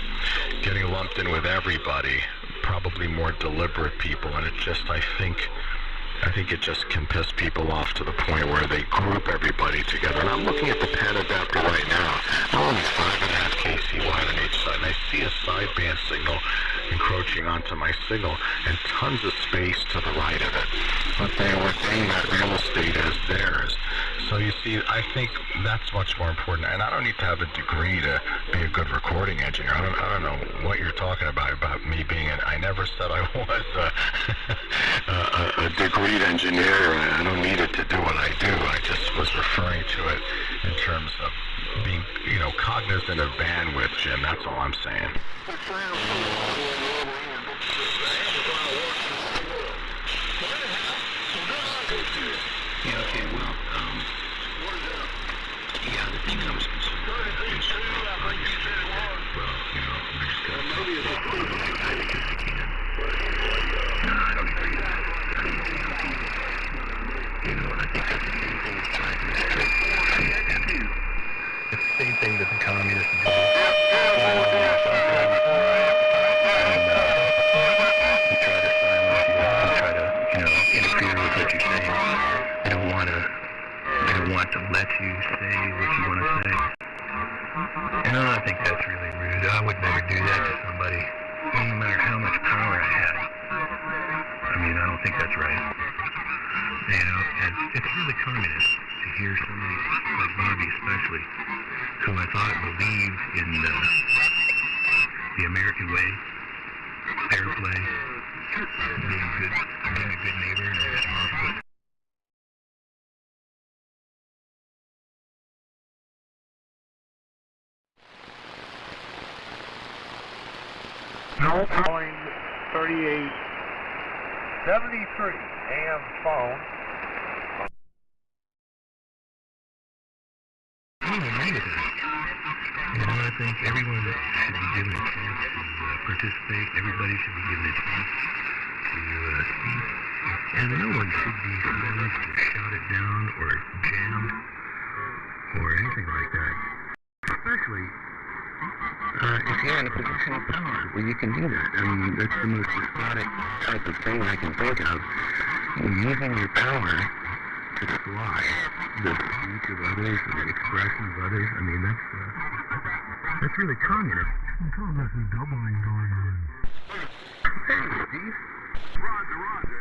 getting lumped in with everybody, probably more deliberate people, and it just, I think it just can piss people off to the point where they group everybody together. And I'm looking at the pan adapter right now. I'm only 5.5 kc wide on each side, and I see a sideband signal encroaching onto my signal and tons of space to the right of it. But they were saying that real estate as theirs. So you see, I think that's much more important. And I don't need to have a degree to be a good recording engineer. I don't know what you're talking about me being I never said I was a degreed engineer. I don't need it to do what I do. I just was referring to it in terms of being, you know, cognizant of bandwidth, Jim. That's all I'm saying. Yeah, okay, well, yeah, the thing I was concerned about is, well, you know, we're just going to talk about it because I can. No, I don't agree with that. I don't think I'll do that. You know, and I think that's the same thing as driving me straight. It's the same thing that the communists do. You try to silence you, you try to, you know, interfere with what you're saying. They don't want to let you say what you want to say. And I think that's really rude. I would never do that to somebody, no matter how much power I had. I mean, I don't think that's right. You know, and it's really communist to hear somebody like Bobby especially, who I thought believed in the American way, fair play, being a good neighbor and a responsible. No calling 3873 AM phone. I don't agree with that. You know, I think everyone should be given a chance to participate. Everybody should be given a chance to speak. And no one should be silenced or shouted down or jammed or anything like that. Especially if you're in a position of power where you can do that. I mean, that's the most despotic type of thing I can think of. Using your power to squash the speech of others and the expression of others. I mean, that's really communist. I'm talking about some doubling going on. Hey, Steve. Roger.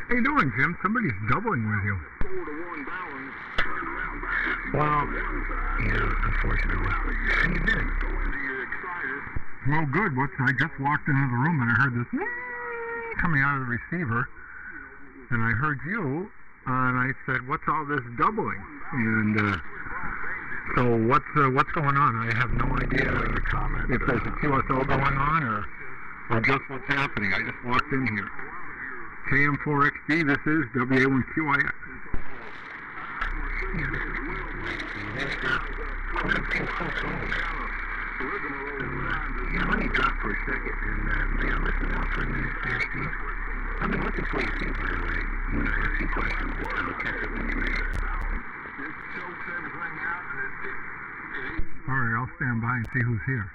How you doing, Jim? Somebody's doubling with you. 4-to-1 balance. Well, yeah, unfortunately. How you been? Well, good. I just walked into the room and I heard this coming out of the receiver, and I heard you, and I said, "What's all this doubling?" And so what's going on? I have no idea if there's a QSO going on or just what's happening. I just walked in here. KM4XD, this is WA1QIX. Yeah, let me drop for a second and listen out for a minute there, Steve. I've been looking for you too, by the way, when I ask you questions. I'll catch up when you're ready. All right, I'll stand by and see who's here.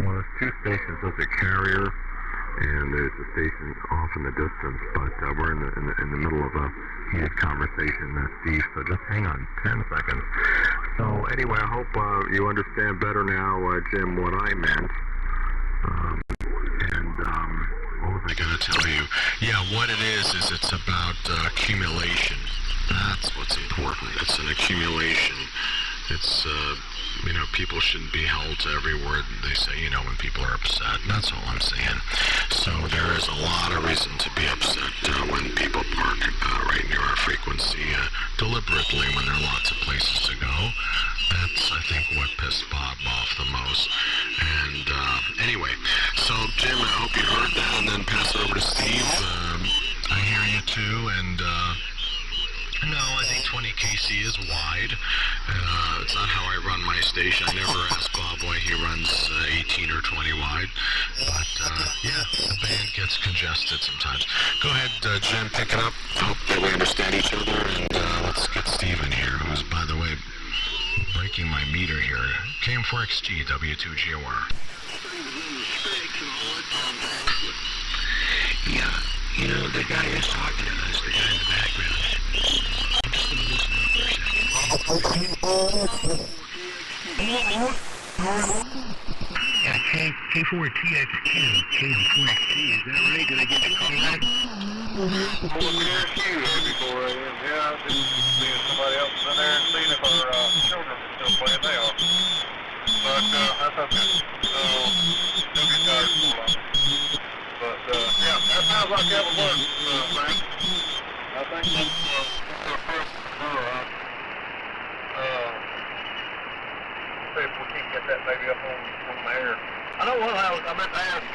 Well, there's 2 stations. There's a carrier, and there's a station off in the distance. But we're in the middle of a heated conversation, Steve. So just hang on 10 seconds. So anyway, I hope you understand better now, Jim, what I meant. What was I going to tell you? Yeah, what it is it's about accumulation. That's what's important. It's an accumulation. It's, people shouldn't be held to every word they say, when people are upset. That's all I'm saying. So there is a lot of reason to be upset when people park right near our frequency deliberately when there are lots of places to go. That's, I think, what pissed Bob off the most. And anyway, so Jim, I hope you heard that, and then pass it over to Steve. I hear you too, and No, I think 20 KC is wide. It's not how I run my station. I never ask Bob why he runs 18 or 20 wide. But, yeah, the band gets congested sometimes. Go ahead, Jim, pick it up. Hope that we understand each other. And let's get Steven here, who's, by the way, breaking my meter here. KM4XG, W2GOR. Yeah, you know, the guy who's talking to us, the guy in the background. I'm just going to listen up for a second. Yeah, K4TX2, KM4XG, is that right? Did I get your call right? Well, look at you before I am. Yeah, I've been seeing somebody else in there and seeing if our children are still playing. They are. But that's okay. They'll get tired before long. But yeah, that sounds like that would work, Frank. I think that's see if we can get that maybe up on the air. I know one I meant to ask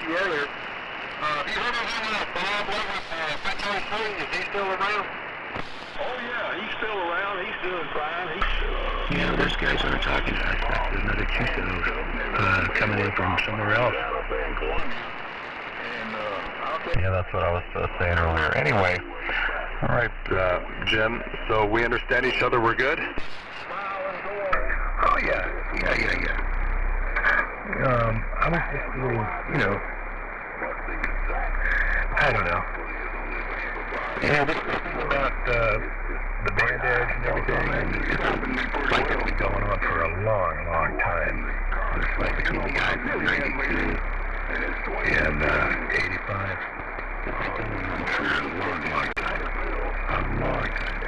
you earlier. Have you heard anything about Bob Leverett, PICKLE? Is he still around? Oh yeah, he's still around. He's doing fine. Yeah, this guy's on talking to us. That's another Chiso coming in from somewhere else. Yeah, that's what I was saying earlier. Anyway, all right, Jim, so we understand each other. We're good? Oh, yeah. I was just a little, I don't know. Yeah, this is about the bandage and everything. It's like it's been going on for a long, long time. It's like between the guys in 92 and 85. It's been going on for a long, long time. A long time.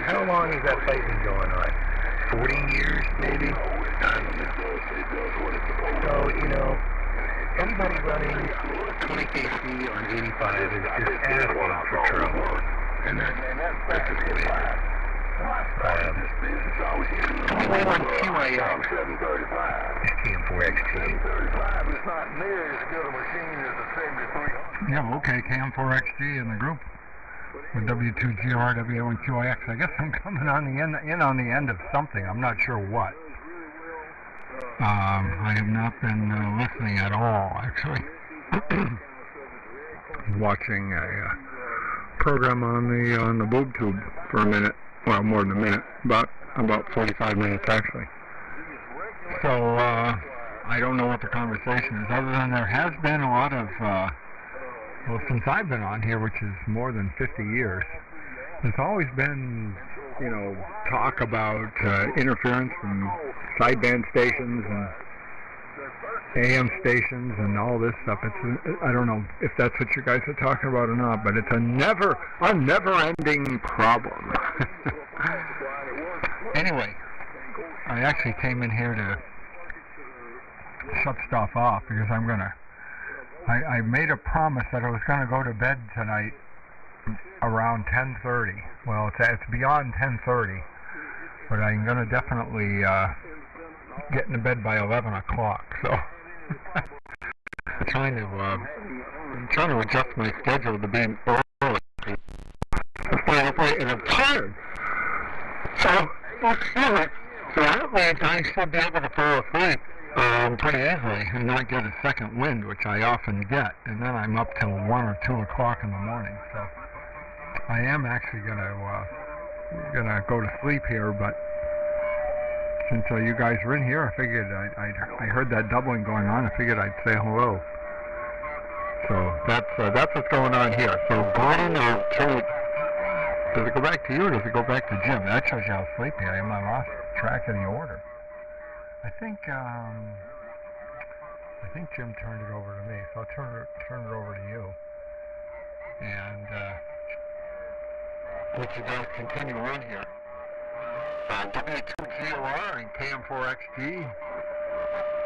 How long has that fight been going on? 40 years, maybe? I don't know. So, everybody running 20 KC on 85 is just asking for trouble. And that's just the way it is. Anyway, on QIX, it's KM4XT. It's not near as good a machine as the 7300. Yeah, okay, KM4XT in the group. With W2GOR, W1QIX. I guess I'm coming on the in on the end of something. I'm not sure what. I have not been listening at all, actually. Watching a program on the boob tube for a minute. Well, more than a minute. About 45 minutes, actually. So, I don't know what the conversation is, other than there has been a lot of, well, since I've been on here, which is more than 50 years, there's always been, talk about interference from sideband stations and AM stations and all this stuff. I don't know if that's what you guys are talking about or not, but it's a never-ending problem. Anyway, I actually came in here to shut stuff off because I made a promise that I was going to go to bed tonight around 10:30. Well, it's beyond 10:30, but I'm going to definitely get into bed by 11 o'clock. So I'm trying to adjust my schedule to be early. And I'm tired. So I should be able to fall asleep pretty easily and not get a second wind, which I often get, and then I'm up till 1 or 2 o'clock in the morning. So I am actually gonna go to sleep here, but since you guys are in here, I figured I heard that doubling going on. I figured I'd say hello. So that's what's going on here. So Gordon, does it go back to you or does it go back to Jim? That shows you how sleepy I am. I lost track of the order. I think Jim turned it over to me, so I'll turn it over to you. And let you guys continue on here. W2GOR and KM4XG,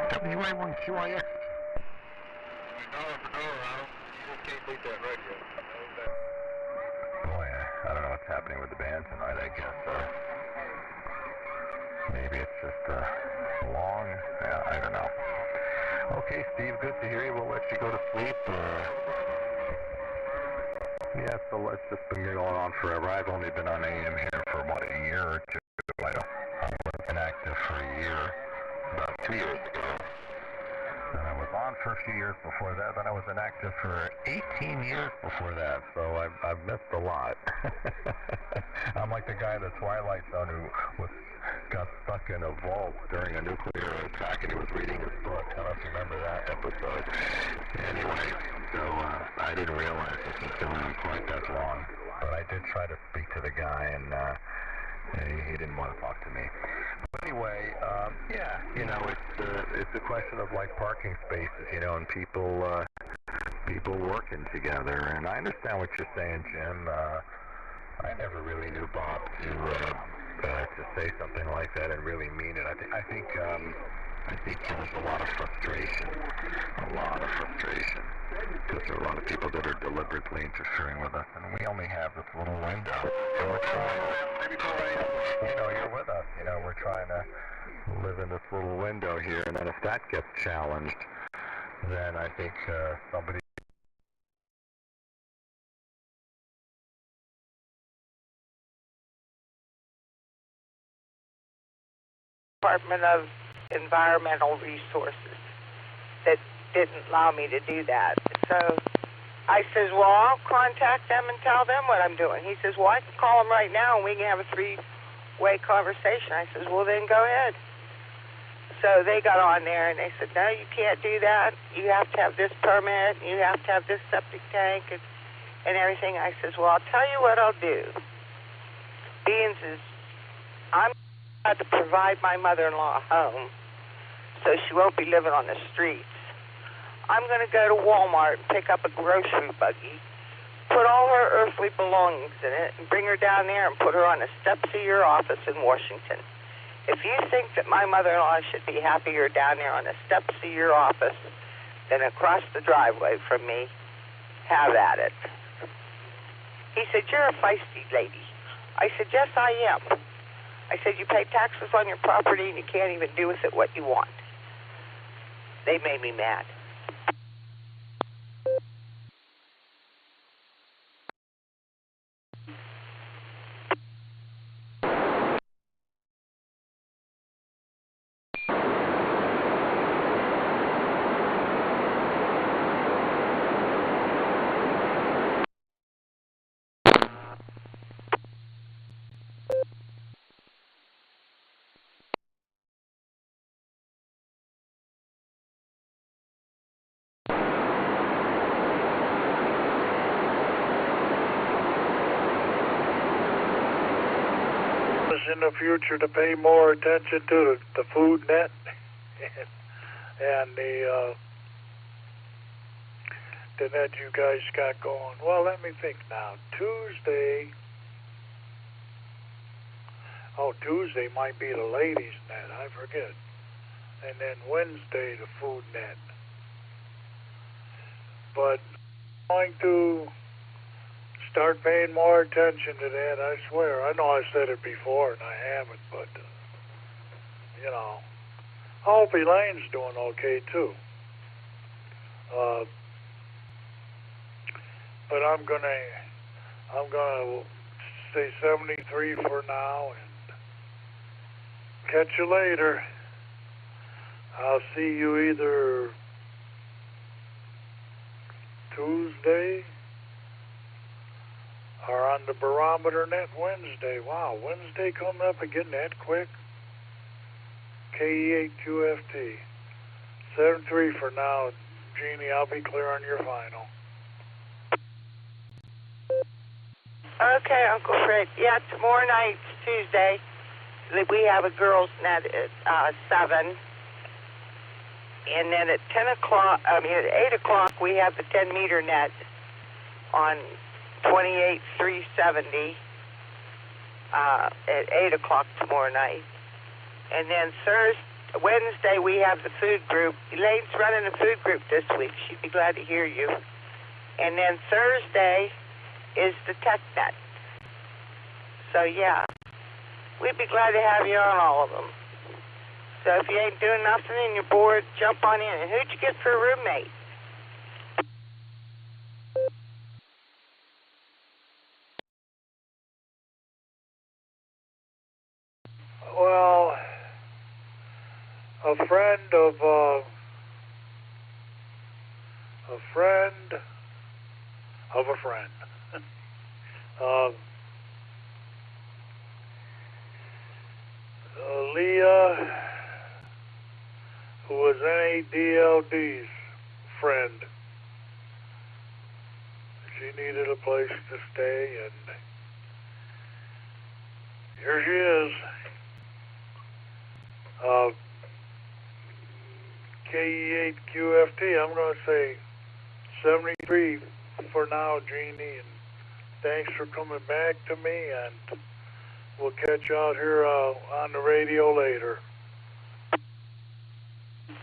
WA1QIX. Boy, I don't know what's happening with the band tonight. I guess maybe it's just long. Yeah, I don't know. Okay, Steve, good to hear you. We'll let you go to sleep. Yeah, so it's just been going on forever. I've only been on AM here for about a year or two. I was inactive for a year, about 2 years ago. And I was on for a few years before that. Then I was inactive for 18 years before that. So I've missed a lot. I'm like the guy in the Twilight Zone who got stuck in a vault during a nuclear attack, and he was reading his book. I don't know if you remember that episode. Anyway, so I didn't realize this was going on quite that long. But I did try to speak to the guy, and he didn't want to talk to me. But anyway, yeah, you know, it's a question of like parking spaces, you know, and people working together. And I understand what you're saying, Jim. I never really knew Bob to say something like that and really mean it. I think there's a lot of frustration, because there are a lot of people that are deliberately interfering with us, and we only have this little window. And we're trying, you know, you're with us. You know, we're trying to live in this little window here, and then if that gets challenged, then I think somebody. Department of Environmental Resources that didn't allow me to do that. So I says, well, I'll contact them and tell them what I'm doing. He says, well, I can call them right now and we can have a three-way conversation. I says, well, then go ahead. So they got on there and they said, no, you can't do that. You have to have this permit. You have to have this septic tank and everything. I says, well, I'll tell you what I'll do. Beans is, I'm had to provide my mother-in-law a home so she won't be living on the streets. I'm going to go to Walmart and pick up a grocery buggy, put all her earthly belongings in it, and bring her down there and put her on the steps of your office in Washington. If you think that my mother-in-law should be happier down there on the steps of your office than across the driveway from me, have at it. He said, you're a feisty lady. I said, yes, I am. I said, you pay taxes on your property and you can't even do with it what you want. They made me mad. In the future to pay more attention to the food net and the net you guys got going. Well, let me think now. Tuesday might be the ladies net, I forget. And then Wednesday the food net. But I'm going to start paying more attention to that, I swear. I know I said it before and I haven't, but, you know, I hope Elaine's doing okay too. But I'm gonna say 73 for now and catch you later. I'll see you either Tuesday or on the barometer net Wednesday. Wow, Wednesday coming up and getting that quick. KE8QFT. 73 for now. Jeannie, I'll be clear on your final. Okay, Uncle Fred. Yeah, tomorrow night's Tuesday. We have a girls' net at 7. And then at 8 o'clock, we have the 10-meter net on 28,370 at 8 o'clock tomorrow night. And then Wednesday, we have the food group. Elaine's running the food group this week. She'd be glad to hear you. And then Thursday is the tech net. So, yeah, we'd be glad to have you on all of them. So if you ain't doing nothing and you're bored, jump on in. And who'd you get for a roommate? a friend of a friend. Leah, who was NADLD's friend. She needed a place to stay, and here she is. KE8QFT, I'm going to say 73 for now, Jeannie, and thanks for coming back to me, and we'll catch you out here on the radio later.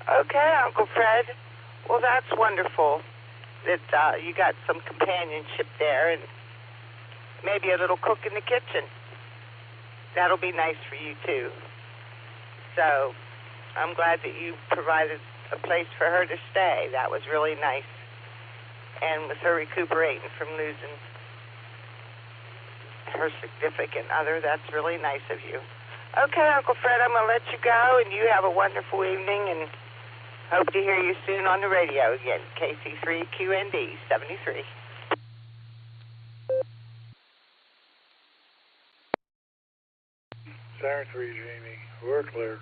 Okay, Uncle Fred. Well, that's wonderful that you got some companionship there and maybe a little cook in the kitchen. That'll be nice for you, too. So I'm glad that you provided a place for her to stay. That was really nice. And with her recuperating from losing her significant other, that's really nice of you. Okay, Uncle Fred, I'm going to let you go, and you have a wonderful evening, and hope to hear you soon on the radio again. KC3QND 73. Siren 3, Jamie. We're clear.